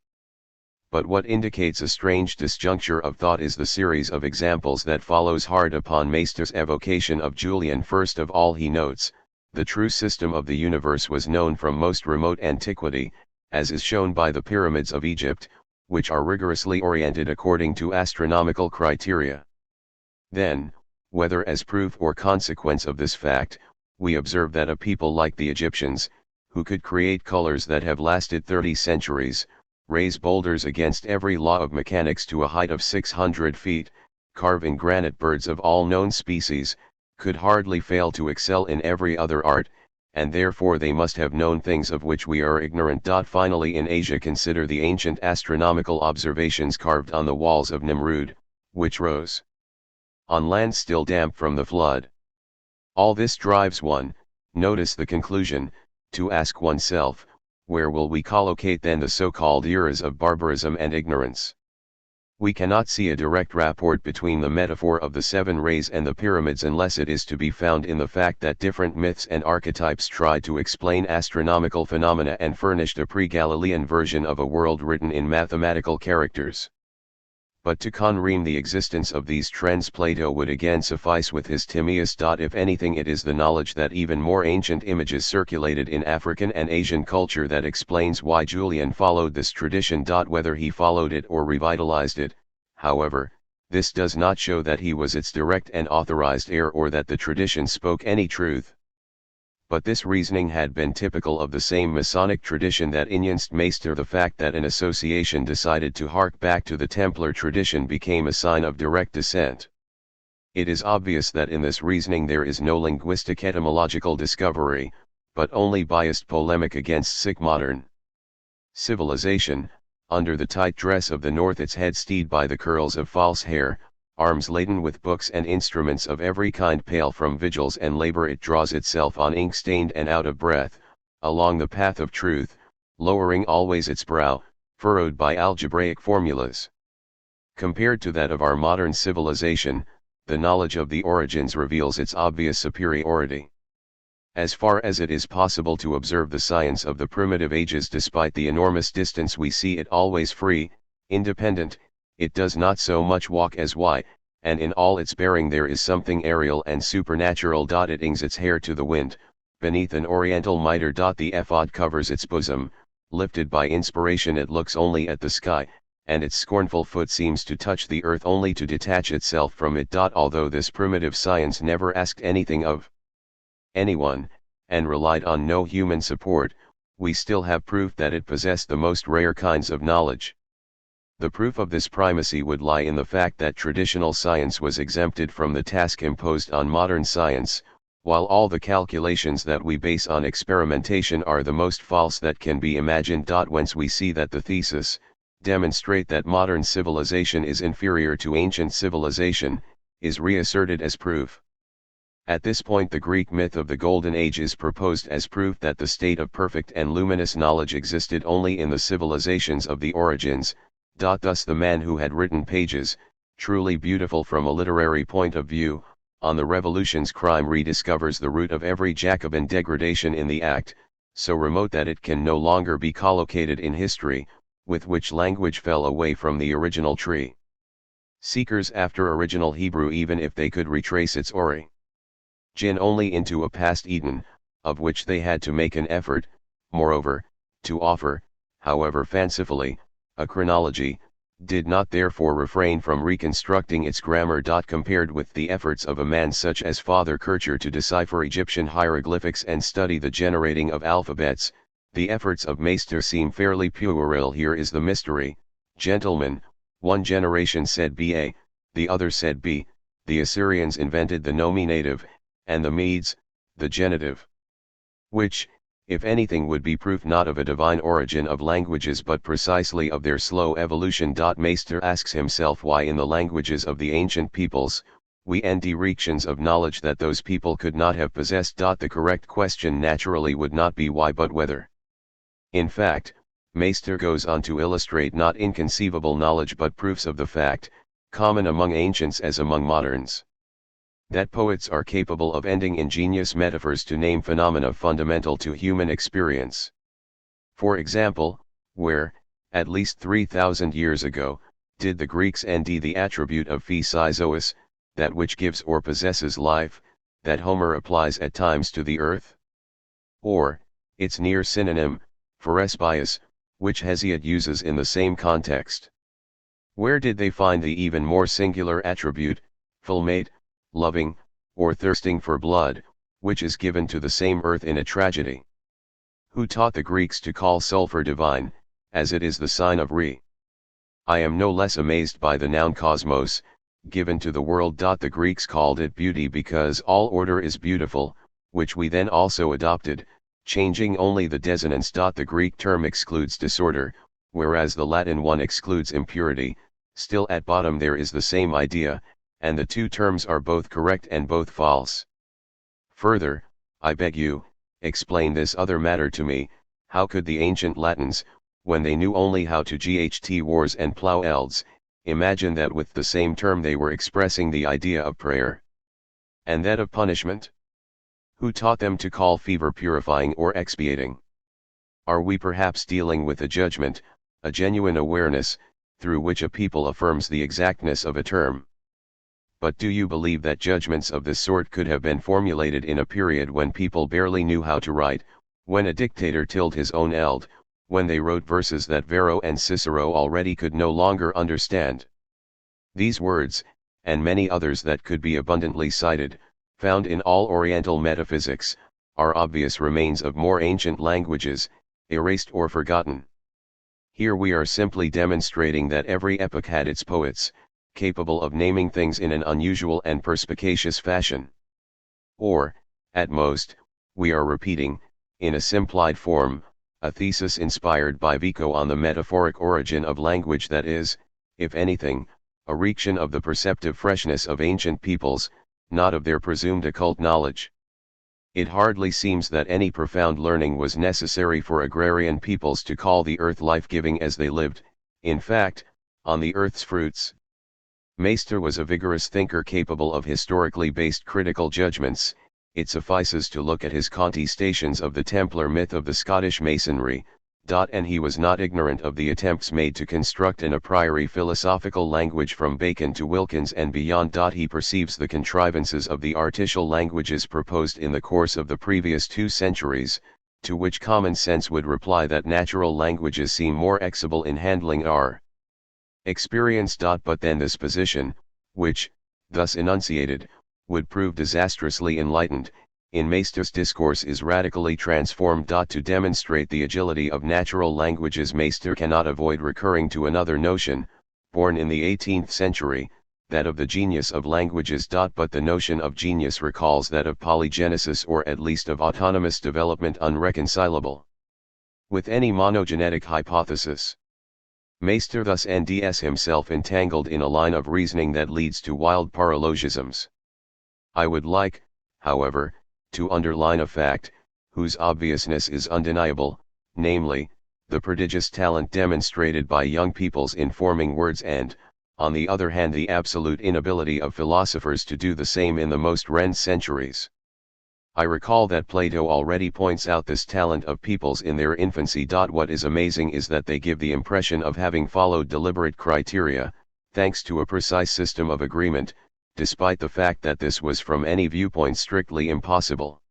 But what indicates a strange disjuncture of thought is the series of examples that follows hard upon Maistre's evocation of Julian. First of all he notes, the true system of the universe was known from most remote antiquity, as is shown by the pyramids of Egypt, which are rigorously oriented according to astronomical criteria. Then, whether as proof or consequence of this fact, we observe that a people like the Egyptians, who could create colors that have lasted 30 centuries, raise boulders against every law of mechanics to a height of 600 feet, carve in granite birds of all known species, could hardly fail to excel in every other art, and therefore they must have known things of which we are ignorant. Finally, in Asia, consider the ancient astronomical observations carved on the walls of Nimrud, which rose on land still damp from the flood. All this drives one, notice the conclusion, to ask oneself, where will we collocate then the so-called eras of barbarism and ignorance? We cannot see a direct rapport between the metaphor of the 7 rays and the pyramids unless it is to be found in the fact that different myths and archetypes tried to explain astronomical phenomena and furnished a pre-Galilean version of a world written in mathematical characters. But to confirm the existence of these trends, Plato would again suffice with his Timaeus. If anything, it is the knowledge that even more ancient images circulated in African and Asian culture that explains why Julian followed this tradition. Whether he followed it or revitalized it, however, this does not show that he was its direct and authorized heir or that the tradition spoke any truth. But this reasoning had been typical of the same Masonic tradition that influenced Meister. The fact that an association decided to hark back to the Templar tradition became a sign of direct descent. It is obvious that in this reasoning there is no linguistic etymological discovery, but only biased polemic against sick modern civilization, under the tight dress of the North, its head steed by the curls of false hair, arms laden with books and instruments of every kind, pale from vigils and labor, it draws itself on, ink-stained and out of breath, along the path of truth, lowering always its brow, furrowed by algebraic formulas. Compared to that of our modern civilization, the knowledge of the origins reveals its obvious superiority. As far as it is possible to observe the science of the primitive ages, despite the enormous distance we see it always free, independent, it does not so much walk as why, and in all its bearing there is something aerial and supernatural. It ings its hair to the wind, beneath an oriental mitre. The ephod covers its bosom, lifted by inspiration it looks only at the sky, and its scornful foot seems to touch the earth only to detach itself from it. Although this primitive science never asked anything of anyone, and relied on no human support, we still have proof that it possessed the most rare kinds of knowledge. The proof of this primacy would lie in the fact that traditional science was exempted from the task imposed on modern science, while all the calculations that we base on experimentation are the most false that can be imagined. Whence we see that the thesis, demonstrate that modern civilization is inferior to ancient civilization, is reasserted as proof. At this point the Greek myth of the Golden Age is proposed as proof that the state of perfect and luminous knowledge existed only in the civilizations of the origins. Thus the man who had written pages, truly beautiful from a literary point of view, on the revolution's crime rediscovers the root of every Jacobin degradation in the act, so remote that it can no longer be collocated in history, with which language fell away from the original tree. Seekers after original Hebrew, even if they could retrace its origin only into a past Eden, of which they had to make an effort, moreover, to offer, however fancifully, a chronology, did not therefore refrain from reconstructing its grammar. Compared with the efforts of a man such as Father Kircher to decipher Egyptian hieroglyphics and study the generating of alphabets, the efforts of Meister seem fairly puerile. Here is the mystery, gentlemen: one generation said ba, the other said b, the Assyrians invented the nominative, and the Medes, the genitive. Which, if anything, would be proof not of a divine origin of languages but precisely of their slow evolution. Meister asks himself why in the languages of the ancient peoples, we end directions of knowledge that those people could not have possessed. The correct question naturally would not be why but whether. In fact, Meister goes on to illustrate not inconceivable knowledge but proofs of the fact, common among ancients as among moderns, that poets are capable of ending ingenious metaphors to name phenomena fundamental to human experience. For example, where, at least 3,000 years ago, did the Greeks end the attribute of physios, that which gives or possesses life, that Homer applies at times to the earth? Or, its near synonym, pharespios, which Hesiod uses in the same context? Where did they find the even more singular attribute, fulmate, loving, or thirsting for blood, which is given to the same earth in a tragedy? Who taught the Greeks to call sulfur divine, as it is the sign of re? I am no less amazed by the noun cosmos, given to the world. The Greeks called it beauty because all order is beautiful, which we then also adopted, changing only the desinence. The Greek term excludes disorder, whereas the Latin one excludes impurity. Still at bottom there is the same idea, and the two terms are both correct and both false. Further, I beg you, explain this other matter to me. How could the ancient Latins, when they knew only how to ght wars and plough elds, imagine that with the same term they were expressing the idea of prayer? And that of punishment? Who taught them to call fever purifying or expiating? Are we perhaps dealing with a judgment, a genuine awareness, through which a people affirms the exactness of a term? But do you believe that judgments of this sort could have been formulated in a period when people barely knew how to write, when a dictator tilled his own eld, when they wrote verses that Varro and Cicero already could no longer understand? These words, and many others that could be abundantly cited, found in all Oriental metaphysics, are obvious remains of more ancient languages, erased or forgotten. Here we are simply demonstrating that every epoch had its poets, capable of naming things in an unusual and perspicacious fashion. Or, at most, we are repeating, in a simplified form, a thesis inspired by Vico on the metaphoric origin of language that is, if anything, a reaction of the perceptive freshness of ancient peoples, not of their presumed occult knowledge. It hardly seems that any profound learning was necessary for agrarian peoples to call the earth life-giving as they lived, in fact, on the earth's fruits. Meister was a vigorous thinker capable of historically based critical judgments. It suffices to look at his contestations of the Templar myth of the Scottish Masonry, and he was not ignorant of the attempts made to construct an a priori philosophical language from Bacon to Wilkins and beyond. He perceives the contrivances of the artificial languages proposed in the course of the previous 2 centuries, to which common sense would reply that natural languages seem more exible in handling our experience. But then this position, which, thus enunciated, would prove disastrously enlightened, in Meister's discourse is radically transformed. To demonstrate the agility of natural languages, Meister cannot avoid recurring to another notion, born in the 18th century, that of the genius of languages. But the notion of genius recalls that of polygenesis, or at least of autonomous development, unreconcilable with any monogenetic hypothesis. Meister thus nds himself entangled in a line of reasoning that leads to wild paralogisms. I would like, however, to underline a fact, whose obviousness is undeniable, namely, the prodigious talent demonstrated by young peoples in forming words and, on the other hand, the absolute inability of philosophers to do the same in the most recent centuries. I recall that Plato already points out this talent of peoples in their infancy. What is amazing is that they give the impression of having followed deliberate criteria, thanks to a precise system of agreement, despite the fact that this was from any viewpoint strictly impossible.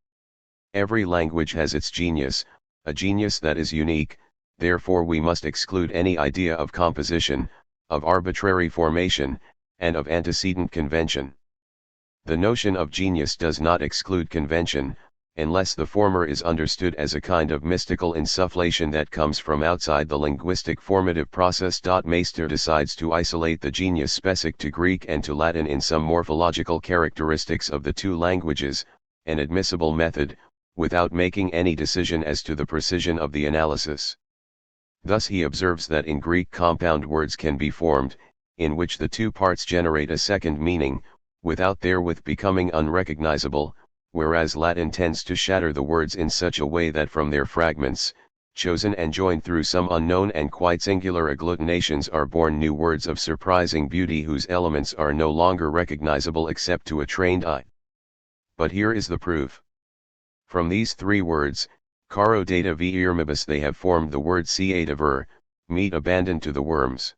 Every language has its genius, a genius that is unique, therefore we must exclude any idea of composition, of arbitrary formation, and of antecedent convention. The notion of genius does not exclude convention, unless the former is understood as a kind of mystical insufflation that comes from outside the linguistic formative process. Meister decides to isolate the genius specific to Greek and to Latin in some morphological characteristics of the 2 languages, an admissible method, without making any decision as to the precision of the analysis. Thus he observes that in Greek compound words can be formed, in which the 2 parts generate a second meaning, without therewith becoming unrecognizable, whereas Latin tends to shatter the words in such a way that from their fragments, chosen and joined through some unknown and quite singular agglutinations, are born new words of surprising beauty whose elements are no longer recognizable except to a trained eye. But here is the proof. From these 3 words, caro data v irmibus, they have formed the word caetaver, meat abandoned to the worms.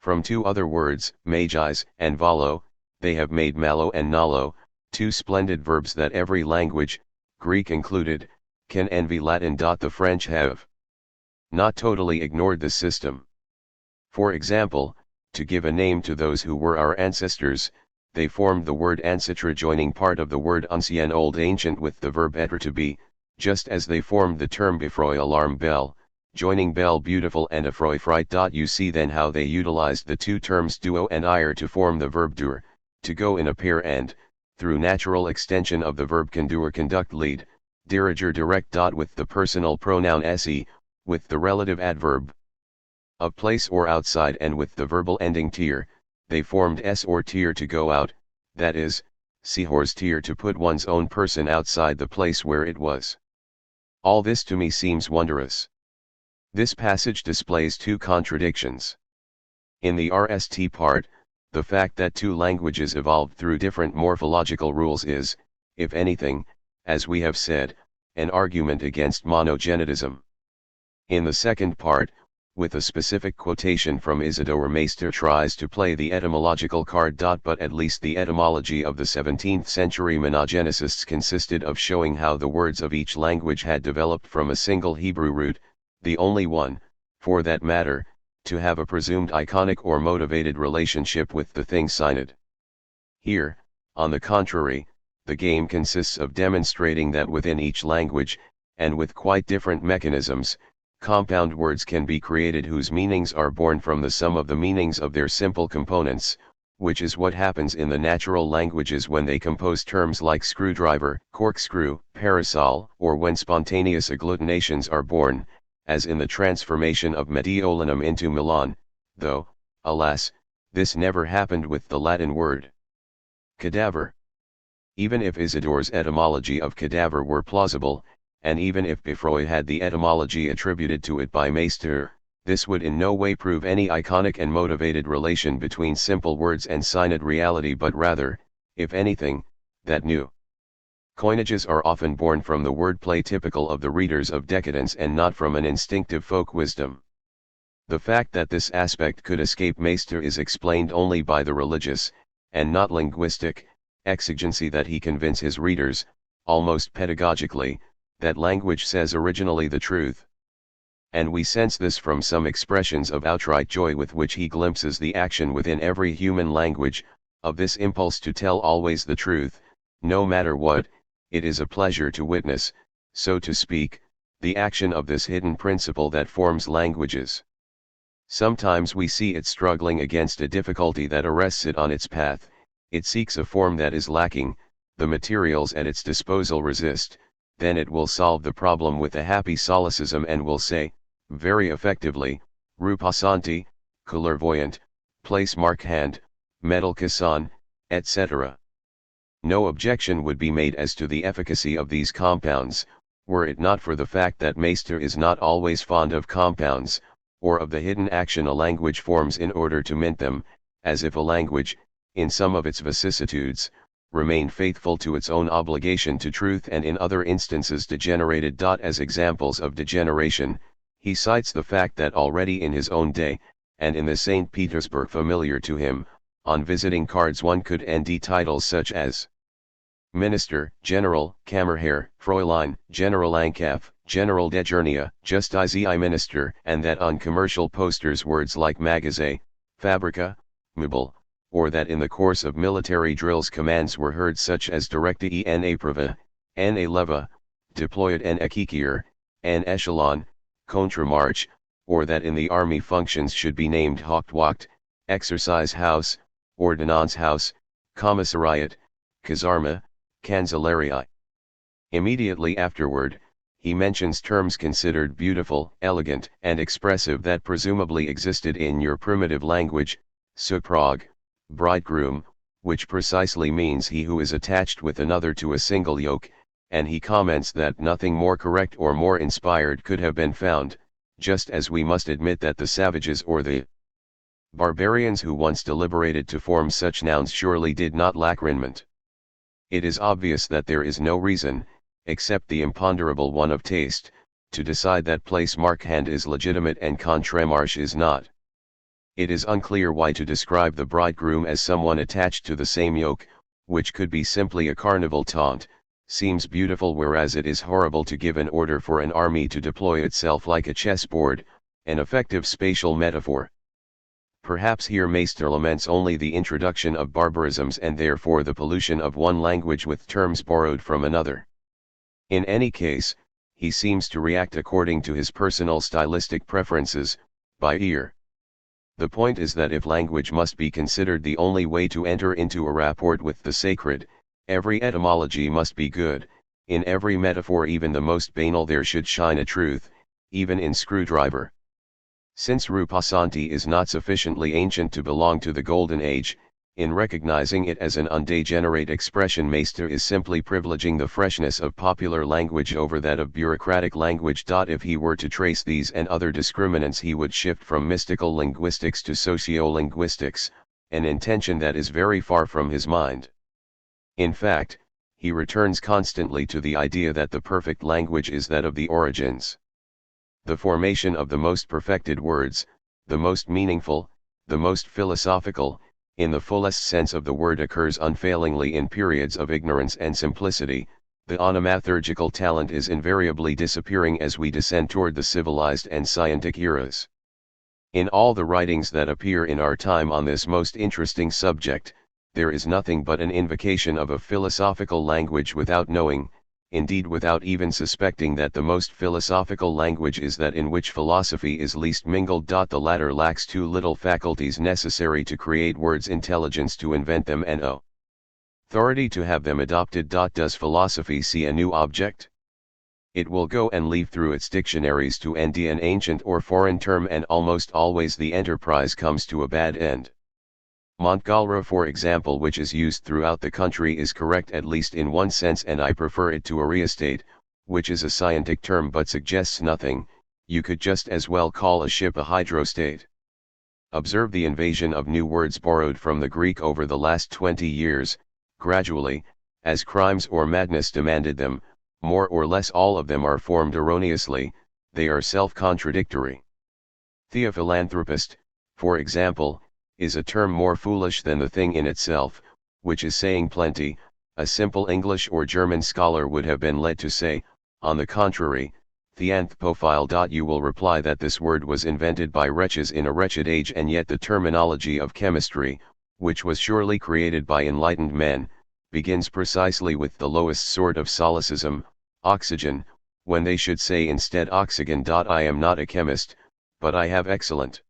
From 2 other words, magis and valo, they have made malo and nalo, 2 splendid verbs that every language, Greek included, can envy. Latin. The French have not totally ignored this system. For example, to give a name to those who were our ancestors, they formed the word ancêtre joining part of the word ancien old ancient with the verb être to be, just as they formed the term befroi alarm bell, joining belle beautiful and affroy fright. You see then how they utilized the two terms duo and ire to form the verb dur, to go in a pair, and, through natural extension of the verb conduer conduct lead, diriger direct. With the personal pronoun se, with the relative adverb of place or outside, and with the verbal ending tier, they formed s or tier to go out, that is, sehors tier to put one's own person outside the place where it was. All this to me seems wondrous. This passage displays two contradictions. In the RST part, the fact that two languages evolved through different morphological rules is, if anything, as we have said, an argument against monogenetism. In the second part, with a specific quotation from Isidore Maester tries to play the etymological card. But at least the etymology of the 17th century monogenicists consisted of showing how the words of each language had developed from a single Hebrew root, the only one, for that matter, to have a presumed iconic or motivated relationship with the thing signed. Here, on the contrary, the game consists of demonstrating that within each language, and with quite different mechanisms, compound words can be created whose meanings are born from the sum of the meanings of their simple components, which is what happens in the natural languages when they compose terms like screwdriver, corkscrew, parasol, or when spontaneous agglutinations are born, as in the transformation of Mediolanum into Milan, though, alas, this never happened with the Latin word cadaver. Even if Isidore's etymology of cadaver were plausible, and even if Befroy had the etymology attributed to it by Maester, this would in no way prove any iconic and motivated relation between simple words and signed reality, but rather, if anything, that new coinages are often born from the wordplay typical of the readers of decadence and not from an instinctive folk wisdom. The fact that this aspect could escape Maester is explained only by the religious, and not linguistic, exigency that he convince his readers, almost pedagogically, that language says originally the truth. And we sense this from some expressions of outright joy with which he glimpses the action within every human language, of this impulse to tell always the truth, no matter what. It is a pleasure to witness, so to speak, the action of this hidden principle that forms languages. Sometimes we see it struggling against a difficulty that arrests it on its path, it seeks a form that is lacking, the materials at its disposal resist, then it will solve the problem with a happy solecism and will say, very effectively, Rupasanti, clairvoyant, place mark hand, metal caisson, etc. No objection would be made as to the efficacy of these compounds, were it not for the fact that Maester is not always fond of compounds, or of the hidden action a language forms in order to mint them, as if a language, in some of its vicissitudes, remained faithful to its own obligation to truth and in other instances degenerated. As examples of degeneration, he cites the fact that already in his own day, and in the St. Petersburg familiar to him, on visiting cards one could nd titles such as Minister, General, Kammerherr, Fräulein, General Ankaf, General Dejernia, Justizie Minister, and that on commercial posters words like Magazé, Fabrica, Mobile, or that in the course of military drills commands were heard such as Directe en épreuve, en éleva, deployed en équipier, en échelon, contre-marche, or that in the army functions should be named Hauptwacht, Exercise House, Ordnance House, Commissariat, Kasarma, Kanzlerie. Immediately afterward, he mentions terms considered beautiful, elegant, and expressive that presumably existed in your primitive language, suprog, bridegroom, which precisely means he who is attached with another to a single yoke, and he comments that nothing more correct or more inspired could have been found, just as we must admit that the savages or the barbarians who once deliberated to form such nouns surely did not lack refinement. It is obvious that there is no reason, except the imponderable one of taste, to decide that place mark hand is legitimate and contre-marche is not. It is unclear why to describe the bridegroom as someone attached to the same yoke, which could be simply a carnival taunt, seems beautiful, whereas it is horrible to give an order for an army to deploy itself like a chessboard, an effective spatial metaphor. Perhaps here Maester laments only the introduction of barbarisms and therefore the pollution of one language with terms borrowed from another. In any case, he seems to react according to his personal stylistic preferences, by ear. The point is that if language must be considered the only way to enter into a rapport with the sacred, every etymology must be good, in every metaphor even the most banal there should shine a truth, even in screwdriver. Since Rupasanti is not sufficiently ancient to belong to the Golden Age, in recognizing it as an undegenerate expression Meister is simply privileging the freshness of popular language over that of bureaucratic language. If he were to trace these and other discriminants he would shift from mystical linguistics to sociolinguistics, an intention that is very far from his mind. In fact, he returns constantly to the idea that the perfect language is that of the origins. The formation of the most perfected words, the most meaningful, the most philosophical, in the fullest sense of the word occurs unfailingly in periods of ignorance and simplicity. The onomathurgical talent is invariably disappearing as we descend toward the civilized and scientific eras. In all the writings that appear in our time on this most interesting subject, there is nothing but an invocation of a philosophical language without knowing, indeed without even suspecting that the most philosophical language is that in which philosophy is least mingled. The latter lacks too little faculties necessary to create words, intelligence to invent them, and authority to have them adopted. Does philosophy see a new object? It will go and leaf through its dictionaries to end an ancient or foreign term, and almost always the enterprise comes to a bad end. Montgalra, for example, which is used throughout the country, is correct at least in one sense, and I prefer it to areostate, which is a scientific term but suggests nothing. You could just as well call a ship a hydrostate. Observe the invasion of new words borrowed from the Greek over the last 20 years, gradually, as crimes or madness demanded them. More or less all of them are formed erroneously, they are self-contradictory. Theophilanthropist, for example, is a term more foolish than the thing in itself, which is saying plenty. A simple English or German scholar would have been led to say, on the contrary, theanthropophile. You will reply that this word was invented by wretches in a wretched age, and yet the terminology of chemistry, which was surely created by enlightened men, begins precisely with the lowest sort of solecism, oxygen, when they should say instead oxygen. I am not a chemist, but I have excellent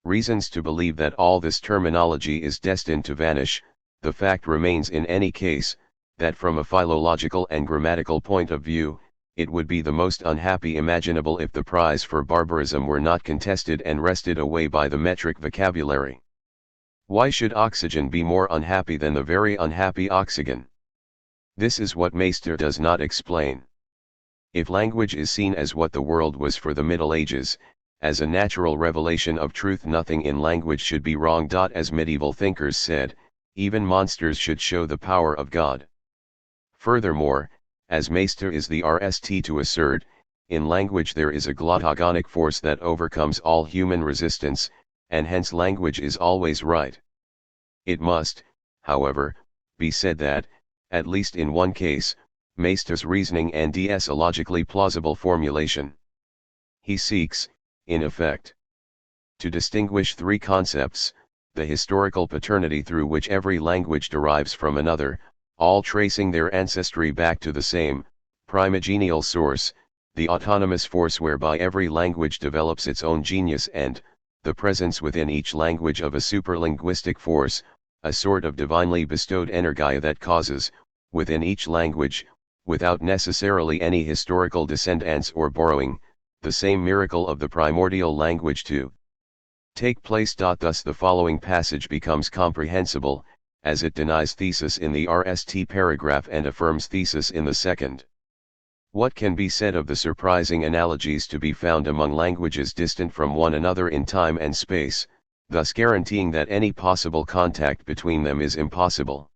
reasons to believe that all this terminology is destined to vanish. The fact remains in any case, that from a philological and grammatical point of view, it would be the most unhappy imaginable if the prize for barbarism were not contested and wrested away by the metric vocabulary. Why should oxygen be more unhappy than the very unhappy oxygen? This is what Meister does not explain. If language is seen as what the world was for the Middle Ages, as a natural revelation of truth, nothing in language should be wrong. As medieval thinkers said, even monsters should show the power of God. Furthermore, as Meister is the RST to assert, in language there is a glottogonic force that overcomes all human resistance, and hence language is always right. It must, however, be said that, at least in one case, Meister's reasoning NDS a logically plausible formulation. He seeks, in effect, to distinguish three concepts: the historical paternity through which every language derives from another, all tracing their ancestry back to the same, primogenial source; the autonomous force whereby every language develops its own genius; and the presence within each language of a superlinguistic force, a sort of divinely bestowed energia that causes, within each language, without necessarily any historical descendants or borrowing, the same miracle of the primordial language to take place. Thus the following passage becomes comprehensible, as it denies thesis in the RST paragraph and affirms thesis in the second. What can be said of the surprising analogies to be found among languages distant from one another in time and space, thus guaranteeing that any possible contact between them is impossible?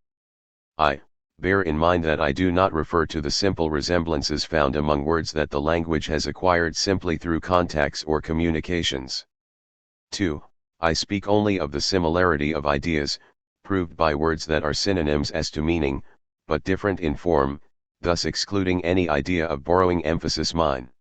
Bear in mind that I do not refer to the simple resemblances found among words that the language has acquired simply through contacts or communications. 2. I speak only of the similarity of ideas, proved by words that are synonyms as to meaning, but different in form, thus excluding any idea of borrowing emphasis mine.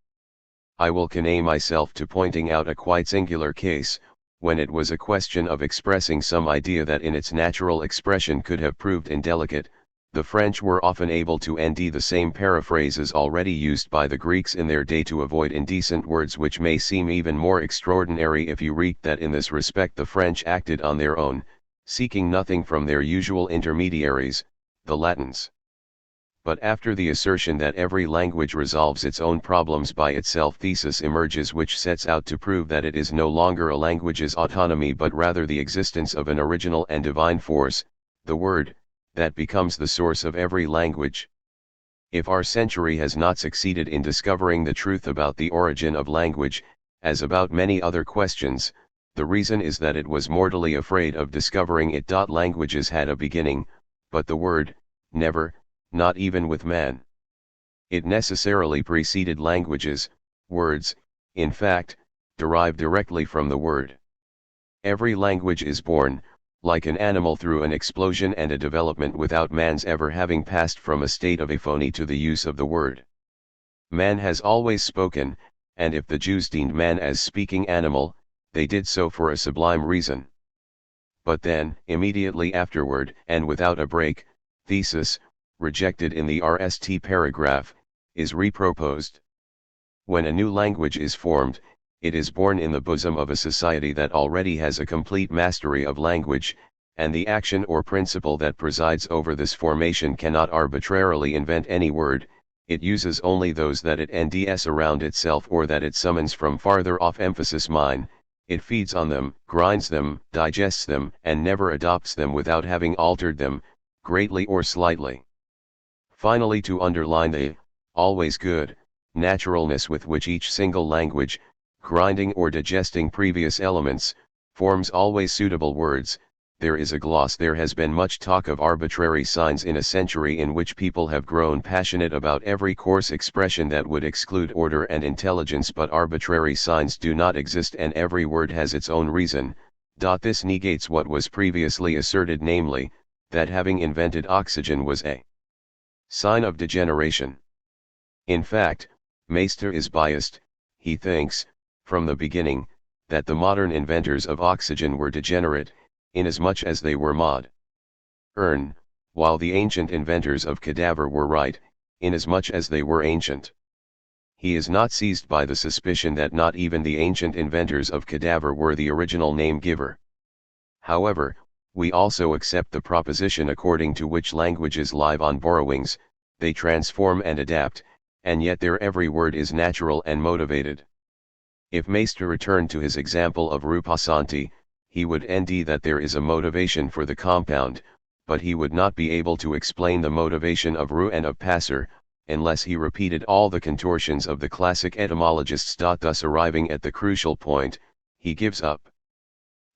I will conne myself to pointing out a quite singular case, when it was a question of expressing some idea that in its natural expression could have proved indelicate, The French were often able to nd the same paraphrases already used by the Greeks in their day to avoid indecent words, which may seem even more extraordinary if you read that in this respect the French acted on their own, seeking nothing from their usual intermediaries, the Latins. But after the assertion that every language resolves its own problems by itself, thesis emerges which sets out to prove that it is no longer a language's autonomy but rather the existence of an original and divine force, the word, that becomes the source of every language. If our century has not succeeded in discovering the truth about the origin of language, as about many other questions, the reason is that it was mortally afraid of discovering it. Languages had a beginning, but the word, never, not even with man. It necessarily preceded languages. Words, in fact, derive directly from the word. Every language is born, like an animal, through an explosion and a development without man's ever having passed from a state of aphony to the use of the word. Man has always spoken, and if the Jews deemed man as speaking animal, they did so for a sublime reason. But then, immediately afterward, and without a break, thesis, rejected in the RST paragraph, is reproposed. When a new language is formed, it is born in the bosom of a society that already has a complete mastery of language, and the action or principle that presides over this formation cannot arbitrarily invent any word. It uses only those that it nds around itself or that it summons from farther off. Emphasis mine, it feeds on them, grinds them, digests them, and never adopts them without having altered them, greatly or slightly. Finally, to underline the, always good, naturalness with which each single language, grinding or digesting previous elements, forms always suitable words, there is a gloss. There has been much talk of arbitrary signs in a century in which people have grown passionate about every coarse expression that would exclude order and intelligence, but arbitrary signs do not exist and every word has its own reason. This negates what was previously asserted, namely, that having invented oxygen was a sign of degeneration. In fact, Meister is biased. He thinks, from the beginning, that the modern inventors of oxygen were degenerate, inasmuch as they were modern, while the ancient inventors of cadaver were right, inasmuch as they were ancient. He is not seized by the suspicion that not even the ancient inventors of cadaver were the original name giver. However, we also accept the proposition according to which languages live on borrowings, they transform and adapt, and yet their every word is natural and motivated. If Meister returned to his example of Rupassanti, he would nd that there is a motivation for the compound, but he would not be able to explain the motivation of Ru and of Passer, unless he repeated all the contortions of the classic etymologists. Thus arriving at the crucial point, he gives up.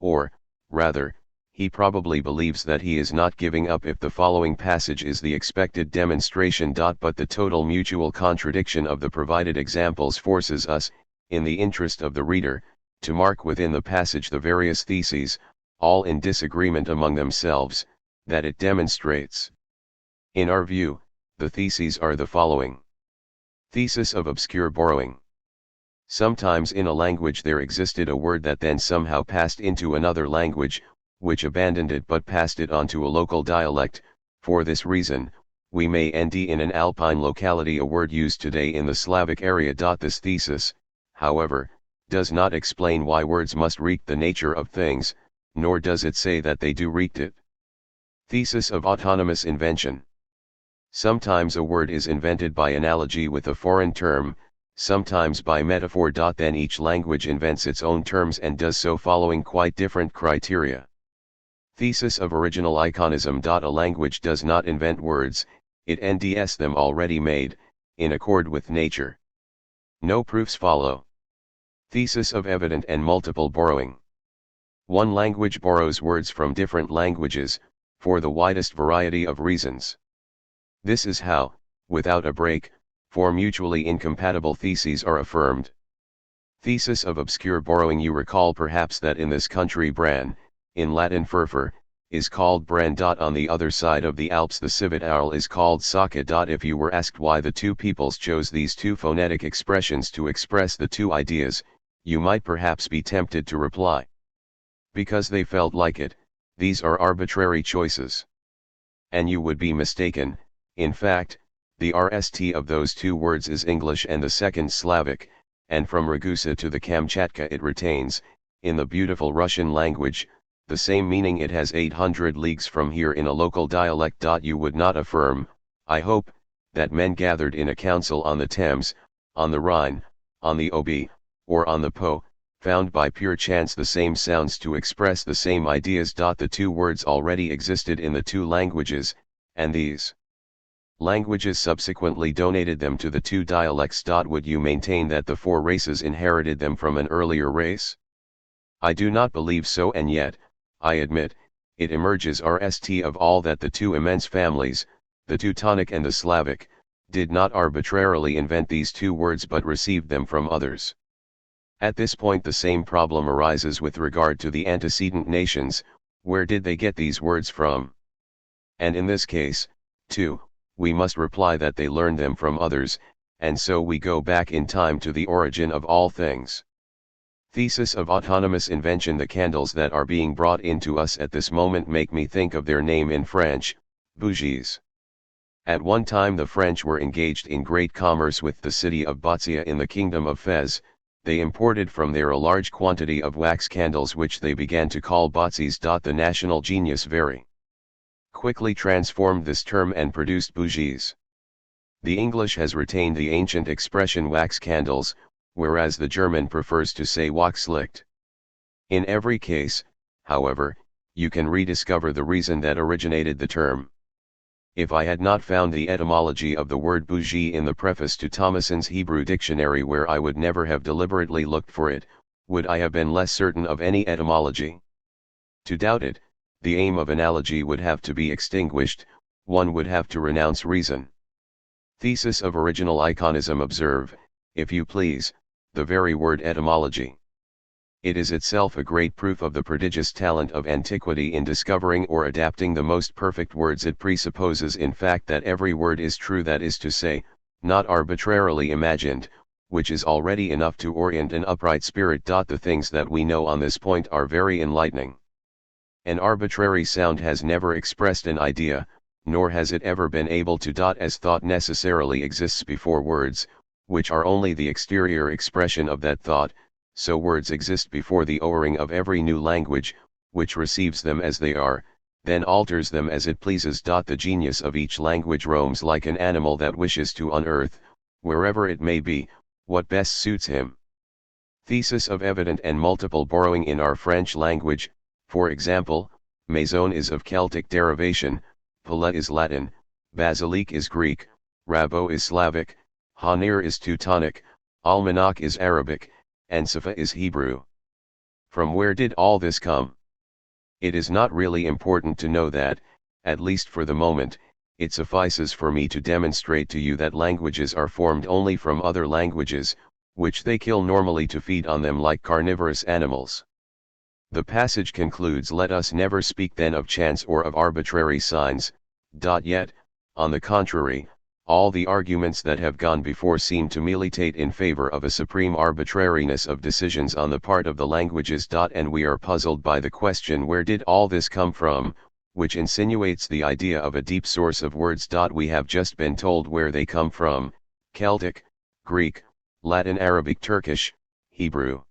Or, rather, he probably believes that he is not giving up if the following passage is the expected demonstration. But the total mutual contradiction of the provided examples forces us, in the interest of the reader, to mark within the passage the various theses, all in disagreement among themselves, that it demonstrates. In our view, the theses are the following. Thesis of obscure borrowing. Sometimes in a language there existed a word that then somehow passed into another language, which abandoned it but passed it on to a local dialect. For this reason, we may nd in an alpine locality a word used today in the Slavic area. This thesis, however, does not explain why words must wreak the nature of things, nor does it say that they do wreak it. Thesis of autonomous invention. Sometimes a word is invented by analogy with a foreign term, sometimes by metaphor. Then each language invents its own terms and does so following quite different criteria. Thesis of original iconism. A language does not invent words, it nds them already made, in accord with nature. No proofs follow. Thesis of evident and multiple borrowing. One language borrows words from different languages, for the widest variety of reasons. This is how, without a break, four mutually incompatible theses are affirmed. Thesis of obscure borrowing. You recall perhaps that in this country bran, in Latin furfur, is called bran. On the other side of the Alps the civet owl is called saka. If you were asked why the two peoples chose these two phonetic expressions to express the two ideas, you might perhaps be tempted to reply, because they felt like it. These are arbitrary choices. and you would be mistaken. In fact, the RST of those two words is English and the second Slavic, and from Ragusa to the Kamchatka it retains, in the beautiful Russian language, the same meaning it has 800 leagues from here in a local dialect. You would not affirm, I hope, that men gathered in a council on the Thames, on the Rhine, on the Obi, or on the Po, found by pure chance the same sounds to express the same ideas. The two words already existed in the two languages, and these languages subsequently donated them to the two dialects. Would you maintain that the four races inherited them from an earlier race? I do not believe so, and yet, I admit, it emerges RST of all that the two immense families, the Teutonic and the Slavic, did not arbitrarily invent these two words but received them from others. At this point the same problem arises with regard to the antecedent nations. Where did they get these words from? And in this case, too, we must reply that they learned them from others, and so we go back in time to the origin of all things. Thesis of autonomous invention. The candles that are being brought into us at this moment make me think of their name in French, bougies. At one time the French were engaged in great commerce with the city of Botzia in the kingdom of Fez. They imported from there a large quantity of wax candles which they began to call botzies. The national genius very quickly transformed this term and produced bougies. The English has retained the ancient expression wax candles, whereas the German prefers to say Wachslicht. In every case, however, you can rediscover the reason that originated the term. If I had not found the etymology of the word bougie in the preface to Thomason's Hebrew dictionary, where I would never have deliberately looked for it, would I have been less certain of any etymology? To doubt it, the aim of analogy would have to be extinguished, one would have to renounce reason. Thesis of original iconism. Observe, if you please, the very word etymology. It is itself a great proof of the prodigious talent of antiquity in discovering or adapting the most perfect words. It presupposes in fact that every word is true, that is to say, not arbitrarily imagined, which is already enough to orient an upright spirit. The things that we know on this point are very enlightening. An arbitrary sound has never expressed an idea, nor has it ever been able to. As thought necessarily exists before words, which are only the exterior expression of that thought, so words exist before the owing of every new language, which receives them as they are, then alters them as it pleases. The genius of each language roams like an animal that wishes to unearth, wherever it may be, what best suits him. Thesis of evident and multiple borrowing in our French language. For example, maison is of Celtic derivation, palais is Latin, basilique is Greek, rabot is Slavic, hanir is Teutonic, almanach is Arabic, and Safa is Hebrew. From where did all this come? It is not really important to know that, at least for the moment. It suffices for me to demonstrate to you that languages are formed only from other languages, which they kill normally to feed on them like carnivorous animals. The passage concludes, let us never speak then of chance or of arbitrary signs. Yet, on the contrary, all the arguments that have gone before seem to militate in favor of a supreme arbitrariness of decisions on the part of the languages. And we are puzzled by the question, where did all this come from, which insinuates the idea of a deep source of words. We have just been told where they come from: Celtic, Greek, Latin, Arabic, Turkish, Hebrew.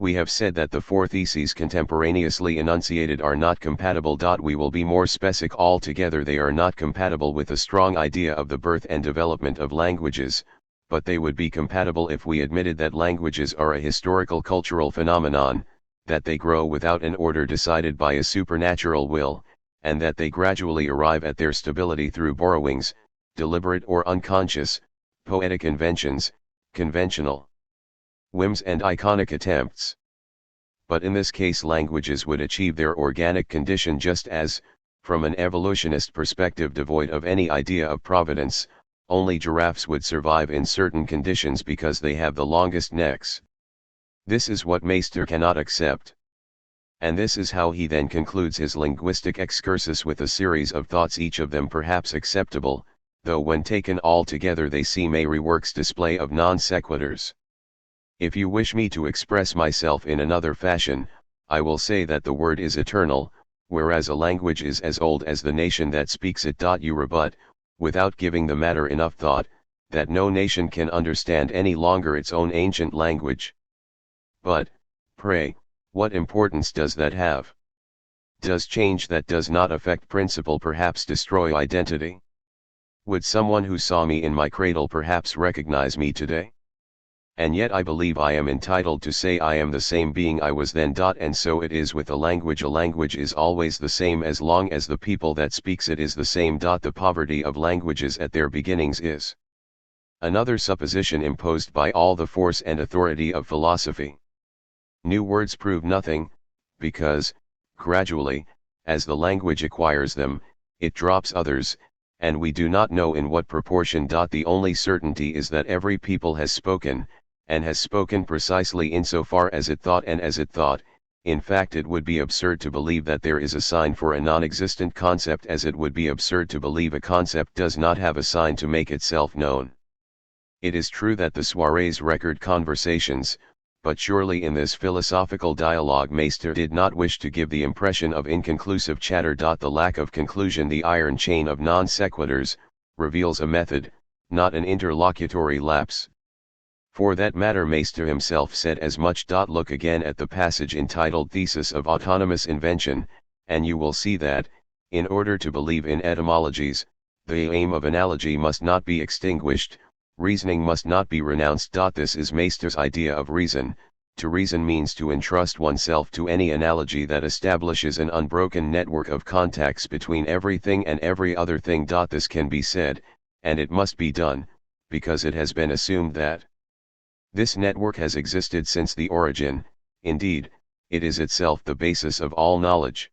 We have said that the four theses contemporaneously enunciated are not compatible. We will be more specific. Altogether they are not compatible with a strong idea of the birth and development of languages, but they would be compatible if we admitted that languages are a historical cultural phenomenon, that they grow without an order decided by a supernatural will, and that they gradually arrive at their stability through borrowings, deliberate or unconscious, poetic inventions, conventional whims and iconic attempts. But in this case languages would achieve their organic condition just as, from an evolutionist perspective devoid of any idea of providence, only giraffes would survive in certain conditions because they have the longest necks. This is what Meister cannot accept. And this is how he then concludes his linguistic excursus with a series of thoughts, each of them perhaps acceptable, though when taken all together they seem a rework's display of non sequiturs. If you wish me to express myself in another fashion, I will say that the word is eternal, whereas a language is as old as the nation that speaks it. You rebut, without giving the matter enough thought, that no nation can understand any longer its own ancient language. But, pray, what importance does that have? Does change that does not affect principle perhaps destroy identity? Would someone who saw me in my cradle perhaps recognize me today? And yet I believe I am entitled to say I am the same being I was then. And so it is with a language. A language is always the same as long as the people that speaks it is the same. The poverty of languages at their beginnings is another supposition imposed by all the force and authority of philosophy. New words prove nothing, because, gradually, as the language acquires them, it drops others, and we do not know in what proportion. The only certainty is that every people has spoken, and has spoken precisely insofar as it thought and as it thought. In fact, it would be absurd to believe that there is a sign for a non-existent concept, as it would be absurd to believe a concept does not have a sign to make itself known. It is true that the soirees record conversations, but surely in this philosophical dialogue Meister did not wish to give the impression of inconclusive chatter. The lack of conclusion, the iron chain of non sequiturs, reveals a method, not an interlocutory lapse. For that matter Meister himself said as much. Look again at the passage entitled Thesis of Autonomous Invention, and you will see that, in order to believe in etymologies, the aim of analogy must not be extinguished, reasoning must not be renounced. This is Meister's idea of reason. To reason means to entrust oneself to any analogy that establishes an unbroken network of contacts between everything and every other thing. This can be said, and it must be done, because it has been assumed that this network has existed since the origin. Indeed, it is itself the basis of all knowledge.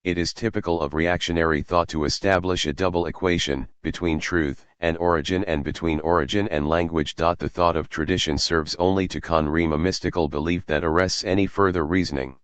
It is typical of reactionary thought to establish a double equation, between truth and origin and between origin and language. The thought of tradition serves only to conream a mystical belief that arrests any further reasoning.